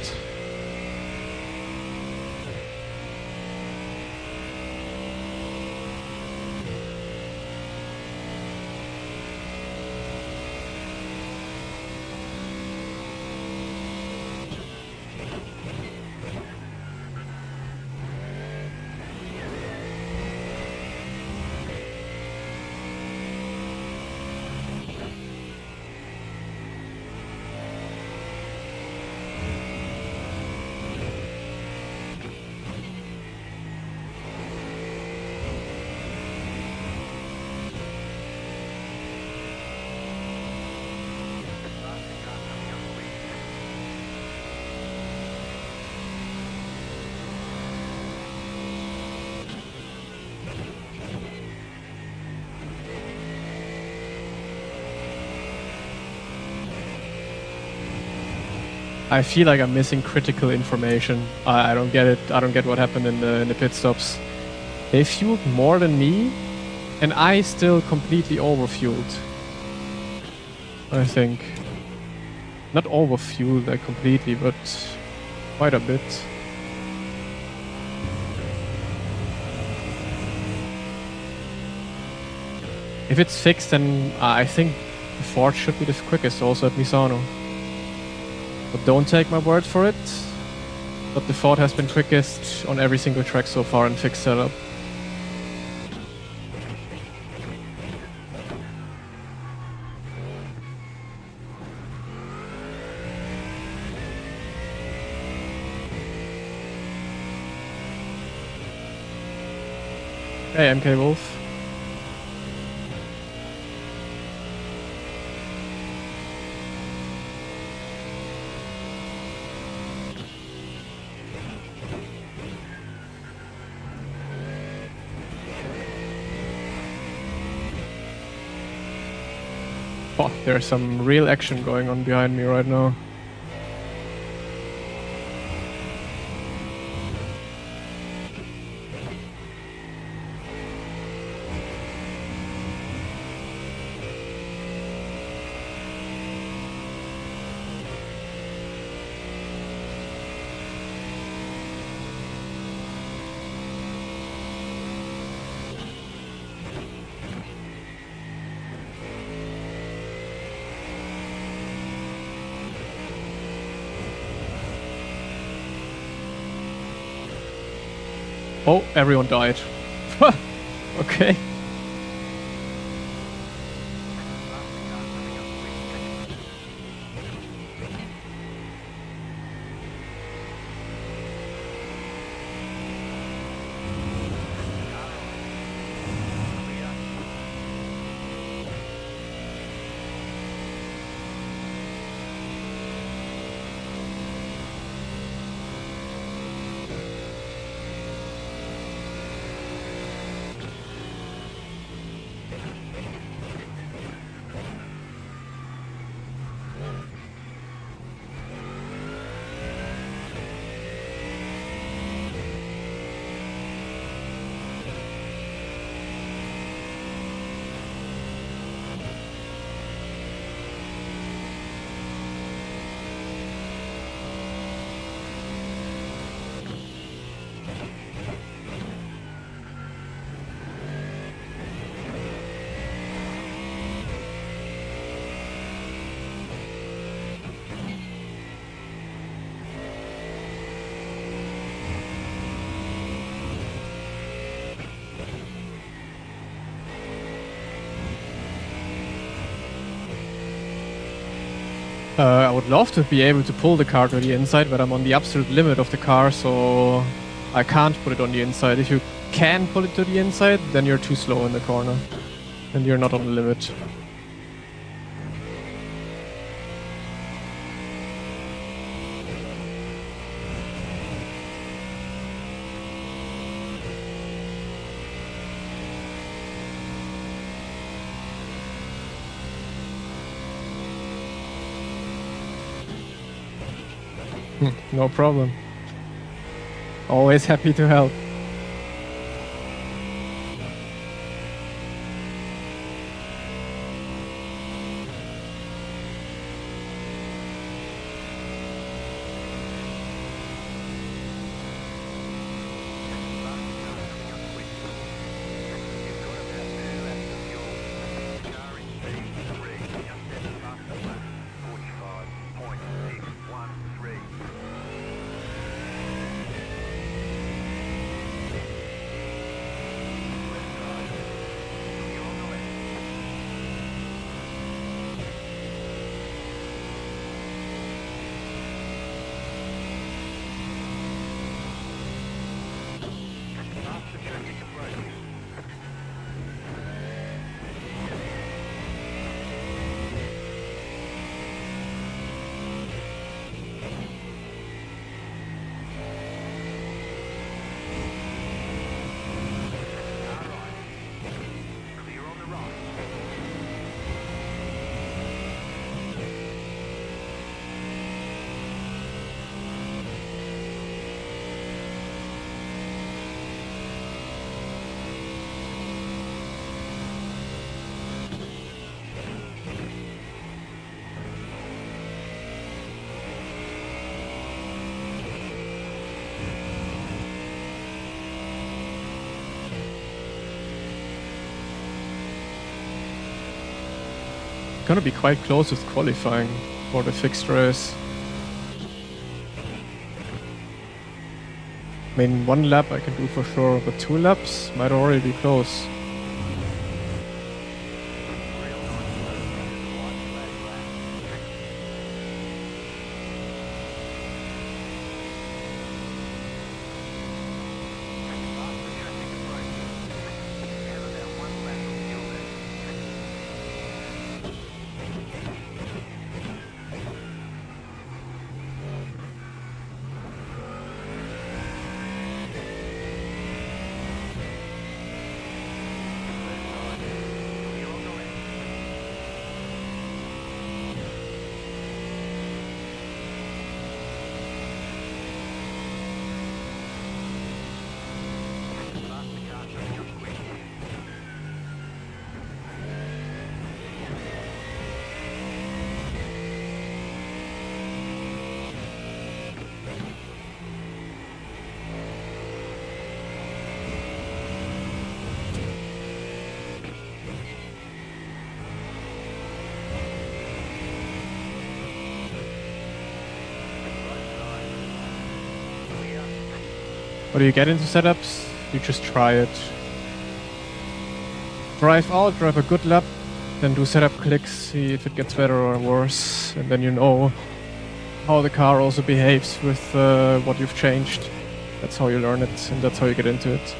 I feel like I'm missing critical information. I don't get it. I don't get what happened in the pit stops. They fueled more than me, and I still completely overfueled. I think. Not overfueled like completely, but quite a bit. If it's fixed, then I think the Ford should be the quickest also at Misano. But don't take my word for it. But the Ford has been quickest on every single track so far in fixed setup. Hey, MK Wolf. Oh, there's some real action going on behind me right now. Oh, everyone died. Okay. I would love to be able to pull the car to the inside, but I'm on the absolute limit of the car, so I can't put it on the inside. If you can pull it to the inside, then you're too slow in the corner, and you're not on the limit. No problem. Always happy to help. Gonna be quite close with qualifying for the fixed race. I mean, 1 lap I can do for sure, but 2 laps might already be close. What do you get into setups? You just try it. Drive out, drive a good lap, then do setup clicks, see if it gets better or worse, and then you know how the car also behaves with what you've changed. That's how you learn it, and that's how you get into it.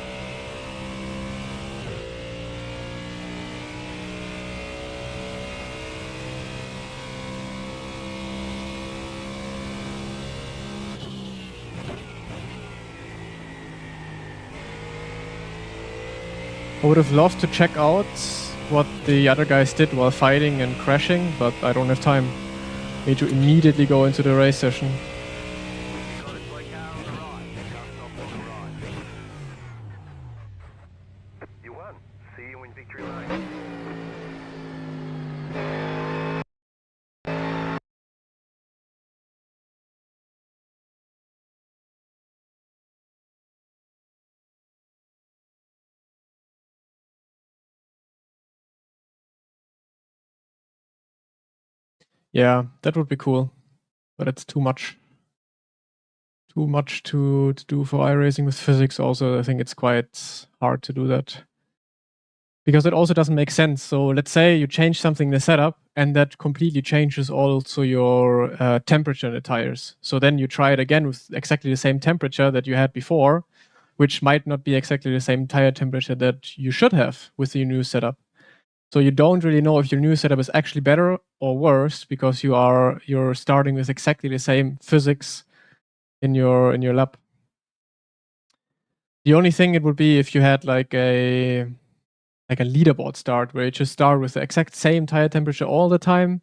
I would have loved to check out what the other guys did while fighting and crashing, but I don't have time. Need to immediately go into the race session. You won. See you in victory lane. Yeah, that would be cool, but it's too much. Too much to do for iRacing with physics also. I think it's quite hard to do that. Because it also doesn't make sense. So let's say you change something in the setup and that completely changes also your temperature in the tires. So then you try it again with exactly the same temperature that you had before, which might not be exactly the same tire temperature that you should have with your new setup. So you don't really know if your new setup is actually better or worse because you're starting with exactly the same physics in your lap. The only thing it would be if you had like a leaderboard start where you just start with the exact same tire temperature all the time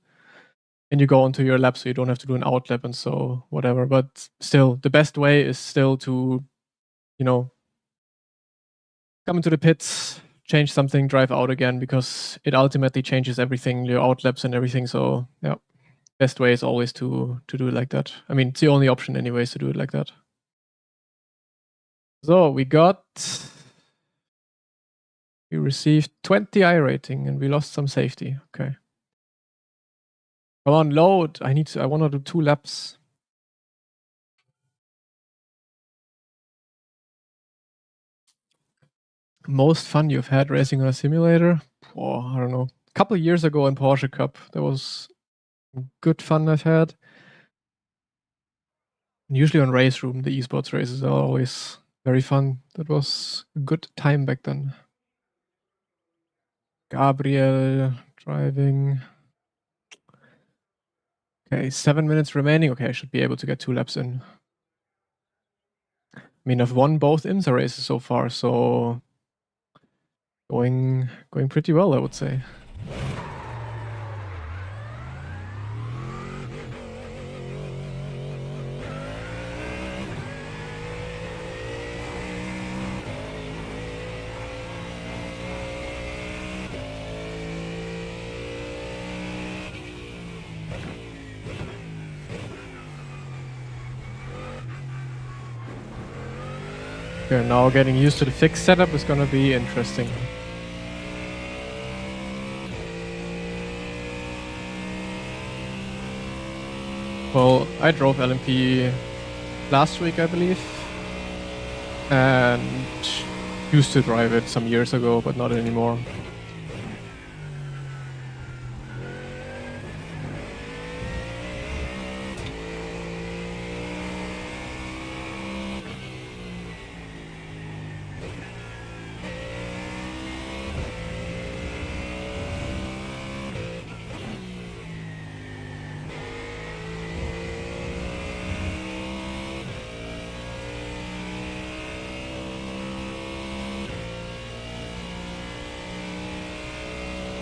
and you go onto your lap so you don't have to do an out lap and so whatever. But still, the best way is still to, you know, come into the pits, change something, drive out again, because it ultimately changes everything, your out laps and everything. So yeah, best way is always to do it like that. I mean, it's the only option anyways to do it like that. So we received 20 I rating and we lost some safety. Okay. Come on, load. I want to do 2 laps. Most fun you've had racing on a simulator? Oh, I don't know. A couple of years ago in Porsche Cup, that was good fun I've had. And usually on Race Room, the esports races are always very fun. That was a good time back then. Gabriel driving. Okay, 7 minutes remaining. Okay, I should be able to get 2 laps in. I mean, I've won both IMSA races so far, so going pretty well, I would say. Okay, now getting used to the fixed setup is gonna be interesting. Well, I drove LMP last week, I believe, and used to drive it some years ago, but not anymore.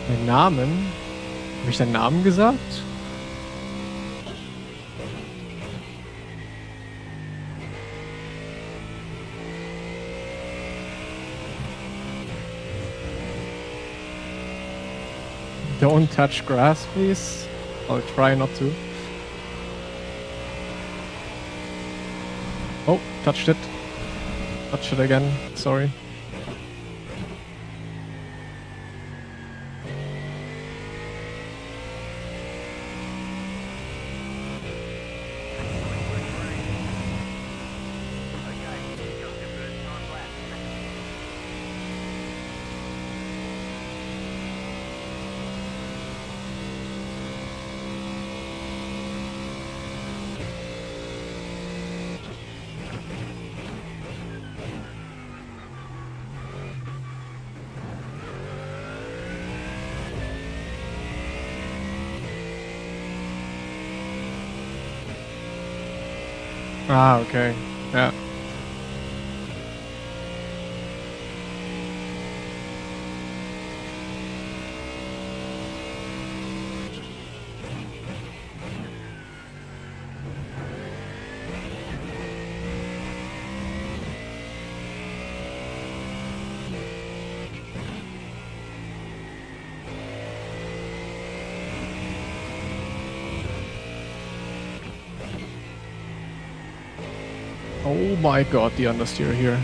Mein Namen? Habe ich deinen Namen gesagt? Don't touch grass, please. I'll try not to. Oh, touched it. Touched it again. Sorry. Ah, okay. Yeah. Oh my god, the understeer here.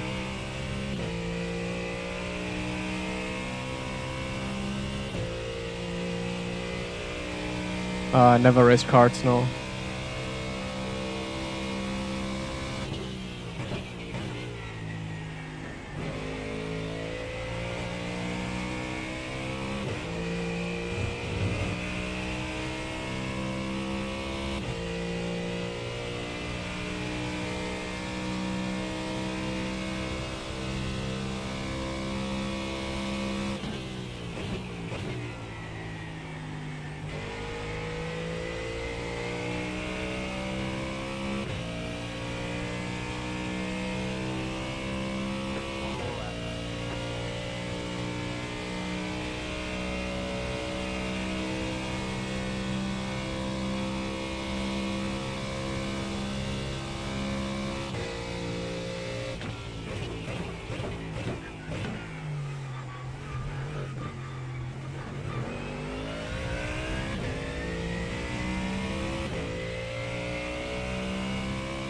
Never raced karts, no.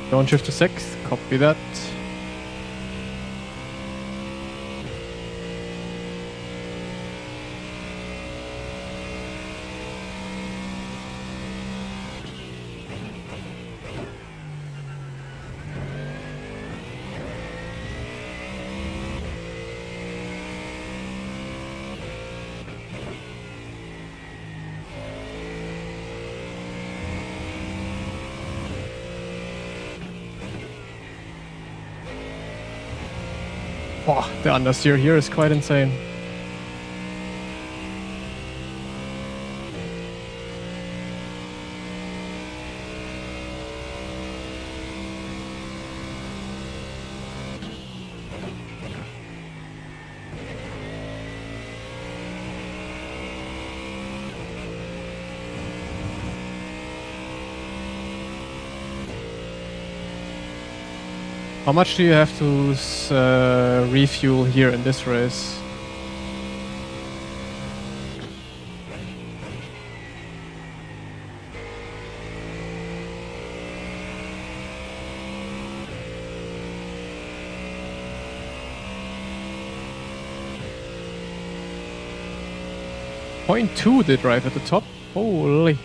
Don't shift to 6, copy that. Wow, the understeer here is quite insane. How much do you have to refuel here in this race? .2 they drive at the top. Holy.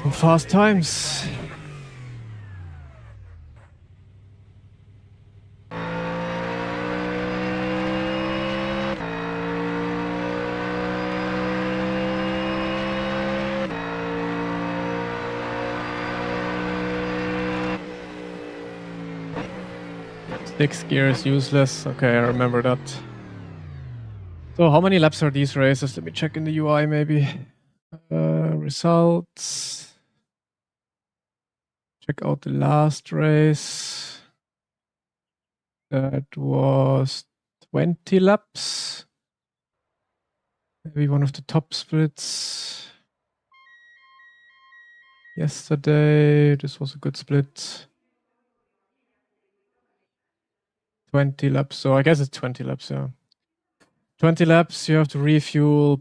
Some fast times. Six gear is useless. Okay, I remember that. So how many laps are these races? Let me check in the UI maybe. Results. Check out the last race. That was 20 laps. Maybe one of the top splits. Yesterday, this was a good split. 20 laps, so I guess it's 20 laps, yeah. 20 laps, you have to refuel.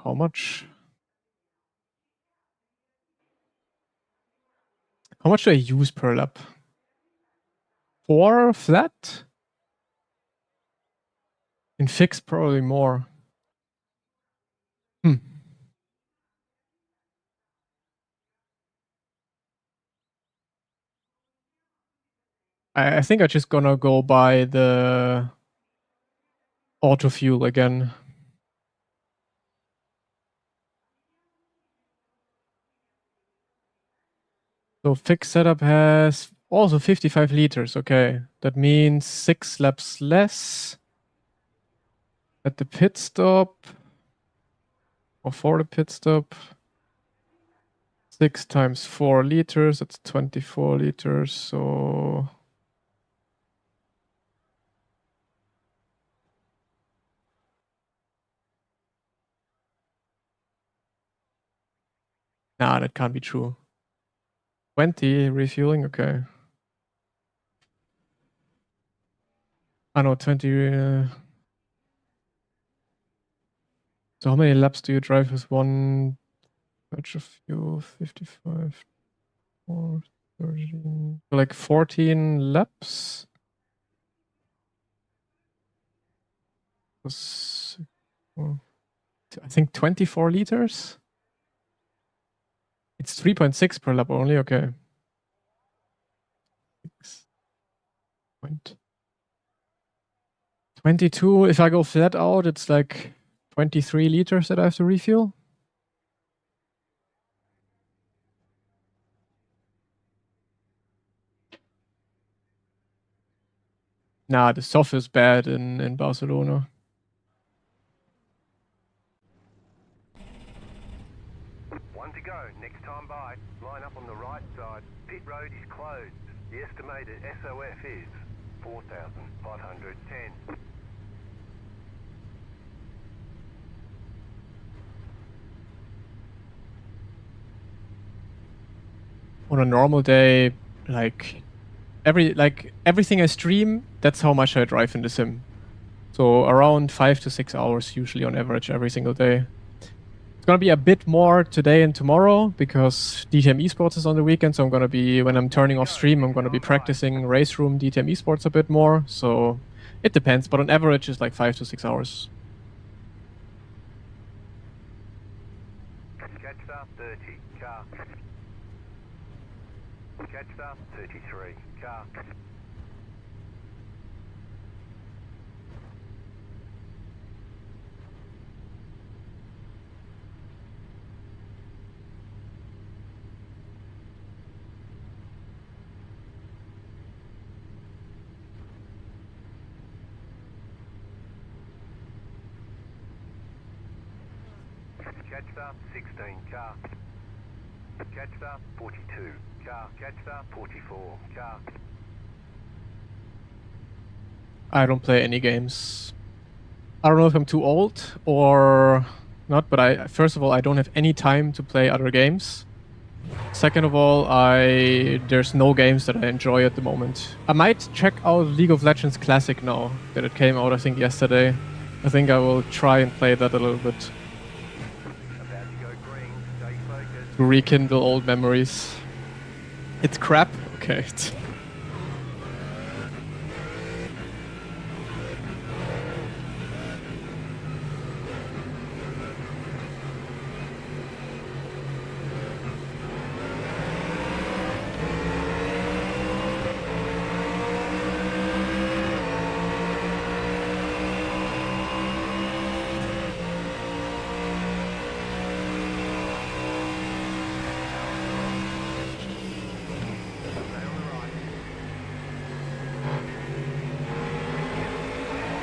How much? How much do I use per lap? 4 flat? In fixed, probably more. I think I'm just gonna go by the auto fuel again. So fixed setup has also 55 liters. Okay, that means 6 laps less at the pit stop or for the pit stop. 6 times 4 liters, that's 24 liters. So nah, that can't be true. 20 refueling, okay. I know 20. So how many laps do you drive with one batch of fuel? 55, 4, 13, like 14 laps. Was, I think 24 liters. It's 3.6 per lap only. Okay. 6.22. If I go flat out, it's like 23 liters that I have to refuel. Nah, the soft is bad in Barcelona. One to go. Next time by. Line up on the right side. Pit road is closed. The estimated SOF is 4,510. On a normal day, like everything I stream, that's how much I drive in the sim. So around 5 to 6 hours usually on average every single day. It's gonna be a bit more today and tomorrow because DTM Esports is on the weekend. So I'm gonna be, when I'm turning off stream, I'm gonna be practicing race room DTM Esports a bit more. So it depends, but on average it's like 5 to 6 hours. Catch up 30. Car. Catch up 33. Car. Catch up 16. Car. Catch up 42. Car. Catch up 44. Car. I don't play any games. I don't know if I'm too old or not, but first of all, I don't have any time to play other games. Second of all, there's no games that I enjoy at the moment. I might check out League of Legends Classic now that it came out, I think, yesterday. I think I will try and play that a little bit About to go green. Stay focused. to rekindle old memories. It's crap? Okay.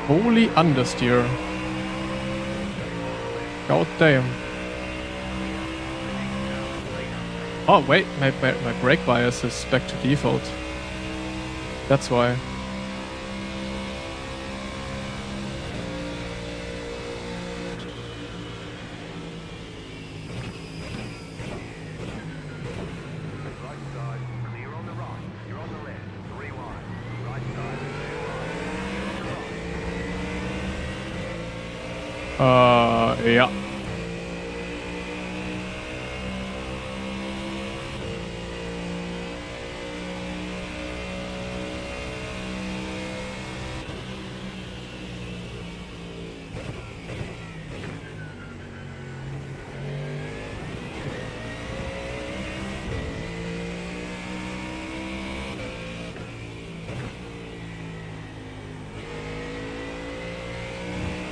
Holy understeer. God damn. Oh wait, my brake bias is back to default. That's why. Right side, clear on the right. You're on the left. 3 wide. Right side, 2 right. Yeah.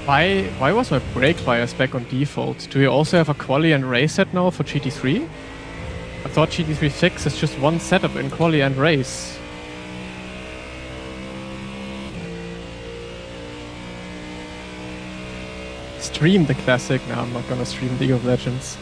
Why was my brake bias back on default? Do you also have a quali and race set now for GT3? I thought GT3 Fix is just one setup in quali and race. Stream the classic? No, I'm not gonna stream League of Legends.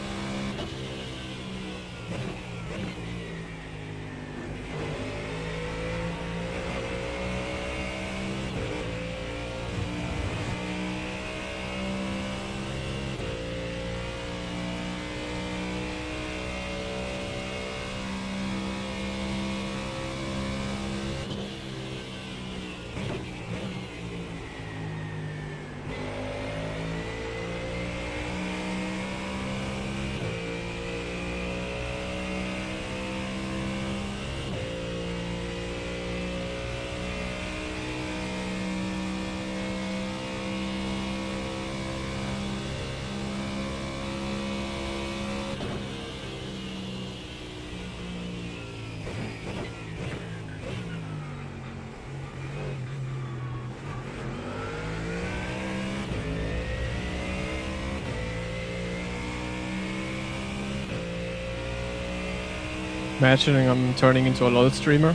Imagining I'm turning into a LOL streamer.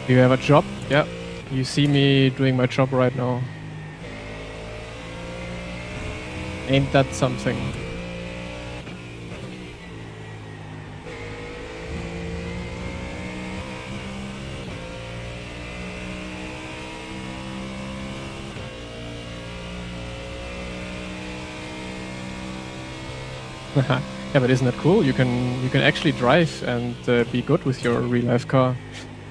Do you have a job? Yeah. You see me doing my job right now. Ain't that something? Yeah, but isn't that cool? You can actually drive and be good with your real life car,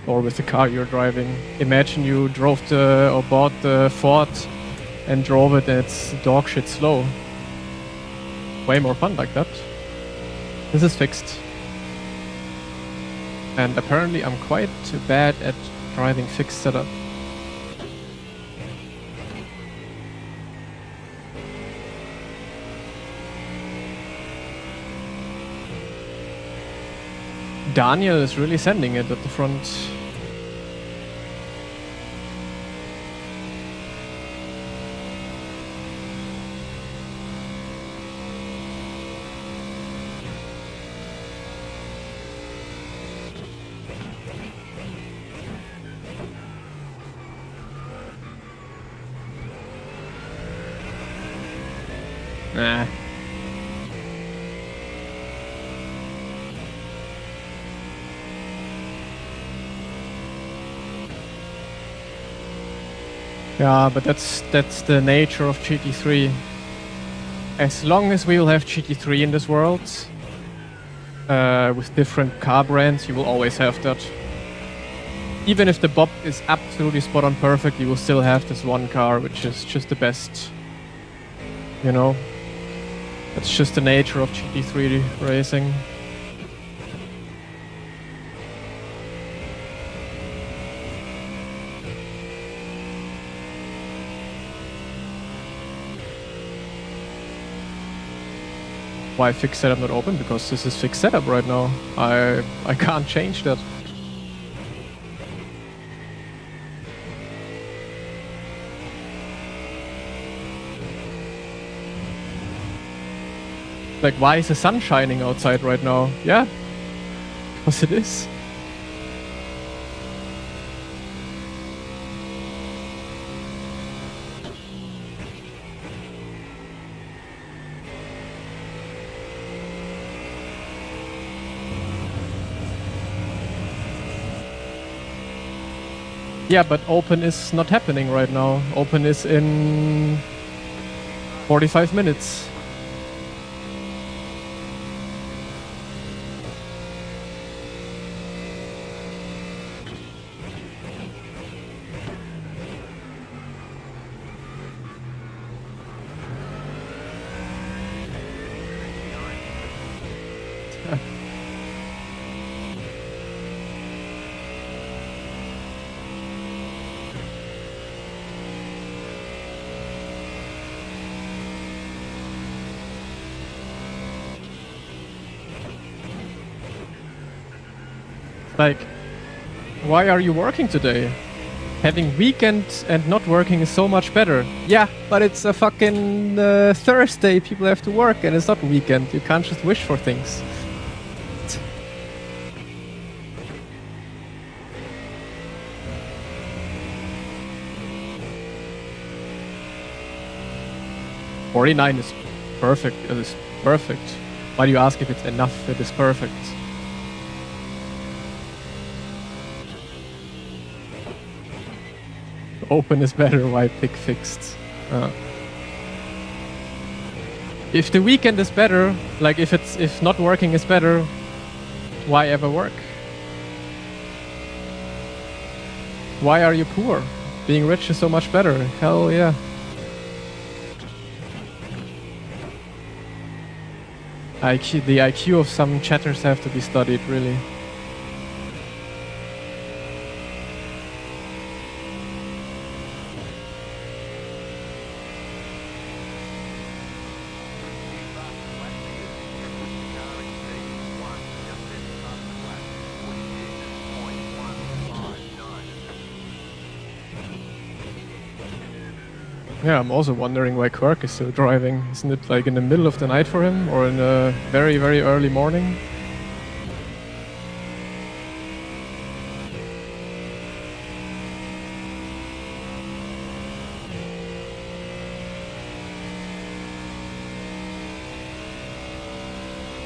or with the car you're driving. Imagine you drove or bought the Ford and drove it and it's dog shit slow. Way more fun like that. This is fixed. And apparently I'm quite bad at driving fixed setup. Daniel is really sending it at the front. Nah. Yeah, but that's the nature of GT3. As long as we will have GT3 in this world, with different car brands, you will always have that. Even if the Bob is absolutely spot on perfect, you will still have this one car, which is just the best. You know? That's just the nature of GT3 racing. Why fixed setup not open? Because this is fixed setup right now. I can't change that. Like, why is the sun shining outside right now? Yeah, because it is. Yeah, but open is not happening right now. Open is in 45 minutes. Like, why are you working today? Having weekend and not working is so much better. Yeah, but it's a fucking Thursday, people have to work and it's not weekend. You can't just wish for things. $49 is perfect. It is perfect. Why do you ask if it's enough? It is perfect. Open is better, why pick fixed? If the weekend is better, like if not working is better, why ever work? Why are you poor? Being rich is so much better. Hell yeah. The IQ of some chatters have to be studied, really. Yeah, I'm also wondering why Quirk is still driving. Isn't it like in the middle of the night for him, or in a very, very early morning?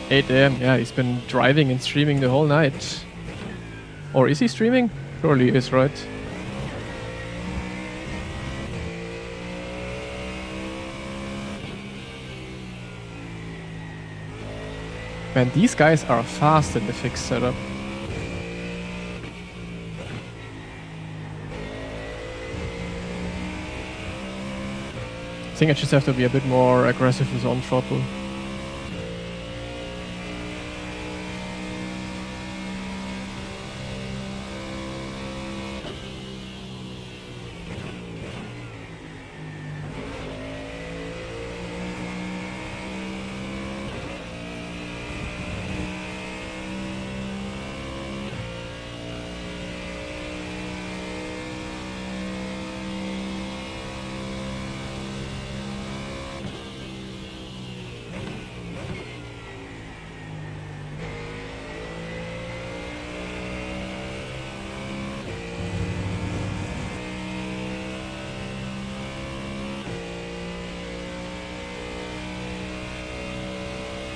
$8 AM, yeah, he's been driving and streaming the whole night. Or is he streaming? Surely he is, right? Man, these guys are fast in the fixed setup. I think I just have to be a bit more aggressive with on throttle.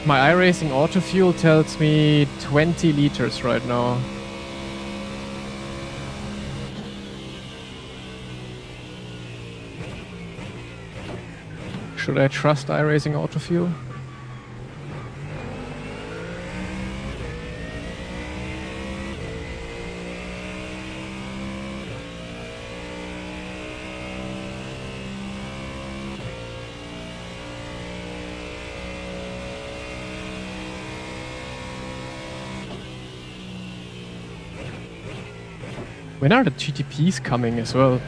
My iRacing auto fuel tells me 20 liters right now. Should I trust iRacing auto fuel? When are the GTPs coming as well?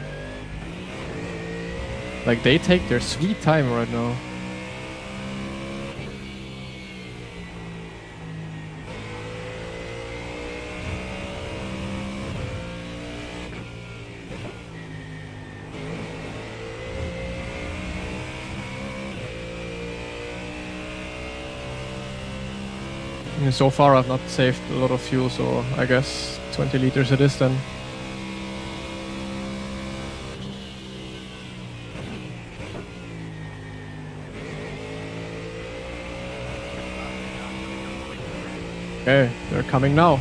Like, they take their sweet time right now. And so far I've not saved a lot of fuel, so I guess 20 liters it is then. Okay, they're coming now.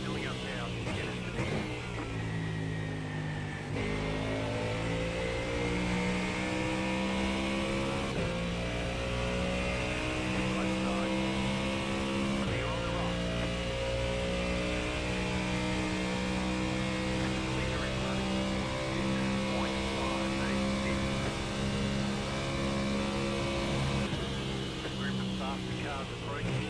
Filling up now to get us to the right side. Clear on the right. Clear is running 6.586. A group of faster cars approaching.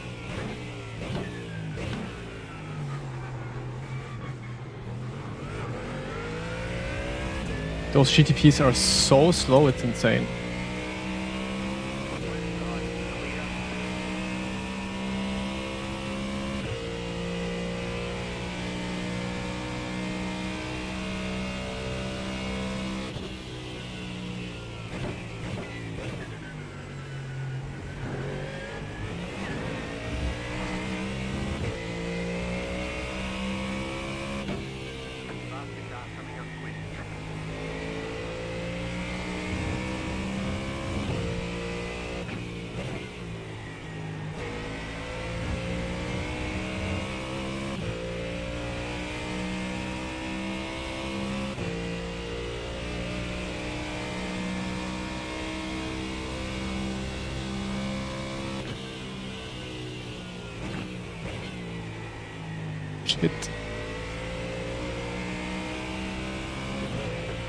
Those GTPs are so slow, it's insane. Faster car coming up quick. Shit.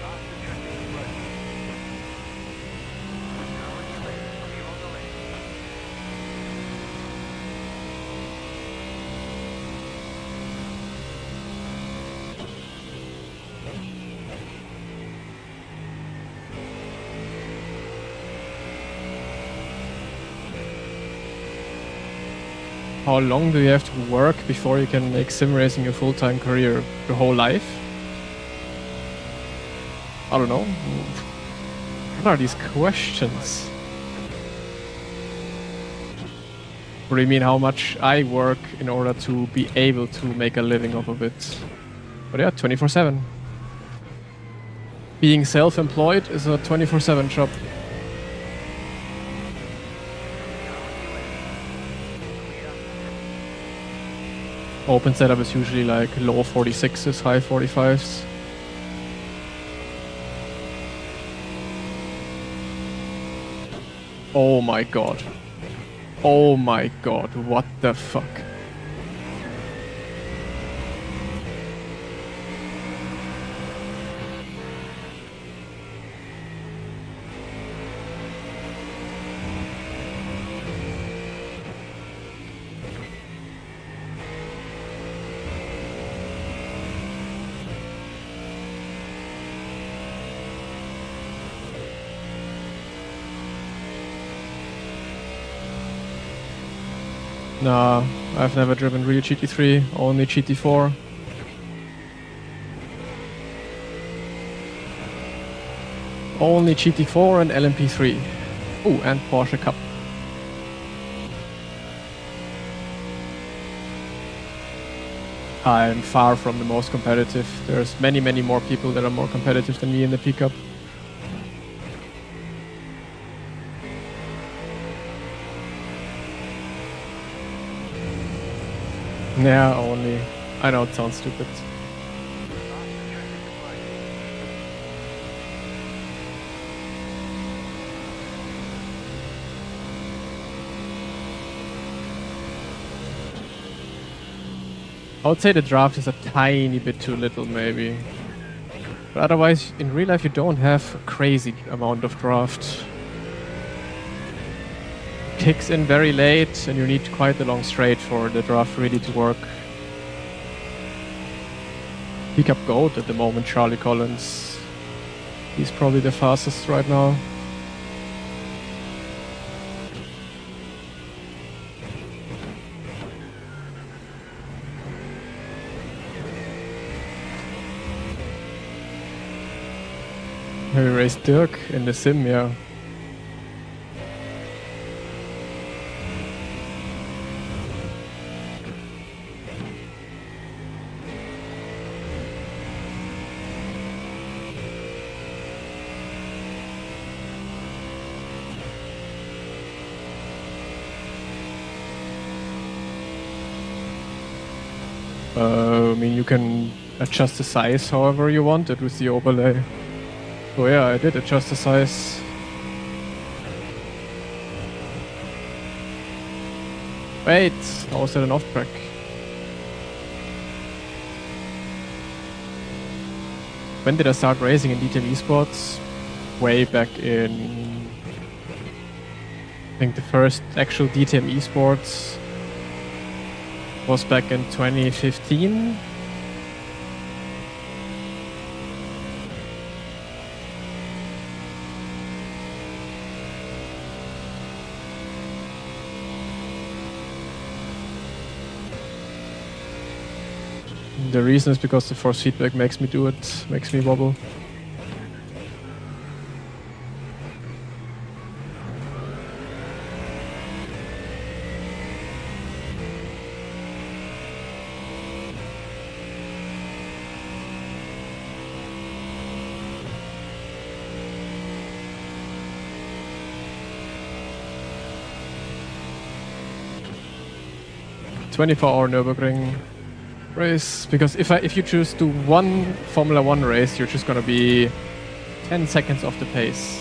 Faster traffic approaching. Car on your left. Clear on the left. How long do you have to work before you can make sim racing a full-time career? Your whole life? I don't know. What are these questions? What do you mean how much I work in order to be able to make a living off of it? But yeah, 24/7. Being self-employed is a 24/7 job. Open setup is usually like low 46s, high 45s. Oh my god. Oh my god, what the fuck? Nah, I've never driven real GT3, only GT4. Only GT4 and LMP3. Oh, and Porsche Cup. I'm far from the most competitive. There's many, many more people that are more competitive than me in the pickup. Yeah, only. I know it sounds stupid. I would say the draft is a tiny bit too little, maybe. But otherwise, in real life, you don't have a crazy amount of draft. Kicks in very late, and you need quite a long straight for the draft really to work. Pickup GOAT at the moment, Charlie Collins. He's probably the fastest right now. We raced Dirk in the sim, yeah. I mean, you can adjust the size however you want it with the overlay. So yeah, I did adjust the size. Wait, how was that an off-track? When did I start racing in DTM Esports? Way back in... I think the first actual DTM Esports was back in 2015. The reason is because the force feedback makes me do it, makes me wobble. "24-hour Nürburgring race," because if you choose to one Formula 1 race, you're just gonna be 10 seconds off the pace.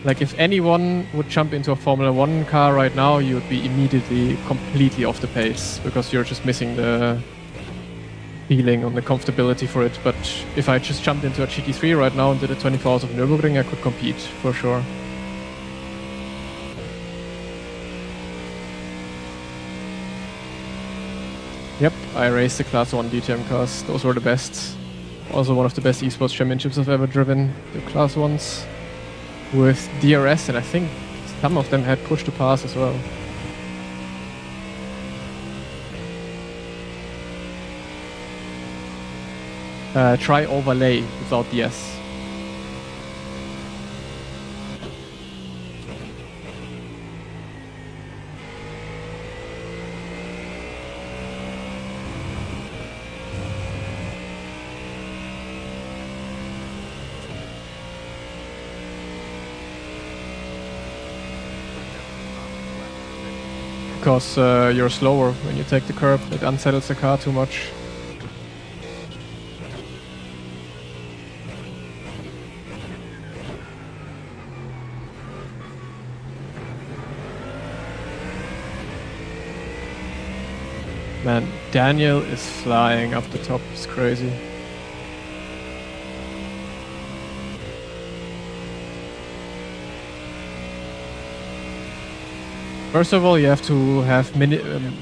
Like if anyone would jump into a Formula 1 car right now, you would be immediately completely off the pace because you're just missing the feeling and the comfortability for it. But if I just jumped into a GT3 right now and did a 24 hours of Nürburgring, I could compete for sure. Yep, I raced the Class 1 DTM cars. Those were the best. Also one of the best esports championships I've ever driven, the Class 1s. With DRS, and I think some of them had push to pass as well. Try overlay without the S. Because you're slower when you take the curb, it unsettles the car too much. Man, Daniel is flying up the top, it's crazy. First of all, you have to have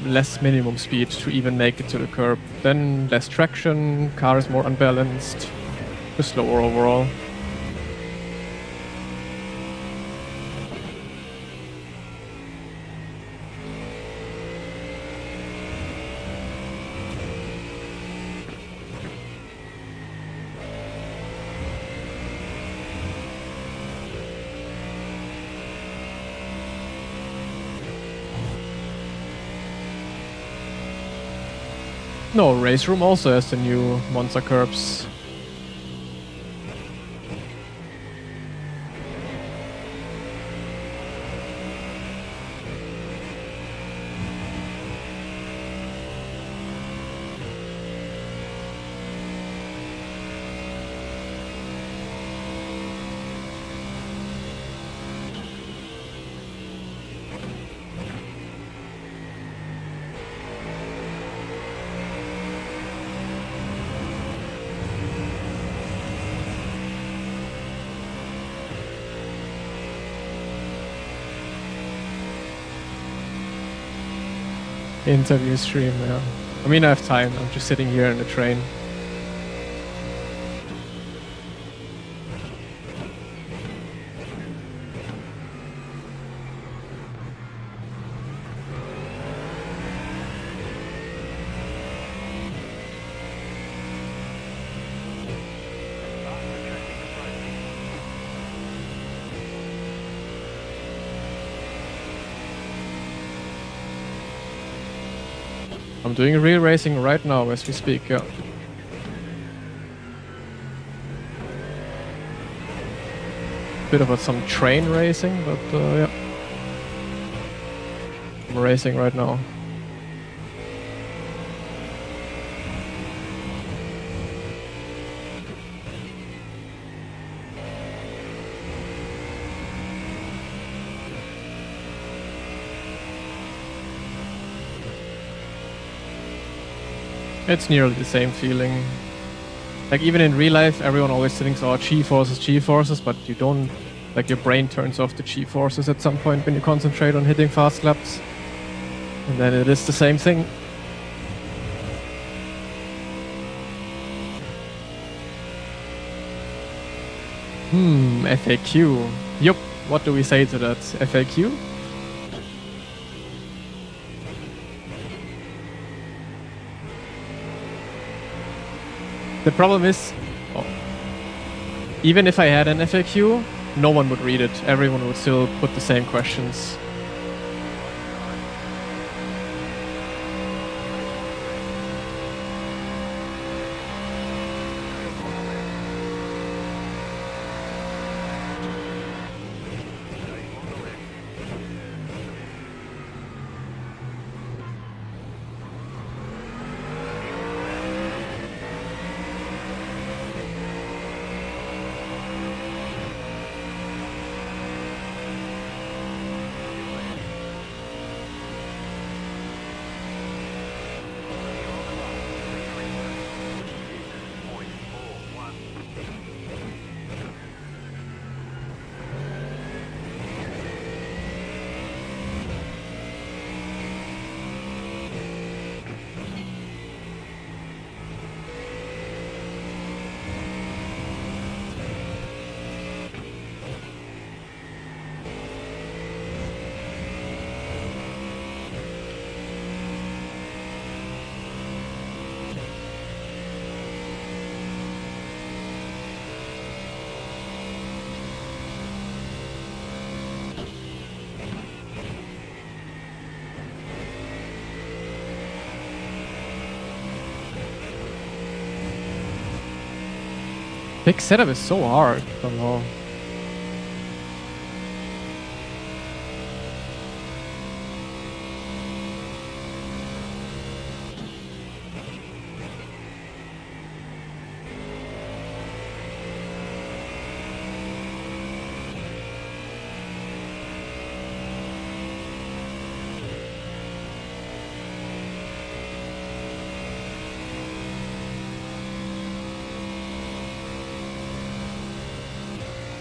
less minimum speed to even make it to the curb. Then less traction, car is more unbalanced, just slower overall. No, Race Room also has the new Monza curbs. Interview stream, yeah. I mean, I have time. I'm just sitting here in the train. I'm doing real racing right now as we speak, yeah. Bit of some train racing, but yeah. I'm racing right now. It's nearly the same feeling. Like even in real life, everyone always thinks, oh, G-forces, but you don't, like your brain turns off the G-forces at some point when you concentrate on hitting fast laps. And then it is the same thing. FAQ. Yup, what do we say to that? FAQ? The problem is, even if I had an FAQ, no one would read it. Everyone would still put the same questions. Big setup is so hard somehow.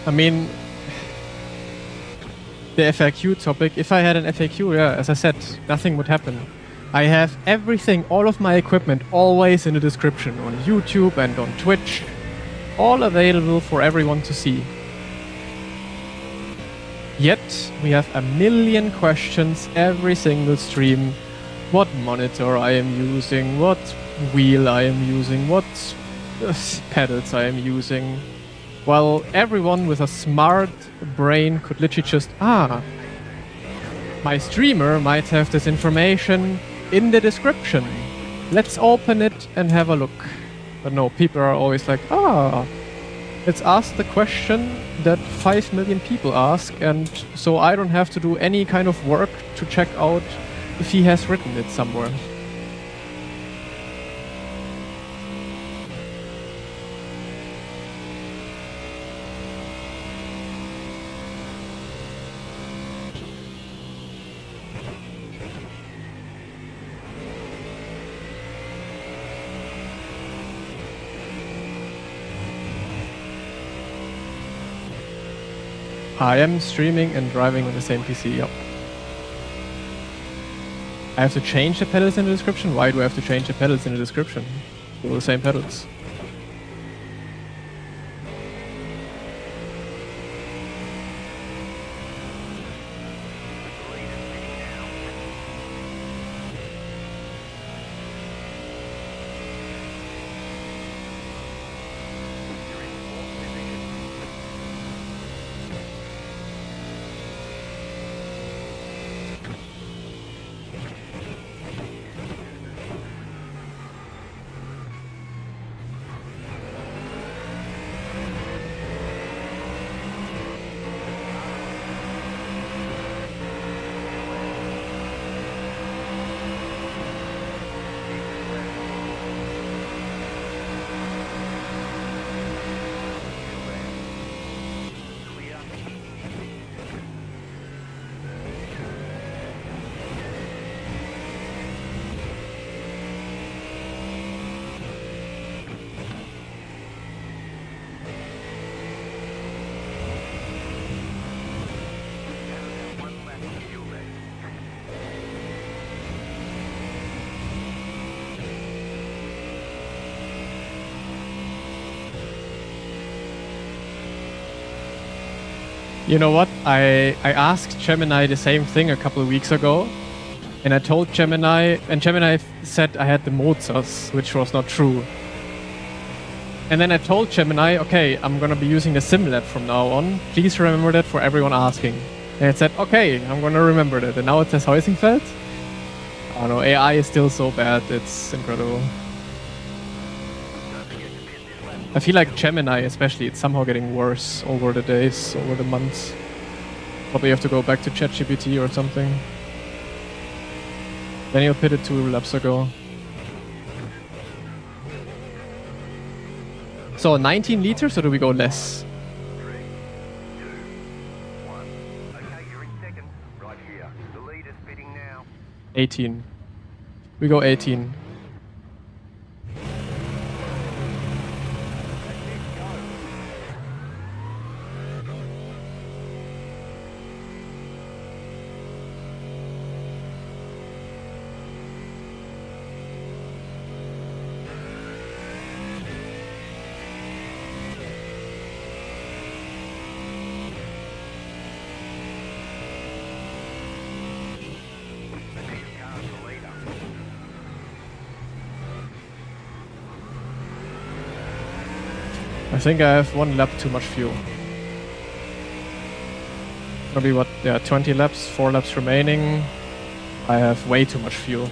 I mean, the FAQ topic, if I had an FAQ, yeah, as I said, nothing would happen. I have everything, all of my equipment, always in the description on YouTube and on Twitch, all available for everyone to see. Yet, we have a million questions every single stream. What monitor I am using, what wheel I am using, what pedals I am using. While everyone with a smart brain could literally just, my streamer might have this information in the description. Let's open it and have a look. But no, people are always like, let's ask the question that 5 million people ask, and so I don't have to do any kind of work to check out if he has written it somewhere. I am streaming and driving on the same PC, yep. I have to change the pedals in the description? Why do I have to change the pedals in the description? They're the same pedals. You know what? I asked Gemini the same thing a couple of weeks ago, and I told Gemini, and Gemini said I had the Mozas, which was not true. And then I told Gemini, okay, I'm gonna be using the SimLab from now on. Please remember that for everyone asking. And it said, okay, I'm gonna remember that. And now it says Heusinkfeld. I don't know, AI is still so bad, it's incredible. I feel like Gemini especially, it's somehow getting worse over the days, over the months. Probably have to go back to ChatGPT or something. Daniel pitted 2 laps ago. So 19 liters or do we go less? 3, 2, 1. Okay, you're in second. Right here. The lead is pitting now. 18. We go 18. I think I have 1 lap too much fuel. Maybe what, yeah, 20 laps, 4 laps remaining. I have way too much fuel.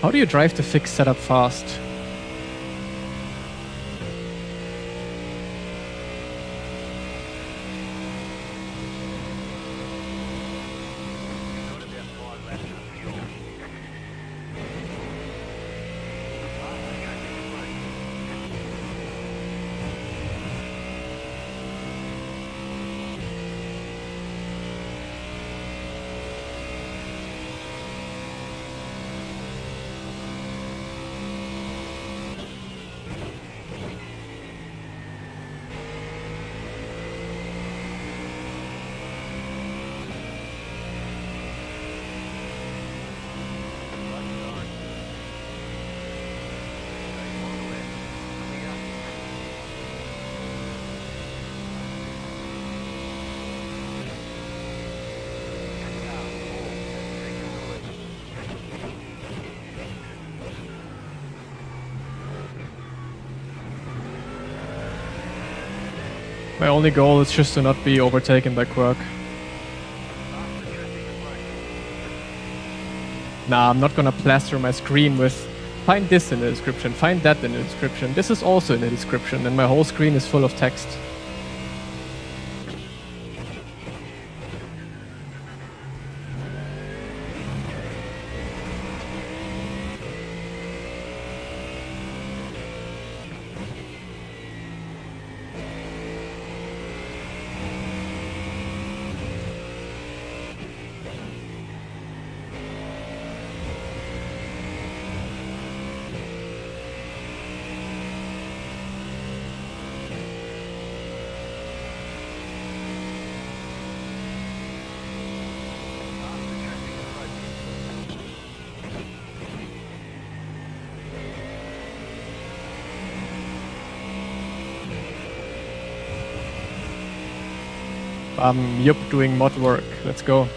How do you drive the fixed setup fast? My only goal is just to not be overtaken by Quirk. Nah, I'm not gonna plaster my screen with find this in the description, find that in the description, this is also in the description, and my whole screen is full of text. Yup, doing mod work. Let's go.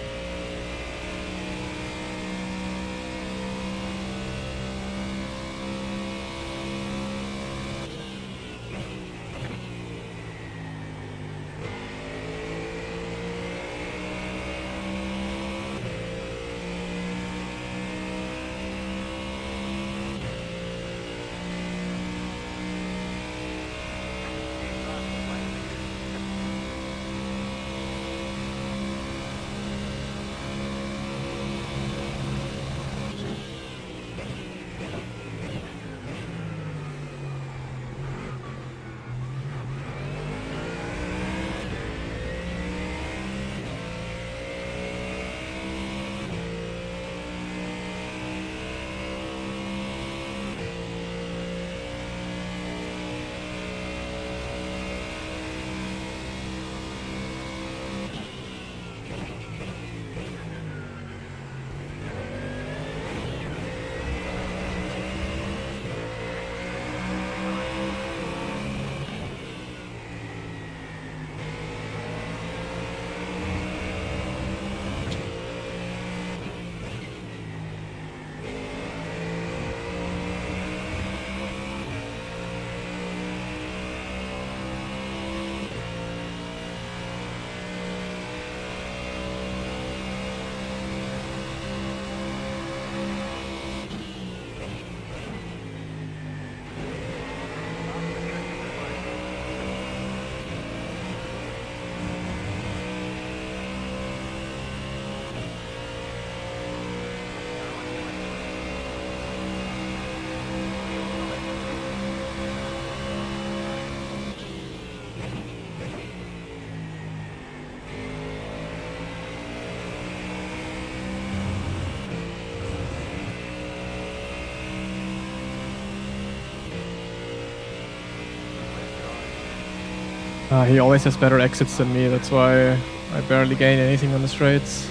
He always has better exits than me, that's why I barely gain anything on the straights.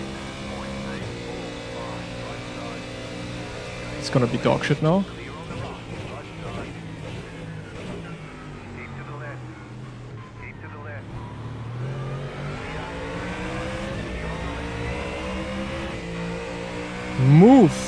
It's gonna be dog shit now. Move!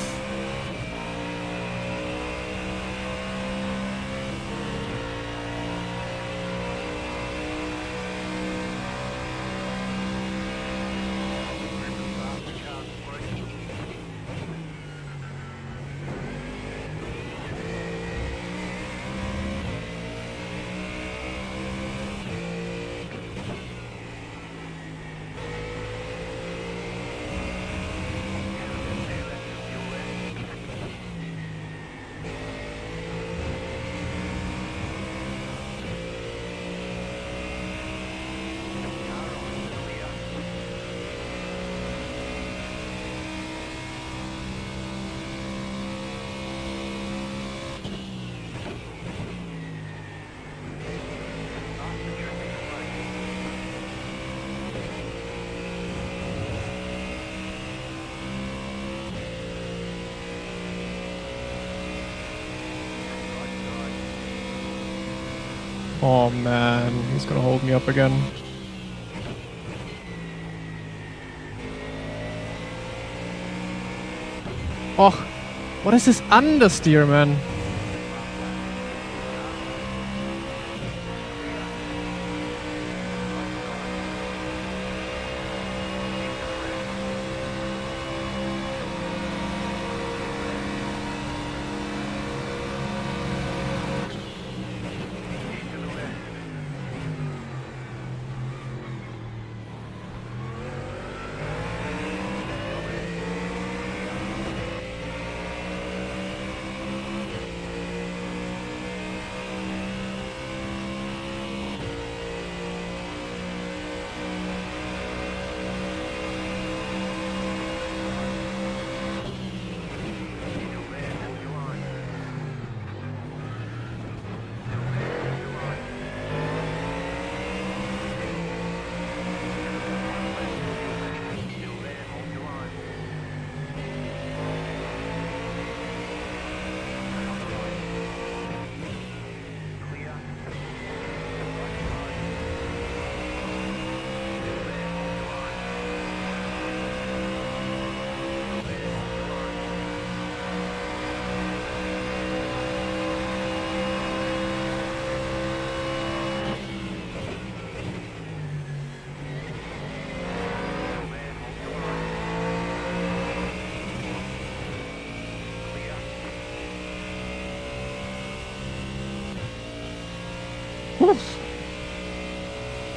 Oh man, he's gonna hold me up again. Oh, what is this understeer, man?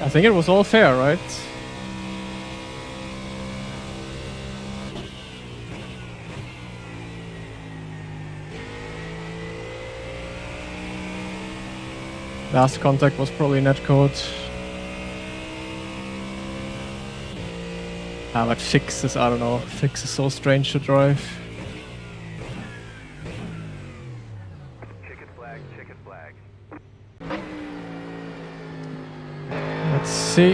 I think it was all fair, right? Last contact was probably netcode. But fix is, I don't know, fix is so strange to drive. Checkered flag, checkered flag. Let's see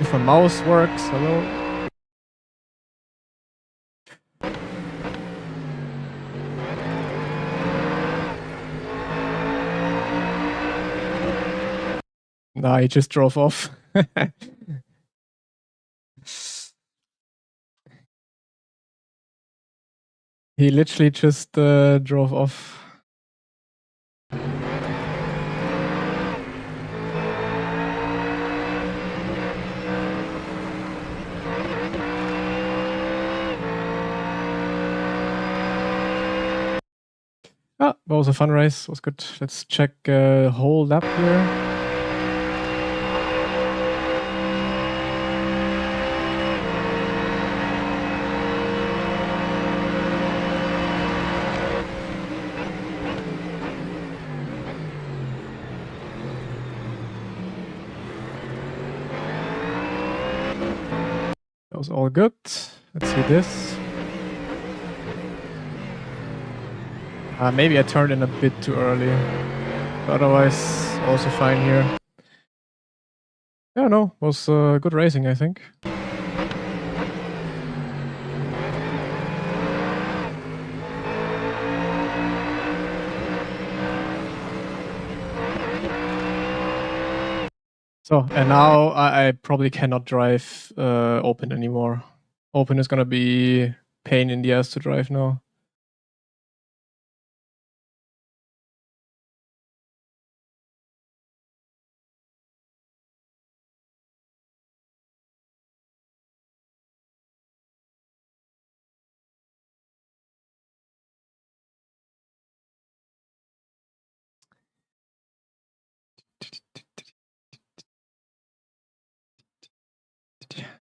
if a mouse works. Hello. Nah, he just drove off. He literally just drove off. Ah, that was a fun race. Was good. Let's check whole lap here. That was all good. Let's see this. Maybe I turned in a bit too early. But otherwise, also fine here. Yeah, no, was good racing, I think. So, and now I probably cannot drive open anymore. Open is gonna be pain in the ass to drive now.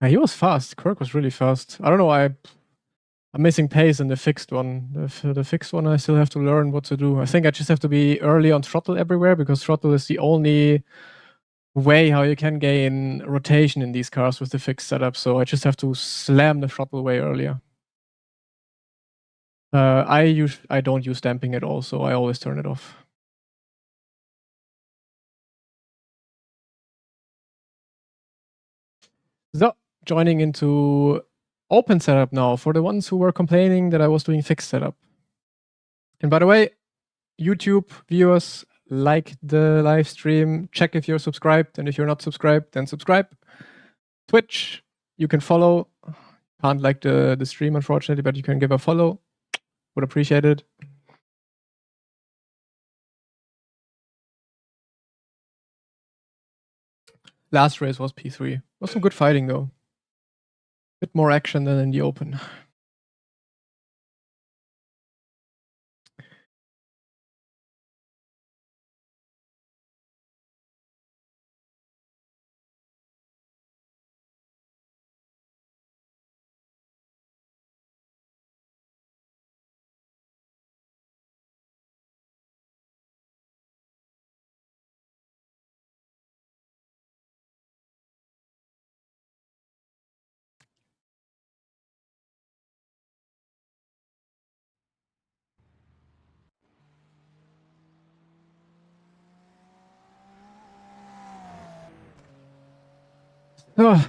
Yeah, he was fast. Kirk was really fast. I don't know. I'm missing pace in the fixed one. The fixed one, I still have to learn what to do. I think I just have to be early on throttle everywhere because throttle is the only way how you can gain rotation in these cars with the fixed setup. So I just have to slam the throttle way earlier. I don't use damping at all, so I always turn it off. So, joining into open setup now for the ones who were complaining that I was doing fixed setup. And by the way, YouTube viewers, like the live stream, check if you're subscribed, and if you're not subscribed, then subscribe. Twitch, you can follow. Can't like the stream, unfortunately, but you can give a follow. Would appreciate it. Last race was P3. Was some good fighting though. Bit more action than in the open. Oh.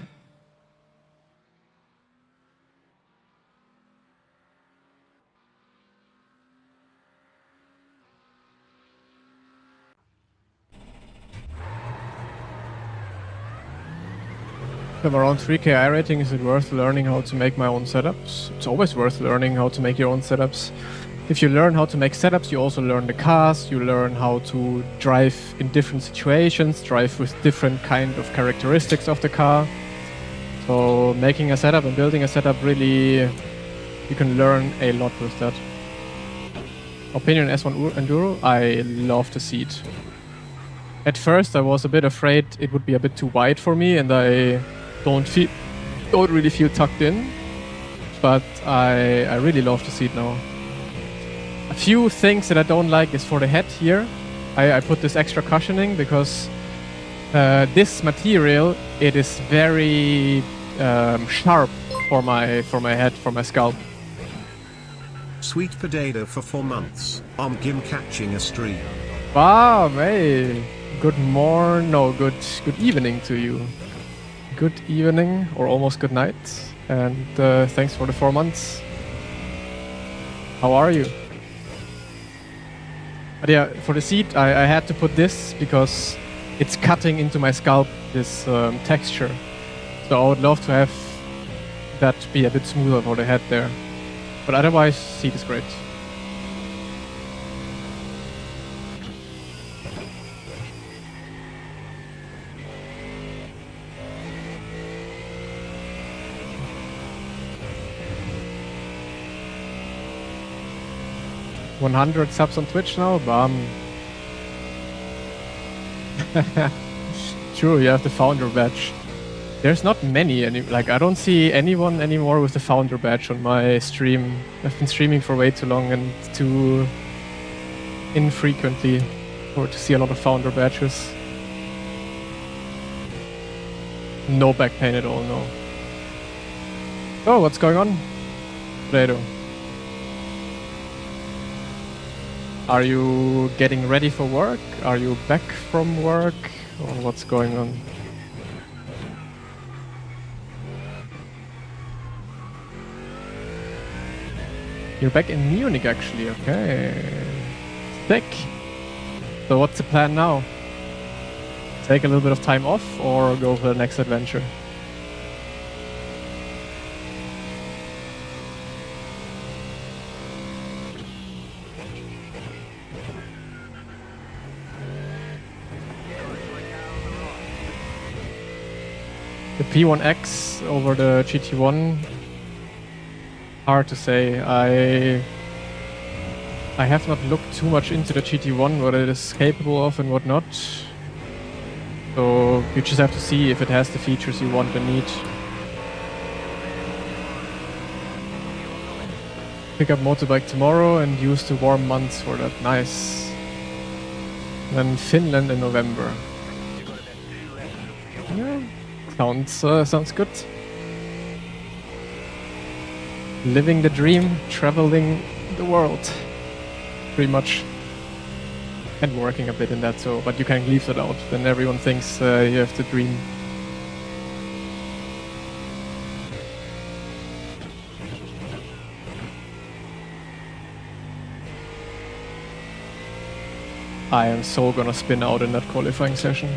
I'm around 3k I rating. Is it worth learning how to make my own setups? It's always worth learning how to make your own setups. If you learn how to make setups, you also learn the cars, you learn how to drive in different situations, drive with different kind of characteristics of the car. So making a setup and building a setup, really, you can learn a lot with that. Opinion S1 Enduro, I love the seat. At first I was a bit afraid it would be a bit too wide for me and I don't really feel tucked in, but I really love the seat now. A few things that I don't like is for the head here. I put this extra cushioning because this material, it is very sharp for my head, for my scalp. Sweet potato for 4 months. Gim catching a stream. Wow, hey. Good morning, no, good evening to you. Good evening, or almost good night. And thanks for the 4 months. How are you? But yeah, for the seat, I had to put this because it's cutting into my scalp, this texture. So I would love to have that be a bit smoother for the head there. But otherwise, seat is great. $100 subs on Twitch now? Bam. True, you have the founder badge. There's not many, like I don't see anyone anymore with the founder badge on my stream. I've been streaming for way too long and too infrequently for to see a lot of founder badges. No back pain at all, no. Oh, what's going on? Potato. Are you getting ready for work? Are you back from work? Or what's going on? You're back in Munich actually, okay. Sick. So what's the plan now? Take a little bit of time off or go for the next adventure? The P1X over the GT1, hard to say. I have not looked too much into the GT1, what it is capable of and what not. So you just have to see if it has the features you want and need. Pick up motorbike tomorrow and use the warm months for that. Nice. Then Finland in November. Yeah, sounds good. Living the dream, traveling the world, pretty much, and working a bit in that. So, but you can leave that out. Then everyone thinks you have to dream. I am so gonna spin out in that qualifying session.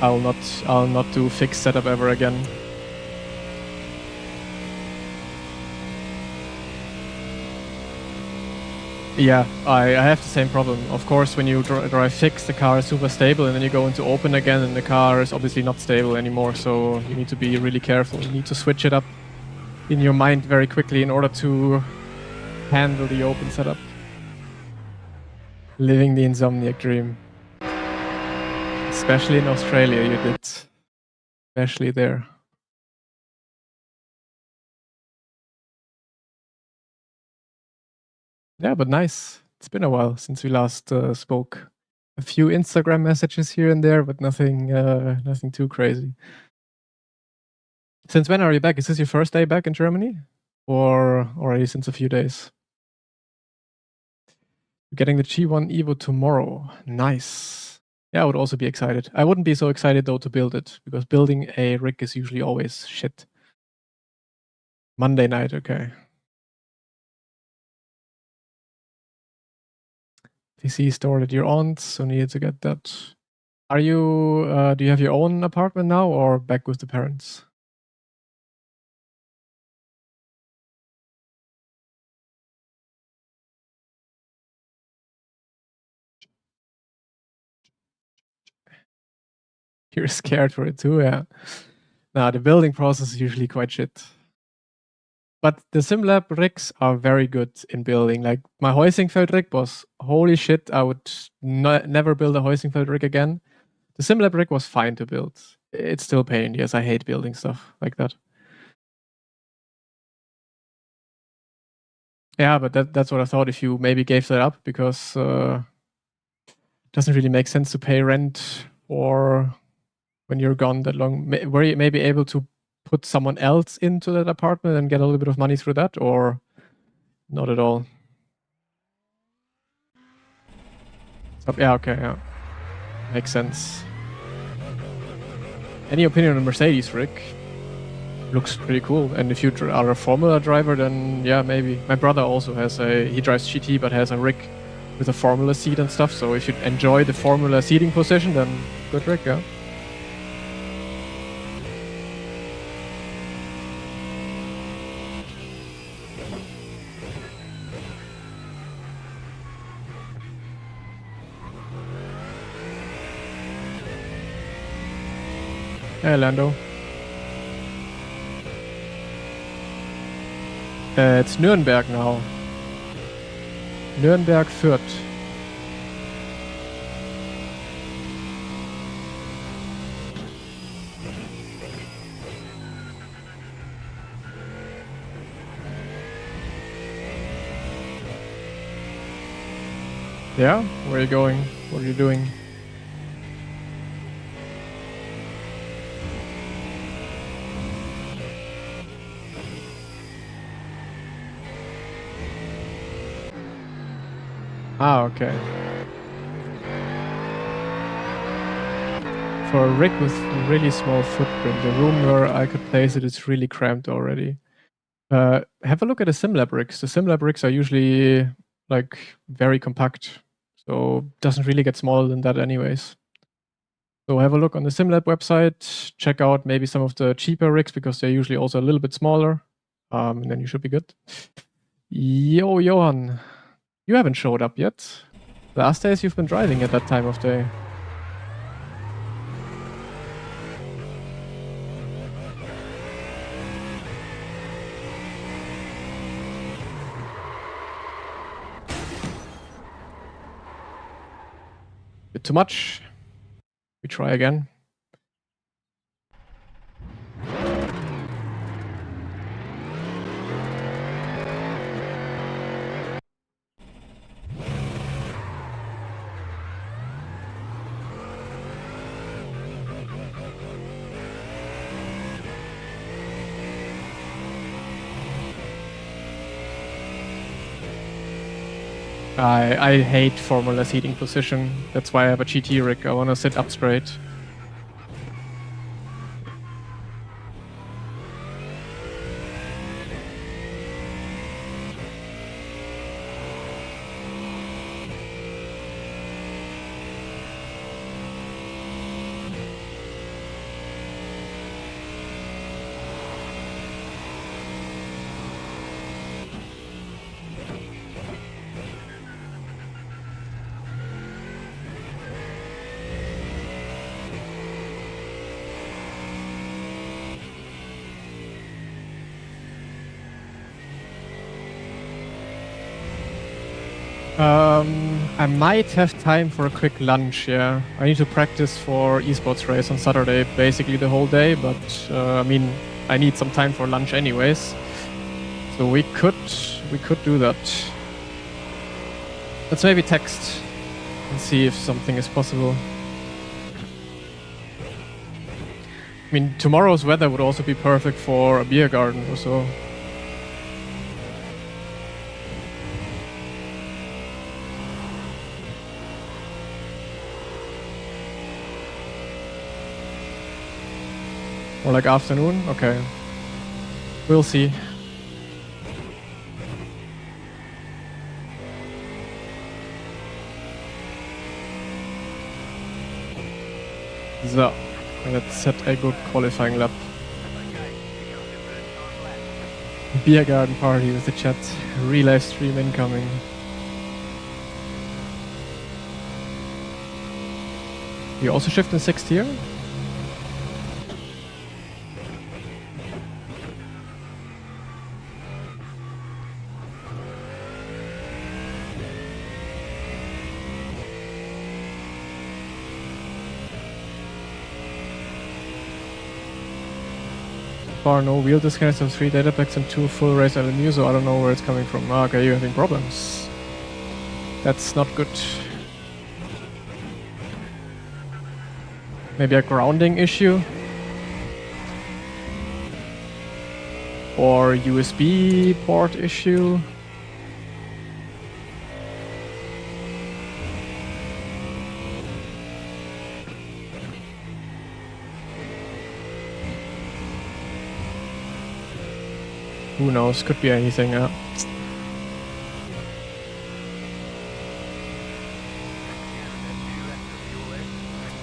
I'll not do fixed setup ever again. Yeah, I have the same problem. Of course, when you drive fixed, the car is super stable, and then you go into open again, and the car is obviously not stable anymore. So you need to be really careful. You need to switch it up in your mind very quickly in order to handle the open setup. Living the Insomniac dream. Especially in Australia, you did. Especially there. Yeah, but nice. It's been a while since we last spoke. A few Instagram messages here and there, but nothing too crazy. Since when are you back? Is this your first day back in Germany? Or already since a few days? You're getting the G1 Evo tomorrow. Nice. Yeah, I would also be excited. I wouldn't be so excited though to build it, because building a rig is usually always shit. Monday night, okay. PC stored at your aunt's, so needed to get that. Are you, do you have your own apartment now or back with the parents? You're scared for it too, yeah. Nah, the building process is usually quite shit. But the SimLab rigs are very good in building. Like my Heusingfeld rig was, holy shit, I would never build a Heusingfeld rig again. The SimLab rig was fine to build. It's still pain in the ass. I hate building stuff like that. Yeah, but that's what I thought. If you maybe gave that up, because it doesn't really make sense to pay rent or when you're gone that long. Were you maybe able to put someone else into that apartment and get a little bit of money through that, or not at all? So, yeah, okay, yeah. Makes sense. Any opinion on the Mercedes rig? Looks pretty cool. And if you are a Formula driver, then yeah, maybe. My brother also has he drives GT, but has a rig with a Formula seat and stuff. So if you enjoy the Formula seating position, then good rig, yeah. Hey, Lando. It's Nürnberg now. Nürnberg Fürth. Yeah? Where are you going? What are you doing? Ah, okay. For a rig with really small footprint, the room where I could place it is really cramped already. Have a look at the SimLab rigs. The SimLab rigs are usually like very compact, so doesn't really get smaller than that anyways. So have a look on the SimLab website, check out maybe some of the cheaper rigs because they're usually also a little bit smaller, and then you should be good. Yo, Johan, you haven't showed up yet. Last days you've been driving at that time of day. Bit too much. We try again. I hate formula seating position. That's why I have a GT rig. I want to sit up straight. I might have time for a quick lunch, yeah. I need to practice for esports race on Saturday, basically the whole day, but I mean, I need some time for lunch anyways. So we could do that. Let's maybe text and see if something is possible. I mean, tomorrow's weather would also be perfect for a beer garden or so. Or like afternoon? Okay. We'll see. So, let's set a good qualifying lap. Beer garden party with the chat. Relay stream incoming. You also shift in 6th here? Far no wheel disconnects of 3 data packs and 2 full race LMU, so I don't know where it's coming from. Ah, okay, you're having problems. That's not good. Maybe a grounding issue? Or USB port issue? Who knows? Could be anything.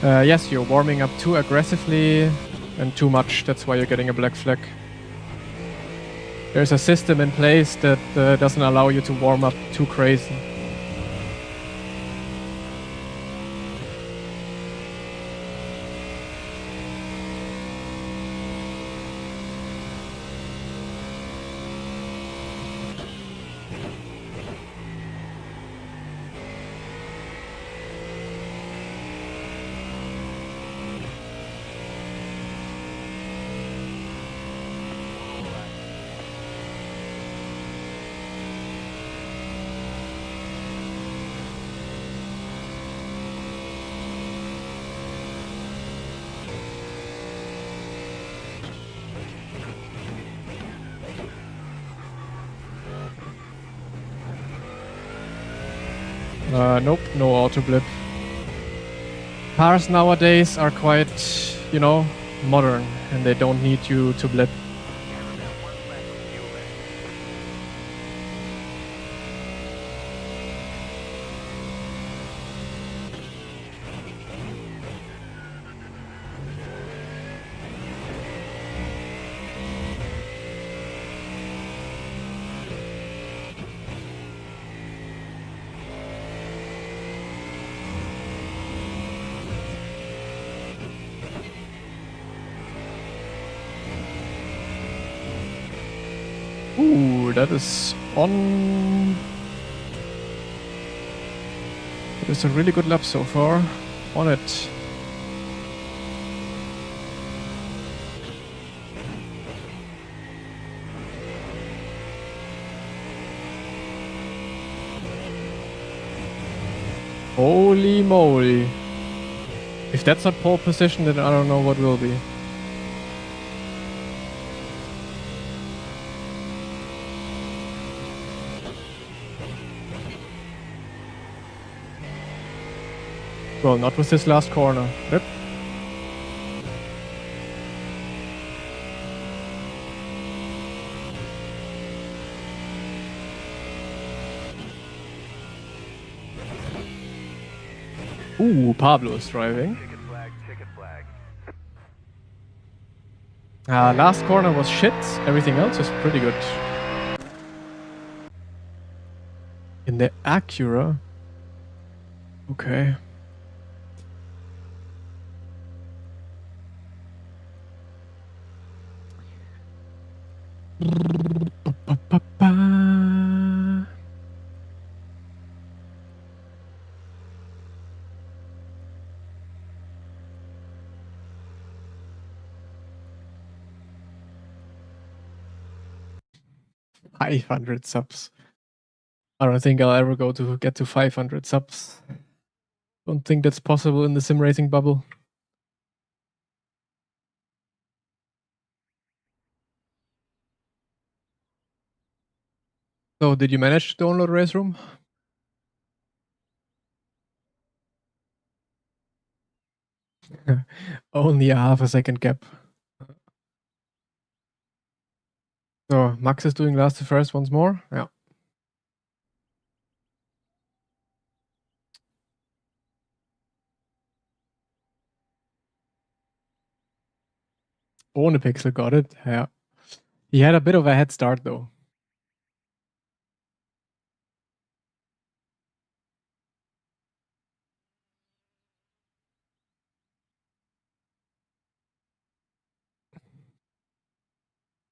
Yes, you're warming up too aggressively and too much. That's why you're getting a black flag. There's a system in place that doesn't allow you to warm up too crazy. Nope, no auto blip. Cars nowadays are quite, you know, modern, and they don't need you to blip. Ooh, that is on. It is a really good lap so far. On it. Holy moly. If that's not pole position, then I don't know what will be. Well, not with this last corner. Yep. Ooh, Pablo is driving. Ticket flag, ticket flag. Last corner was shit. Everything else is pretty good. In the Acura. Okay. Ba-ba-ba. 500 subs. I don't think I'll ever get to 500 subs. Don't think that's possible in the sim racing bubble. So, did you manage to download Race Room? Only a half a second gap. So, Max is doing last to first once more. Yeah. Ohne Pixel got it. Yeah. He had a bit of a head start though.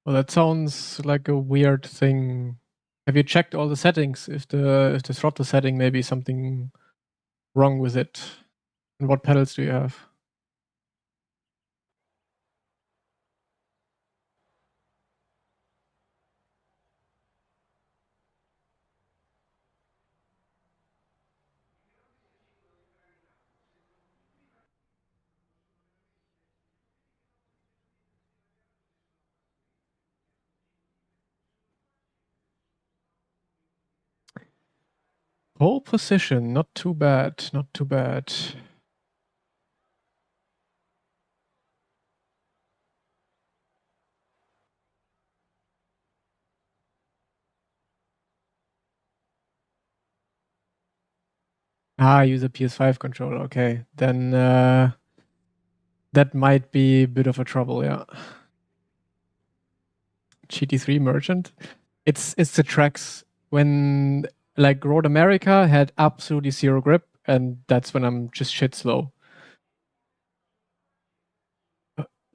Well, that sounds like a weird thing. Have you checked all the settings? If the throttle setting may be something wrong with it? And what pedals do you have? Pole position, not too bad, not too bad. I use a PS5 controller. Okay, then that might be a bit of a trouble. Yeah. GT3 Merchant. It's the tracks when like Road America had absolutely zero grip, and that's when I'm just shit slow.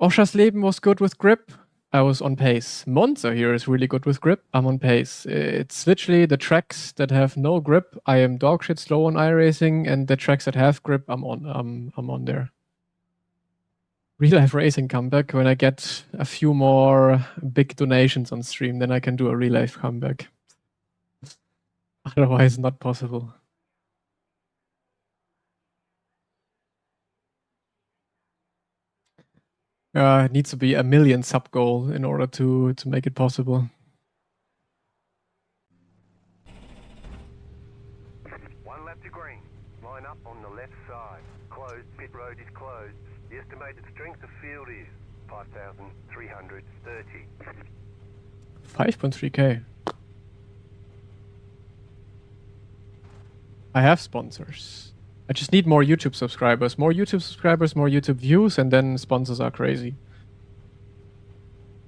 Oschersleben was good with grip. I was on pace. Monza here is really good with grip. I'm on pace. It's literally the tracks that have no grip. I am dog shit slow on iRacing, and the tracks that have grip, I'm on there. Real life racing comeback. When I get a few more big donations on stream, then I can do a real life comeback. Otherwise, not possible. It needs to be a 1 million sub goal in order to make it possible. One lap to green. closed. Pit road is closed. The estimated strength of field is 5,330. 5.3k. I have sponsors. I just need more YouTube subscribers. More YouTube subscribers, more YouTube views, and then sponsors are crazy.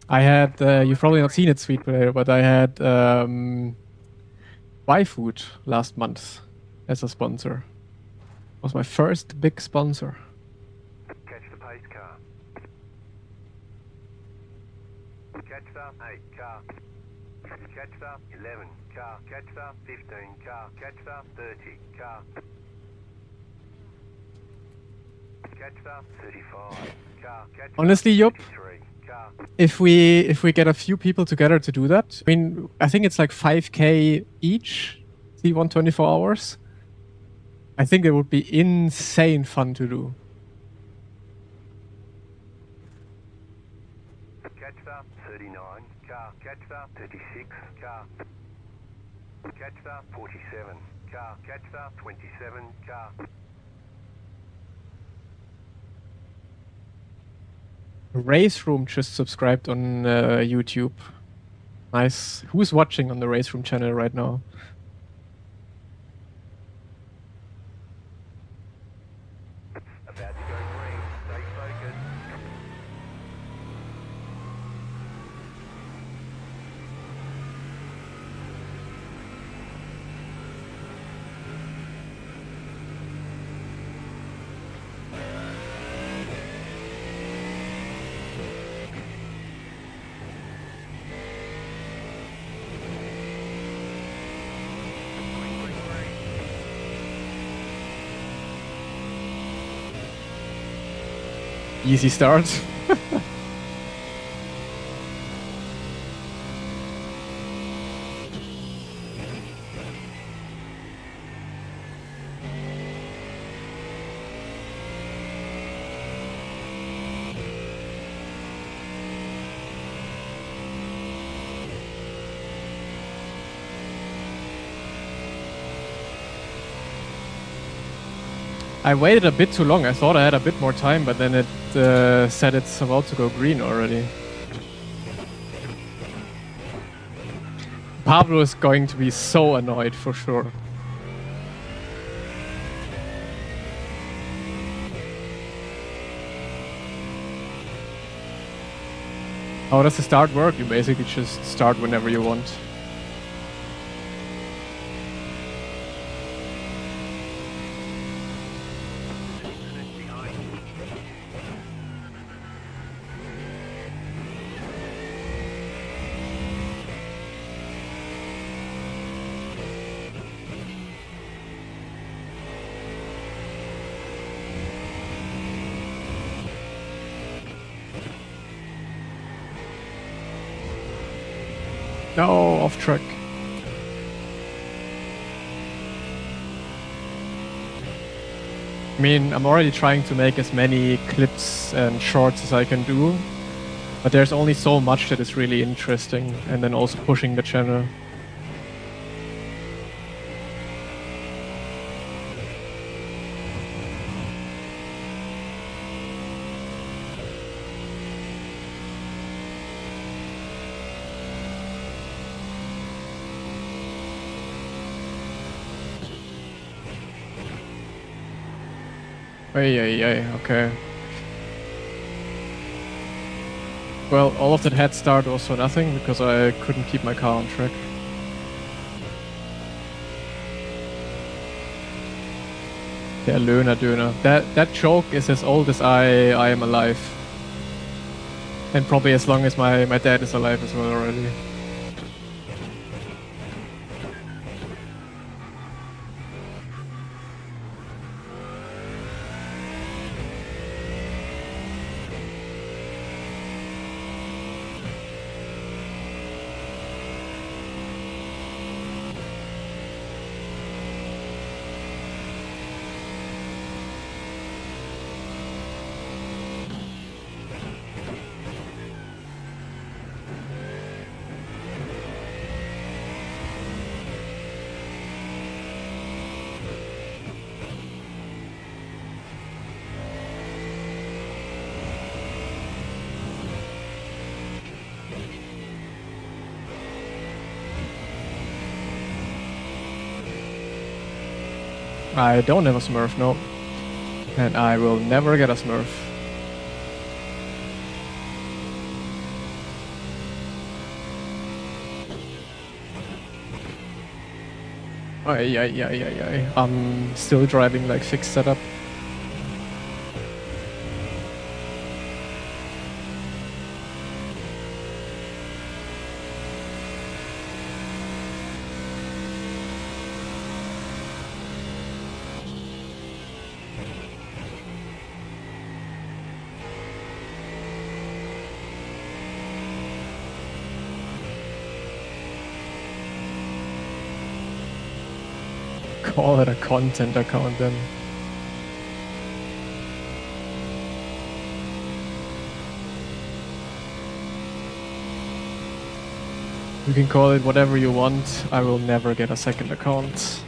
I had, you've probably not seen it, Sweet Potato, but I had Y-Food last month as a sponsor. It was my first big sponsor. Catch the pace car. Catch the 8 car. Catch the 11 car. Catch the 15 car. Catch the 30 car. Catch the 35 car. Catch Honestly, the Yup, 33 car. if we get a few people together to do that, I mean, I think it's like 5k each, C1 24 hours. I think it would be insane fun to do. Catch the 39 car. Catch the 36 car. Catch the 47 car. Catch the 27 car. Race Room just subscribed on YouTube. Nice. Who's watching on the Race Room channel right now? About to go green. Stay focused. Easy start. I waited a bit too long. I thought I had a bit more time, but then it said it's about to go green already. Pablo is going to be so annoyed for sure. How does the start work? You basically just start whenever you want. No, off track. I mean, I'm already trying to make as many clips and shorts as I can do, but there's only so much that is really interesting, and then also pushing the channel. Okay. Well, all of that head start was for nothing because I couldn't keep my car on track. Der Löhner-Döner. That joke is as old as I am alive. And probably as long as my dad is alive as well already. I don't have a Smurf, no. And I will never get a Smurf. Ay. I'm still driving like fixed setup. Call it a content account then. You can call it whatever you want. I will never get a second account.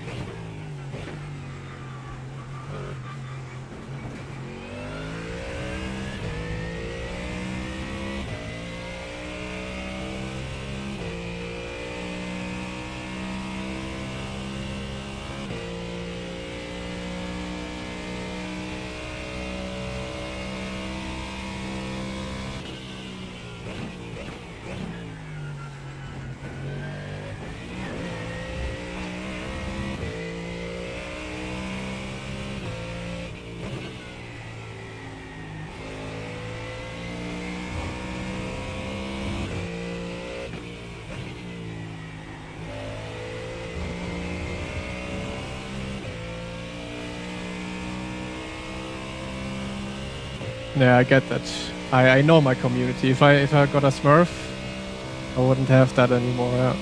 Yeah, I get that. I know my community. If I got a Smurf, I wouldn't have that anymore. Yeah.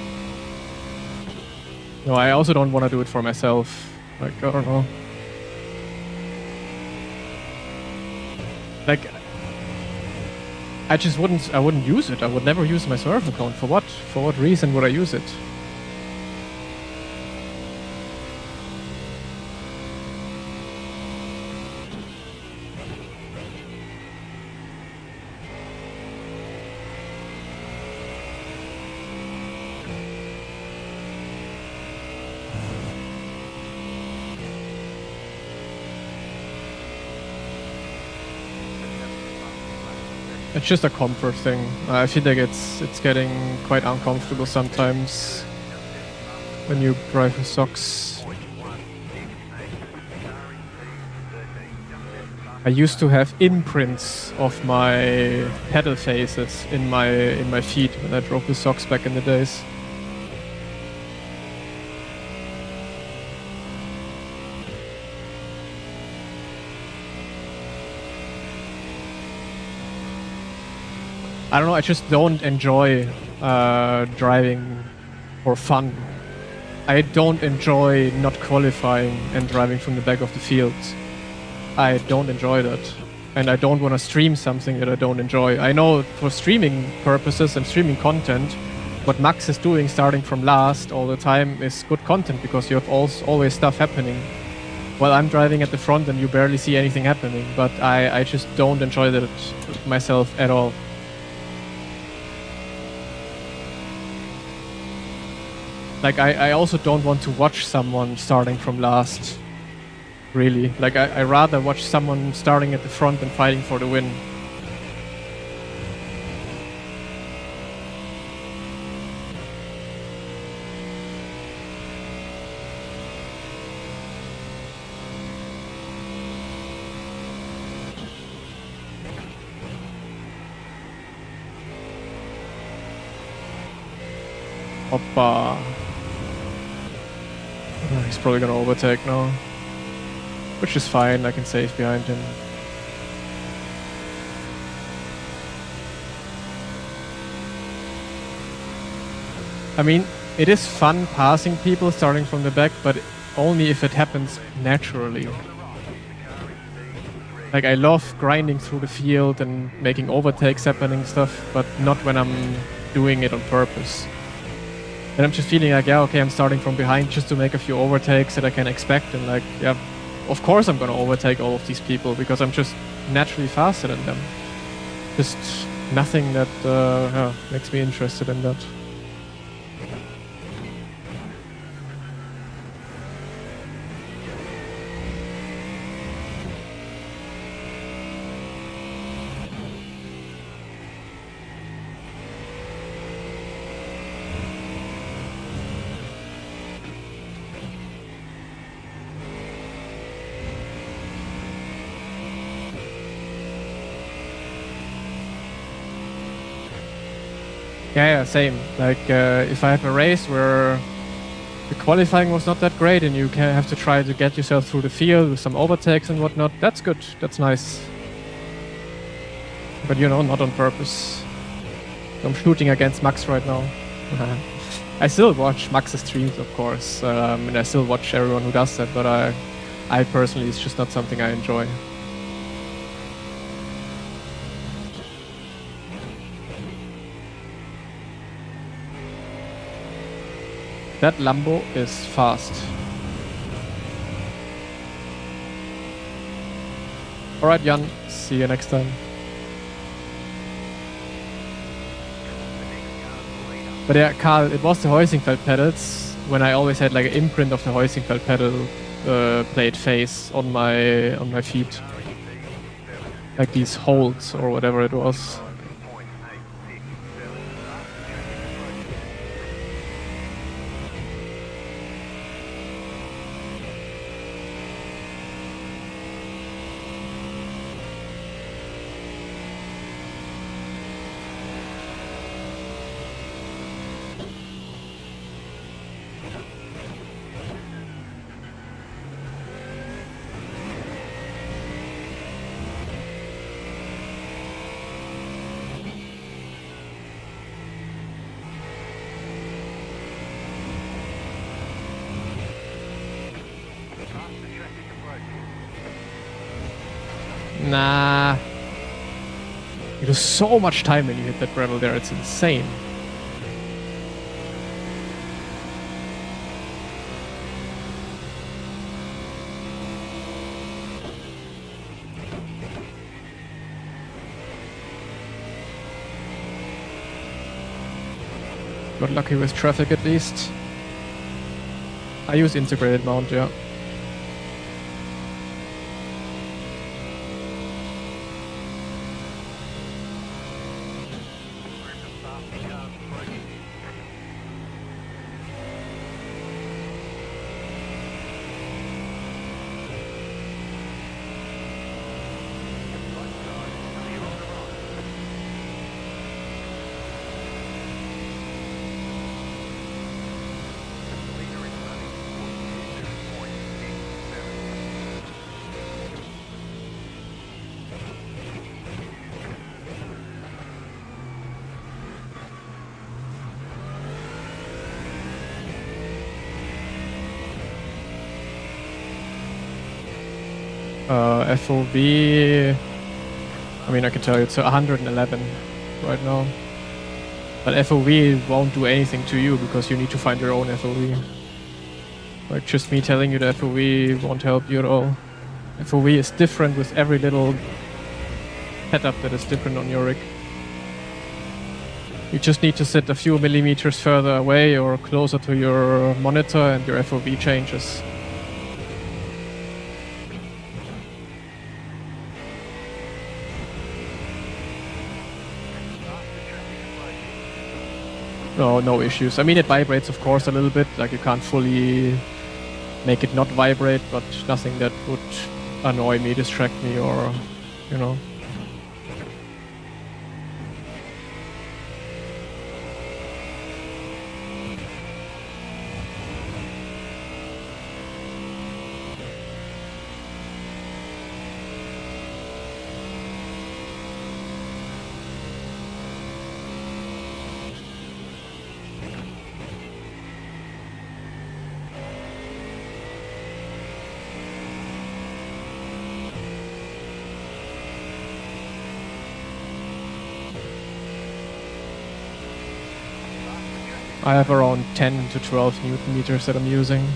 No, I also don't want to do it for myself. Like, I don't know. Like, I wouldn't use it. I would never use my Smurf account. For what? For what reason would I use it? It's just a comfort thing. I feel like it's getting quite uncomfortable sometimes when you drive with socks. I used to have imprints of my pedal faces in my feet when I drove with socks back in the days. I don't know, I just don't enjoy driving for fun. I don't enjoy not qualifying and driving from the back of the field. I don't enjoy that. And I don't want to stream something that I don't enjoy. I know for streaming purposes and streaming content, what Max is doing starting from last all the time is good content because you have always stuff happening. While I'm driving at the front and you barely see anything happening, but I just don't enjoy that myself at all. Like, I also don't want to watch someone starting from last, really. Like, I rather watch someone starting at the front and fighting for the win. Hoppa. He's probably gonna overtake now. Which is fine, I can save behind him. I mean, it is fun passing people starting from the back, but only if it happens naturally. Like, I love grinding through the field and making overtakes happening stuff, but not when I'm doing it on purpose. And I'm just feeling like, yeah, okay, I'm starting from behind just to make a few overtakes that I can expect. And like, yeah, of course I'm going to overtake all of these people because I'm just naturally faster than them. Just nothing that makes me interested in that. Yeah, same. Like, if I have a race where the qualifying was not that great and you have to try to get yourself through the field with some overtakes and whatnot, that's good. That's nice. But, you know, not on purpose. I'm shooting against Max right now. I still watch Max's streams, of course, and I still watch everyone who does that, but I personally, it's just not something I enjoy. That Lambo is fast. Alright, Jan, see you next time. But yeah, Karl, it was the Heusingfeld pedals when I always had like an imprint of the Heusingfeld pedal blade face on my feet, like these holes or whatever it was. Nah. You lose so much time when you hit that gravel there, it's insane. Got lucky with traffic at least. I use integrated mount, yeah. FOV, I mean, I can tell you it's 111 right now. But FOV won't do anything to you because you need to find your own FOV. Like, just me telling you the FOV won't help you at all. FOV is different with every little setup that is different on your rig. You just need to sit a few millimeters further away or closer to your monitor and your FOV changes. No issues. I mean, it vibrates, of course, a little bit. Like, you can't fully make it not vibrate, but nothing that would annoy me, distract me, or, you know. I have around 10 to 12 Newton meters that I'm using.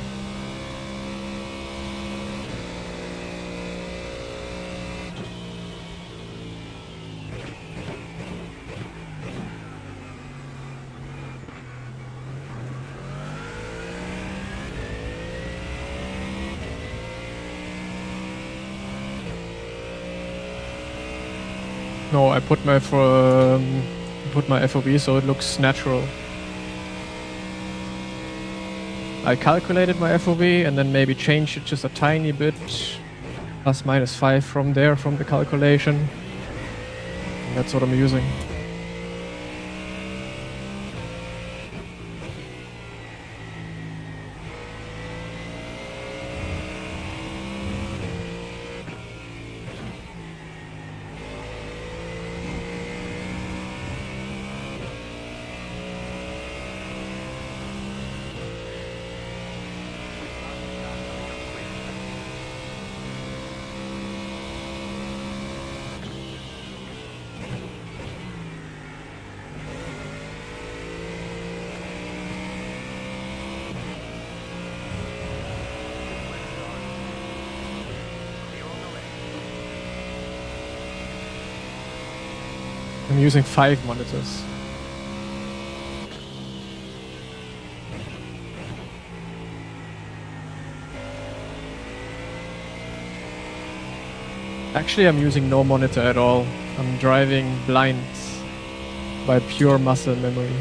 No, I put my FOV so it looks natural. I calculated my FOV and then maybe changed it just a tiny bit, plus minus 5 from there, from the calculation. And that's what I'm using. I'm using 5 monitors. Actually, I'm using no monitor at all. I'm driving blind by pure muscle memory.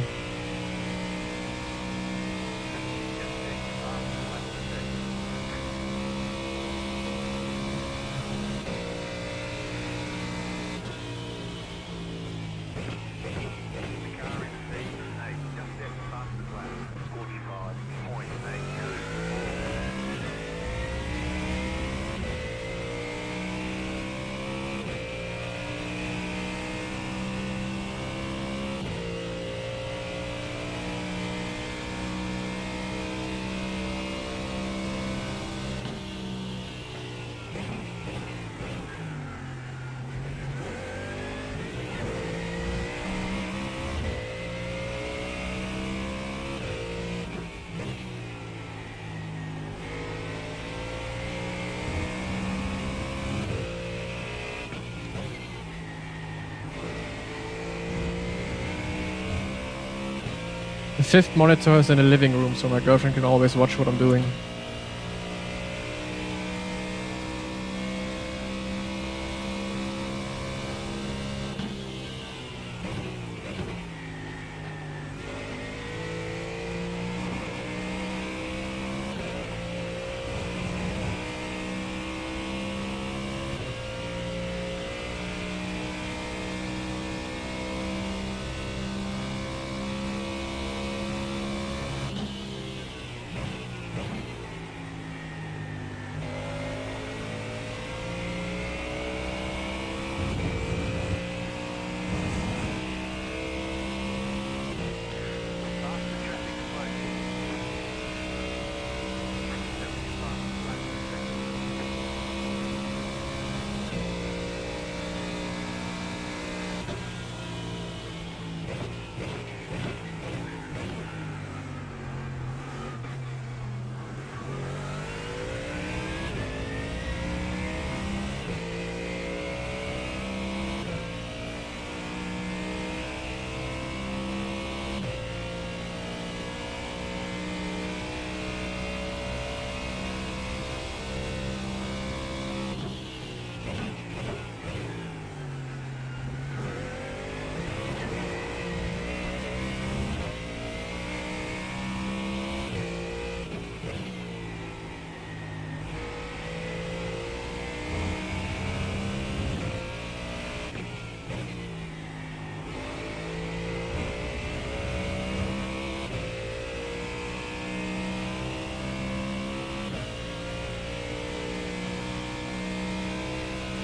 The 5th monitor is in the living room, so my girlfriend can always watch what I'm doing.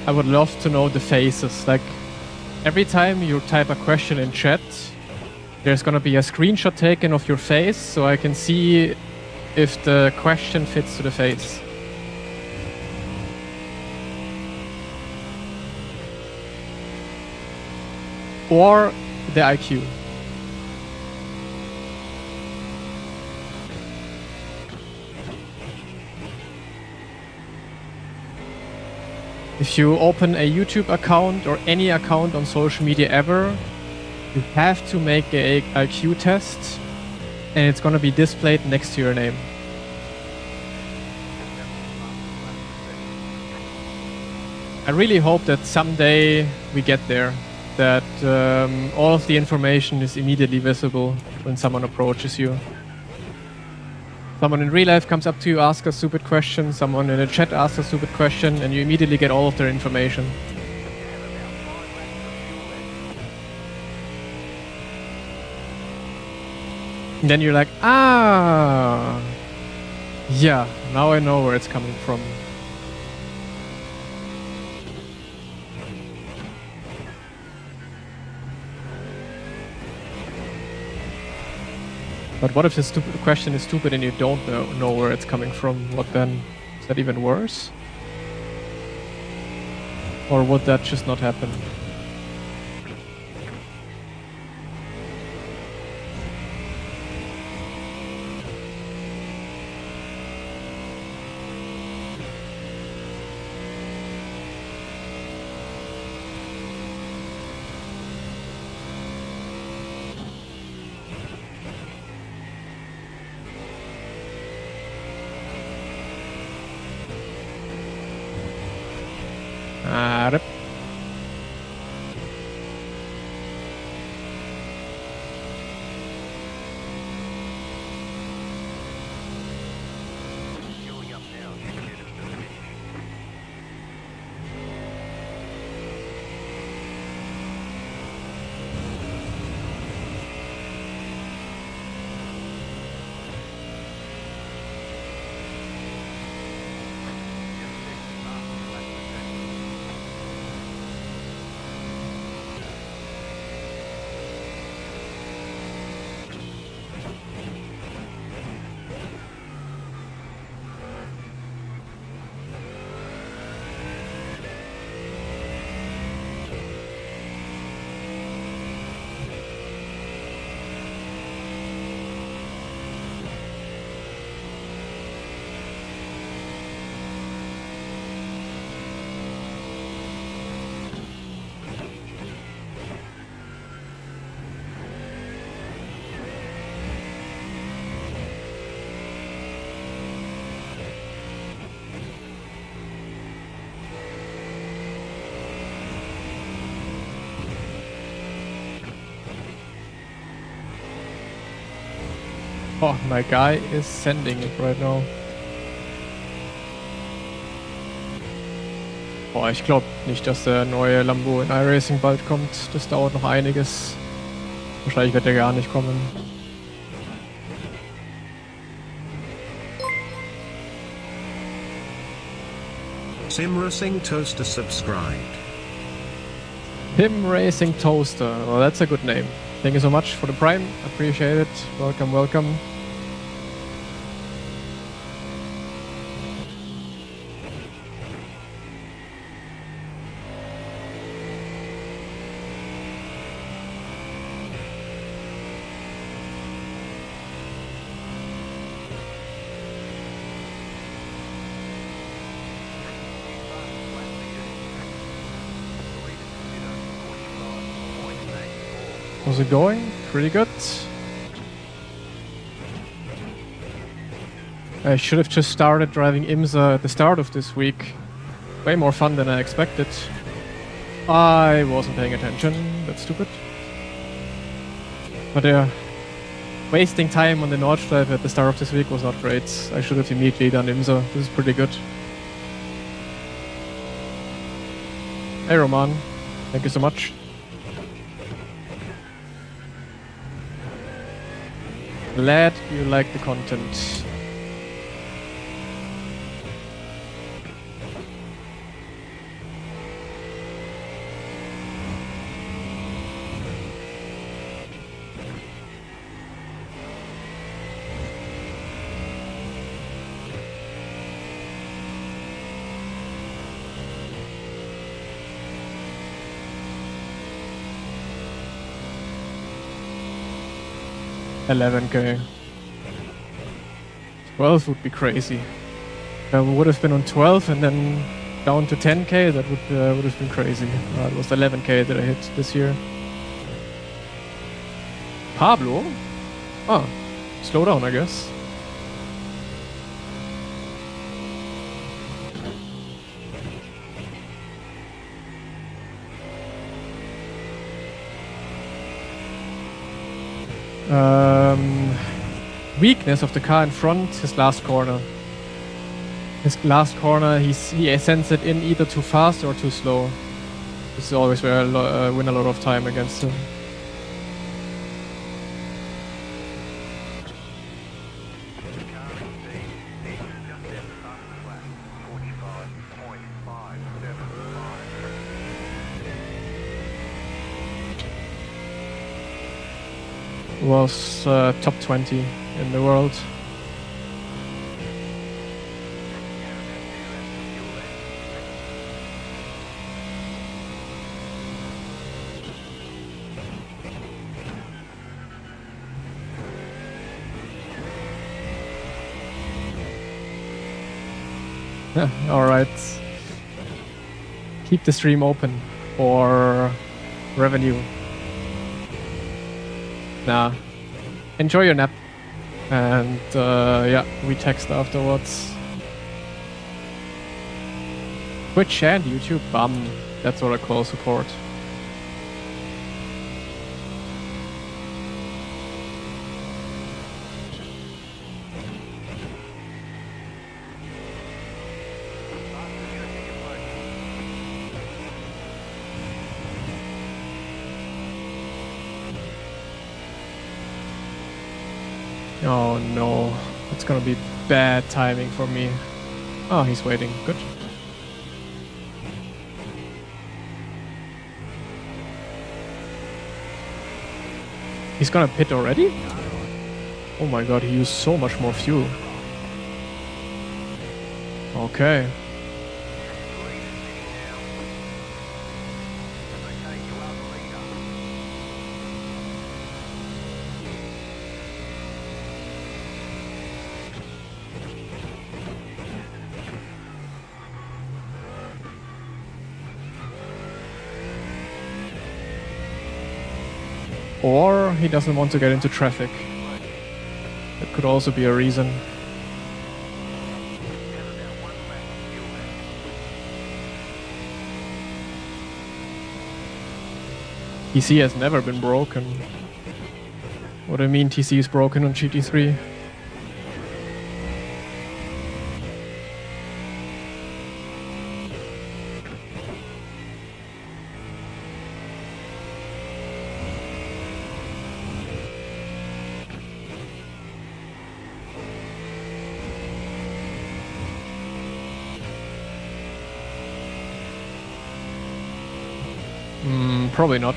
I would love to know the faces. Like, every time you type a question in chat, there's gonna be a screenshot taken of your face so I can see if the question fits to the face. Or the IQ. If you open a YouTube account or any account on social media ever, you have to make a IQ test and it's gonna be displayed next to your name. I really hope that someday we get there, that all of the information is immediately visible when someone approaches you. Someone in real life comes up to you, asks a stupid question, someone in the chat asks a stupid question, and you immediately get all of their information. And then you're like, ah, yeah, now I know where it's coming from. But what if the stupid question is stupid and you don't know where it's coming from? What then? Is that even worse? Or would that just not happen? Rip. Queuing up now. Get to the finish. Oh, my guy is sending it right now. Boah, ich glaube nicht, dass der neue Lambo in iRacing bald kommt. Das dauert noch einiges. Wahrscheinlich wird der gar nicht kommen. Simracing Toaster subscribed. Him Racing Toaster. Well, that's a good name. Thank you so much for the Prime. Appreciate it. Welcome, welcome. How's it going? Pretty good. I should have just started driving IMSA at the start of this week. Way more fun than I expected. I wasn't paying attention. That's stupid. But yeah, wasting time on the Nordschleife at the start of this week was not great. I should have immediately done IMSA. This is pretty good. Hey Roman, thank you so much. Glad you like the content. $11K. 12 would be crazy. I would have been on 12 and then down to 10K. That would have been crazy. It was 11K that I hit this year. Pablo? Ah, slow down, I guess. Weakness of the car in front, his last corner. His last corner, he sends it in either too fast or too slow. This is always where I win a lot of time against him. Was top 20 in the world. Yeah, alright. Keep the stream open for revenue. Nah. Enjoy your nap. And yeah, we text afterwards. Twitch and YouTube, that's what I call support. Oh no, it's gonna be bad timing for me. Oh, he's waiting. Good. He's gonna pit already? Oh my god, he used so much more fuel. Okay. Or he doesn't want to get into traffic. That could also be a reason. TC has never been broken. What do I mean TC is broken on GT3? Probably not.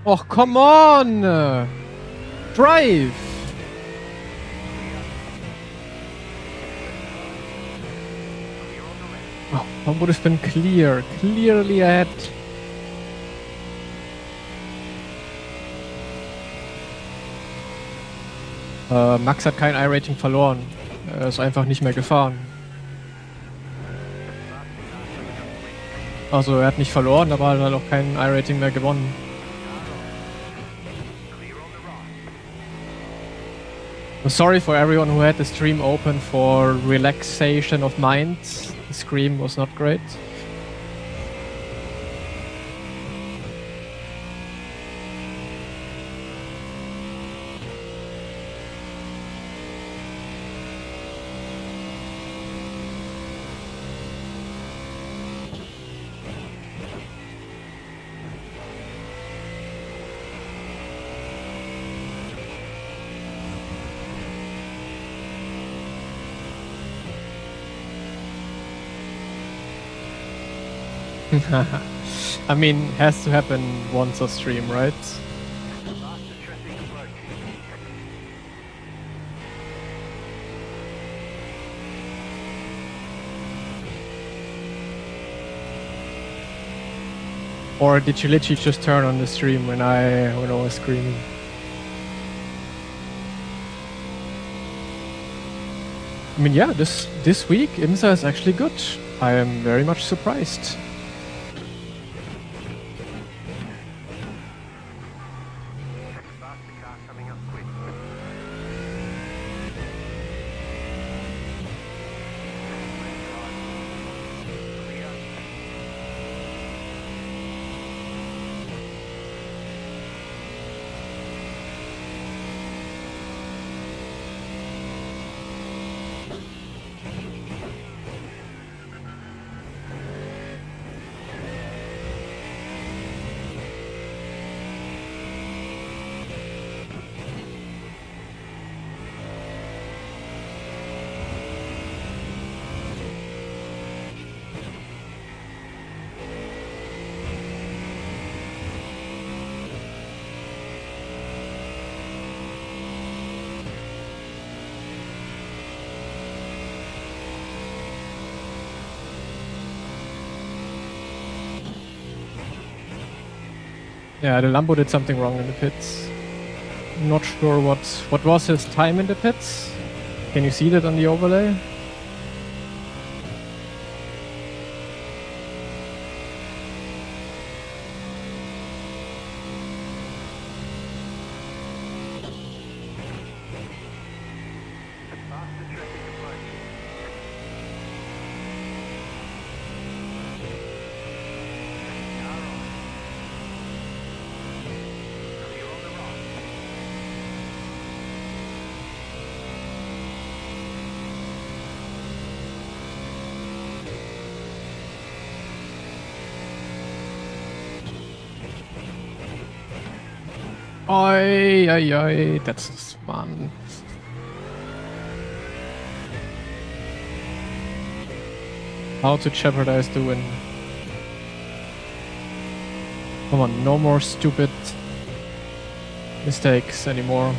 Oh, come on! Drive! Oh, that would have been clear. Clearly ahead. Max hat kein I-Rating verloren. Er ist einfach nicht mehr gefahren. Also er hat nicht verloren, aber er hat auch kein I-Rating mehr gewonnen. I'm sorry for everyone who had the stream open for relaxation of mind. The scream was not great. I mean, has to happen once a stream, right? Or did you literally just turn on the stream when I was screaming? mean, yeah, this week IMSA is actually good. I am very much surprised. Faster car coming up quick. Clear. Yeah, the Lambo did something wrong in the pits. Not sure what was his time in the pits. Can you see that on the overlay? Faster traffic approaching. Car on. Clear on the right. Oi, oi, oi, that's fun. How to jeopardize the win. Come on, no more stupid mistakes anymore.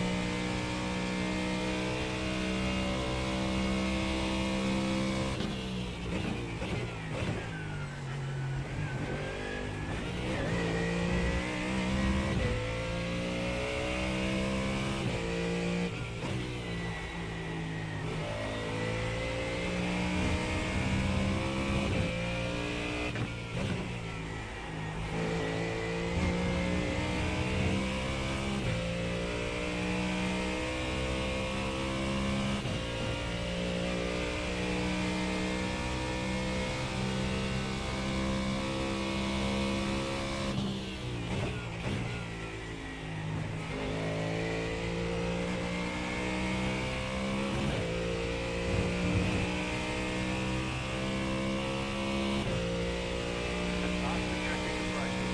Faster traffic approaching.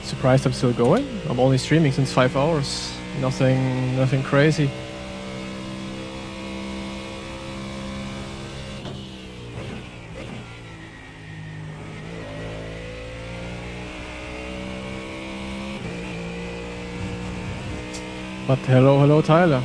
Surprised I'm still going. I'm only streaming since 5 hours. Nothing crazy. But hello, Tyler.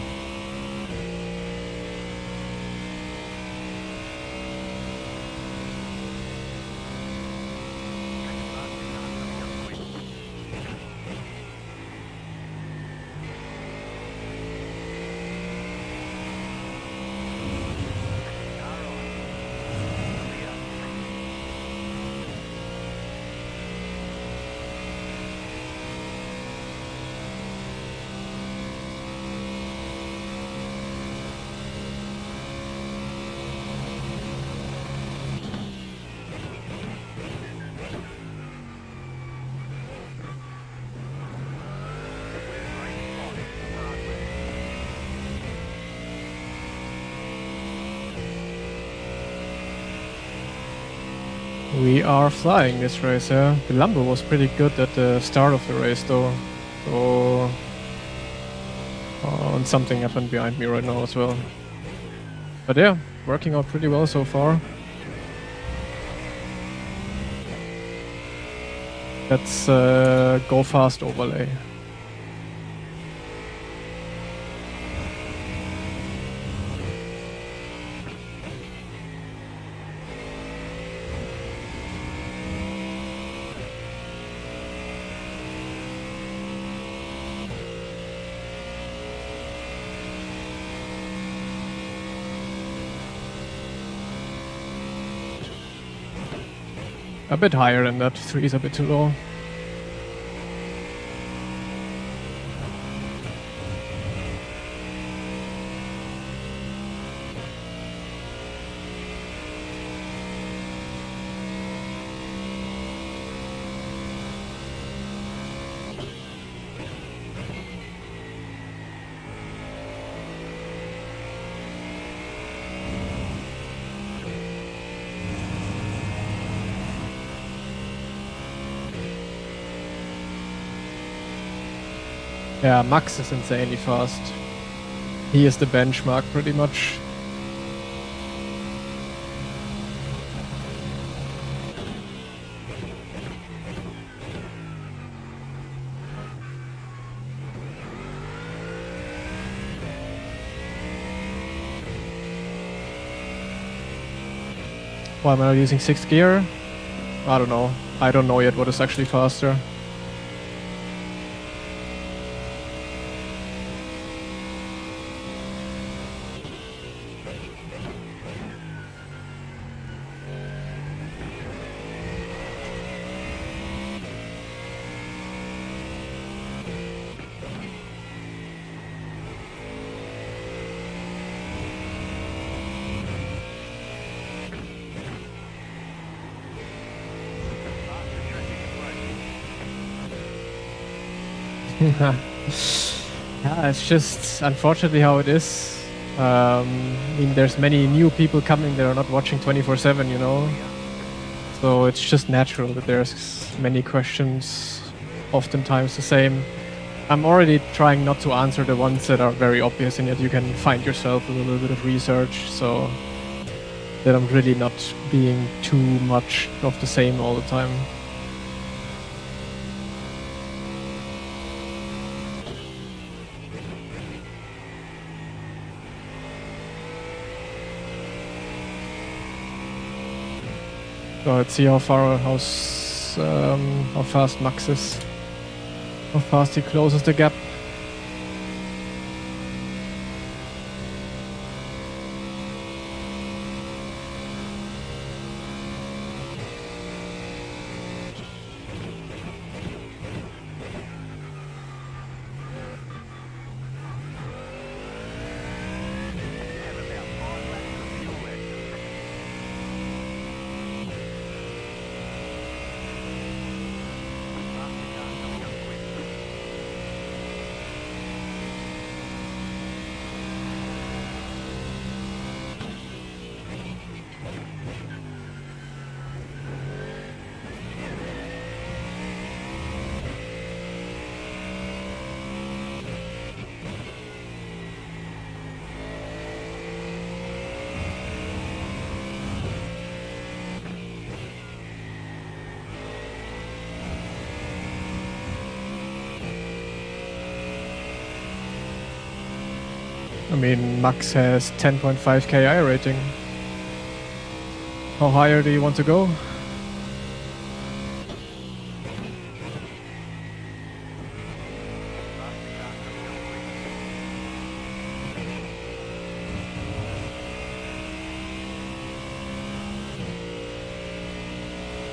We are flying this race, yeah. The Lambo was pretty good at the start of the race, though. So... and something happened behind me right now as well. But yeah, working out pretty well so far. Let's go fast overlay. A bit higher than that, 3 is a bit too low. Yeah, Max is insanely fast. He is the benchmark pretty much. Why am I not using 6th gear? I don't know. I don't know yet what is actually faster. Yeah, it's just unfortunately how it is. I mean, there's many new people coming that are not watching 24/7, you know. So it's just natural that there's many questions, oftentimes the same. I'm already trying not to answer the ones that are very obvious and yet you can find yourself with a little bit of research, so that I'm really not being too much of the same all the time. So let's see how fast Max is. How fast he closes the gap. I mean, Max has 10.5 KI rating. How higher do you want to go?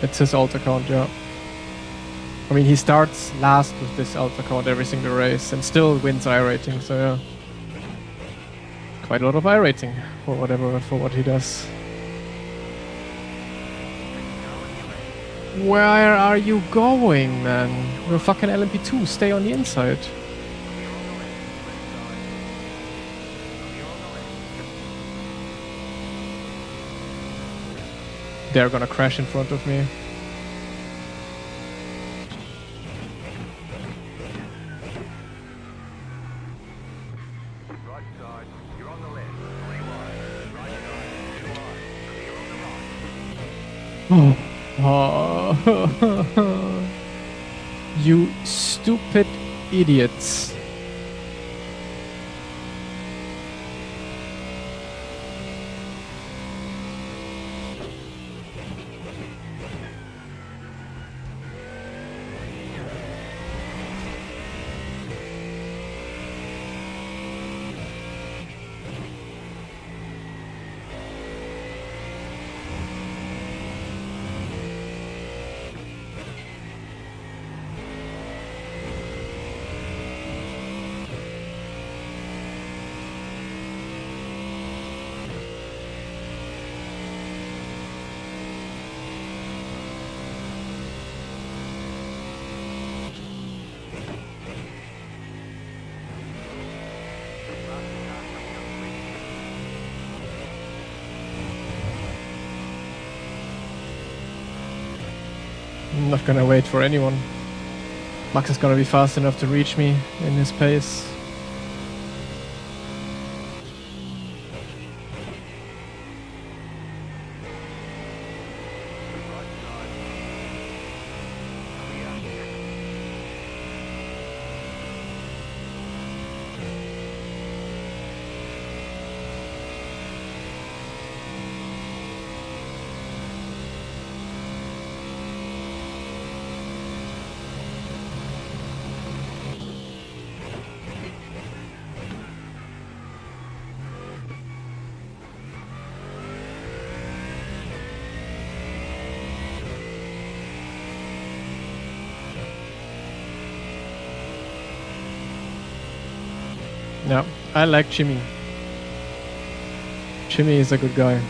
It's his alt account, yeah. I mean, he starts last with this alt account every single race and still wins I rating, so yeah. Quite a lot of I rating for what he does. Where are you going, man? We're fucking LMP2, stay on the inside. they're gonna crash in front of me. Right side, you're on the left. 3 wide. Right side, 2 wide. Clear on the right. Oh. You stupid idiots. I'm not gonna wait for anyone. Max is gonna be fast enough to reach me in his pace. Yeah, I like Jimmy. Jimmy is a good guy.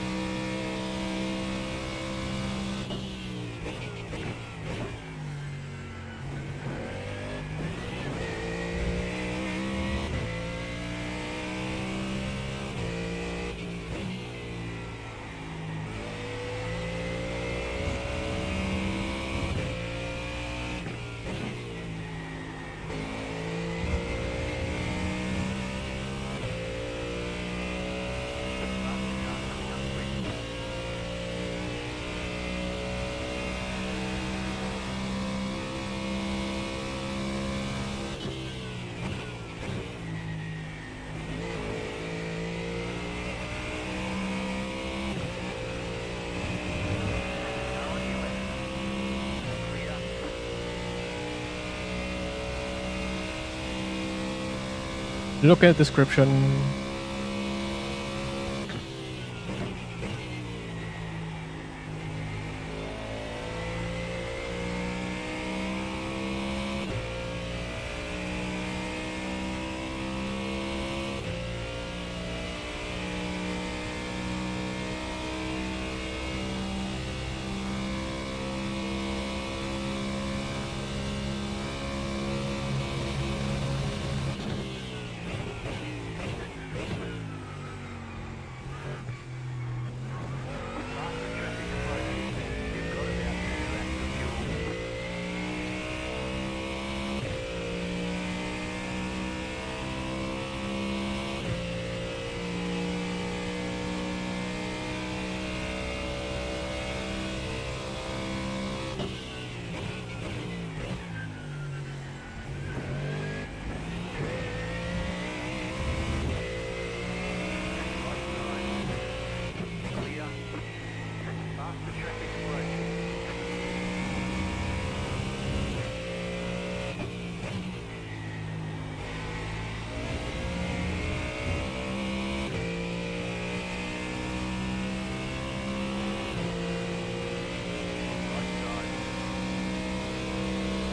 Look at description.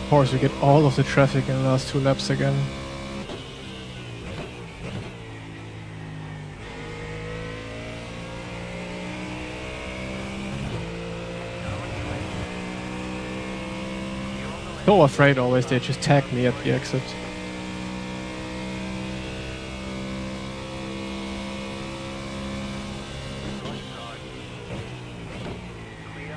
Of course, we get all of the traffic in the last 2 laps again. So afraid always they just tag me at the exit. Right side. Clear.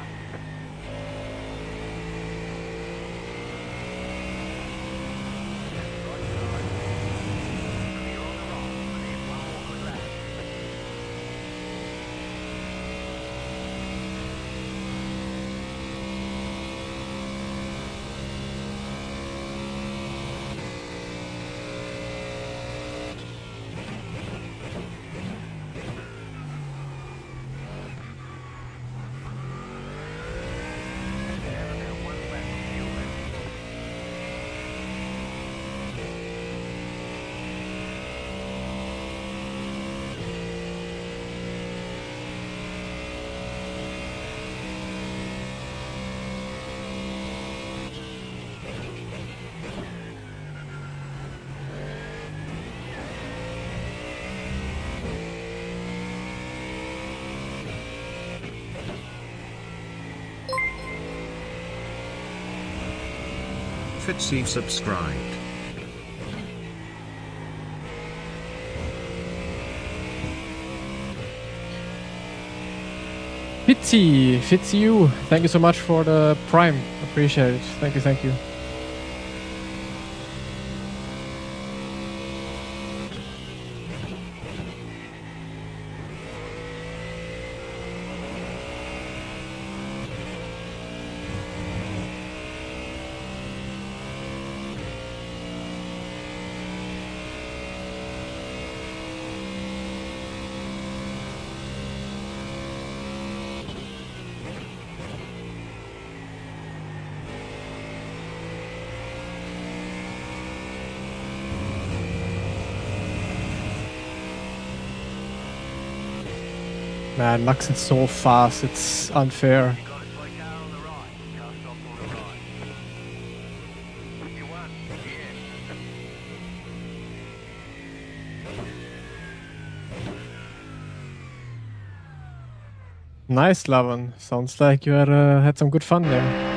Fitzy subscribed. Fitzy you. Thank you so much for the Prime. Appreciate it. Thank you, thank you. Man, Max is so fast, it's unfair. You got a slow car on the right. Car stopped on the right. You won. Yeah. Nice, Lavan. Sounds like you had some good fun there.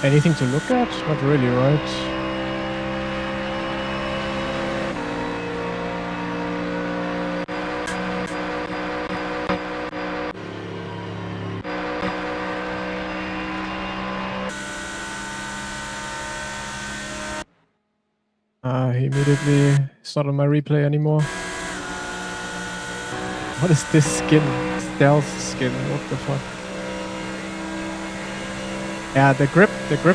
Anything to look at? Not really, right? He immediately is not on my replay anymore. What is this skin? Stealth skin, what the fuck? Yeah, the grip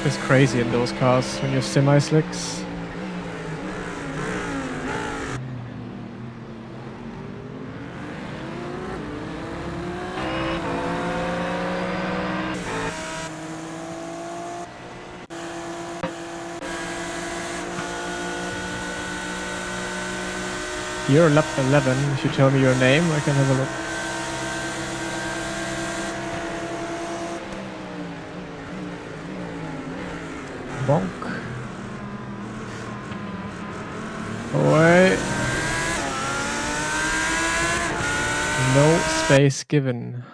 is crazy in those cars when you have semi-slicks. You're lap 11. If you tell me your name, I can have a look. Bonk. Away. No space given.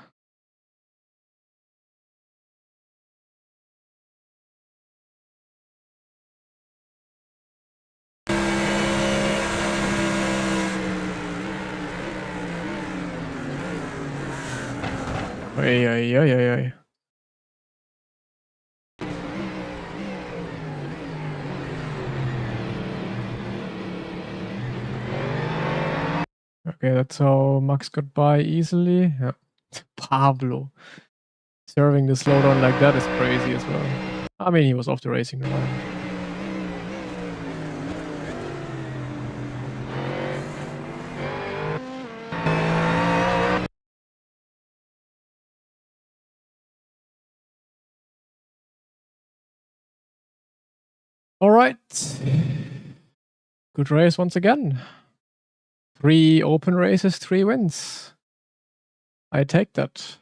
Ay, ay, ay, ay, ay. Okay, that's how Max got by easily. Yeah. Pablo. Serving the slowdown like that is crazy as well. I mean, he was off the racing line. All right. Good race once again. 3 open races, 3 wins. I take that.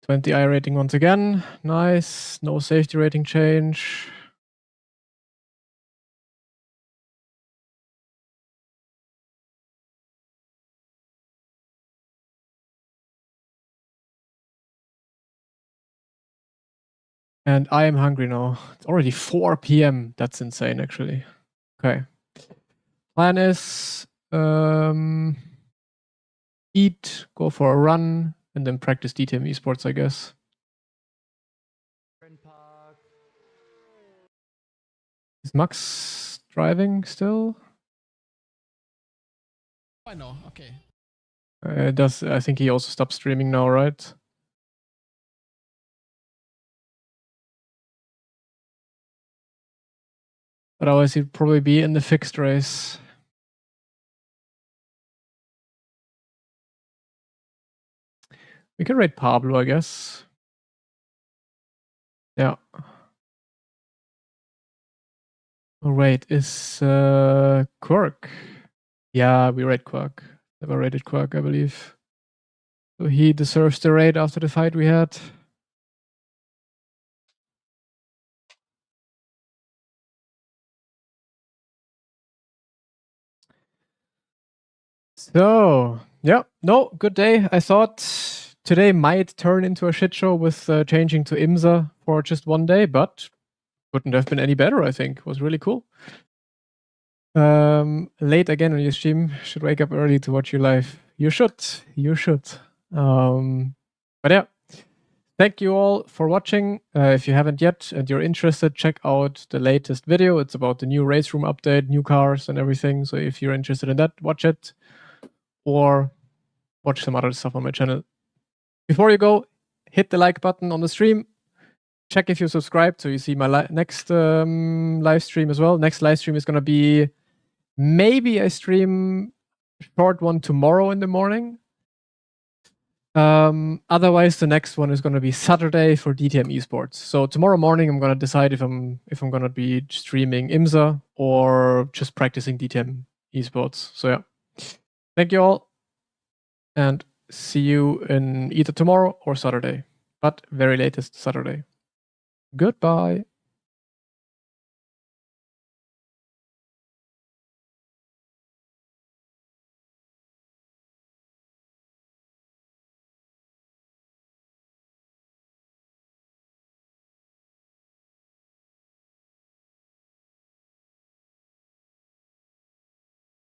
.20 rating once again. Nice. No safety rating change. And I am hungry now. It's already 4 p.m. That's insane, actually. Okay. Plan is eat, go for a run, and then practice DTM esports, I guess. Is Max driving still? I know. Okay. I think he also stopped streaming now, right? Otherwise, he'd probably be in the fixed race. We can rate Pablo, I guess. Yeah. Oh, wait, is Quirk? Yeah, we rate Quirk. Never rated Quirk, I believe. So he deserves the raid after the fight we had. So, yeah, no, good day. I thought today might turn into a shit show with changing to IMSA for just one day, but couldn't have been any better, I think. It was really cool. Late again on your stream. Should wake up early to watch you live. You should. You should. But yeah, thank you all for watching. If you haven't yet and you're interested, check out the latest video. It's about the new race room update, new cars and everything. So if you're interested in that, watch it or watch some other stuff on my channel. Before you go, hit the like button on the stream. Check if you subscribed so you see my next live stream as well. Next live stream is going to be maybe I stream short one tomorrow in the morning. Otherwise, the next one is going to be Saturday for DTM Esports. So tomorrow morning, I'm going to decide if I'm going to be streaming IMSA or just practicing DTM Esports. So yeah, thank you all, and see you in either tomorrow or Saturday, but very latest Saturday. Goodbye.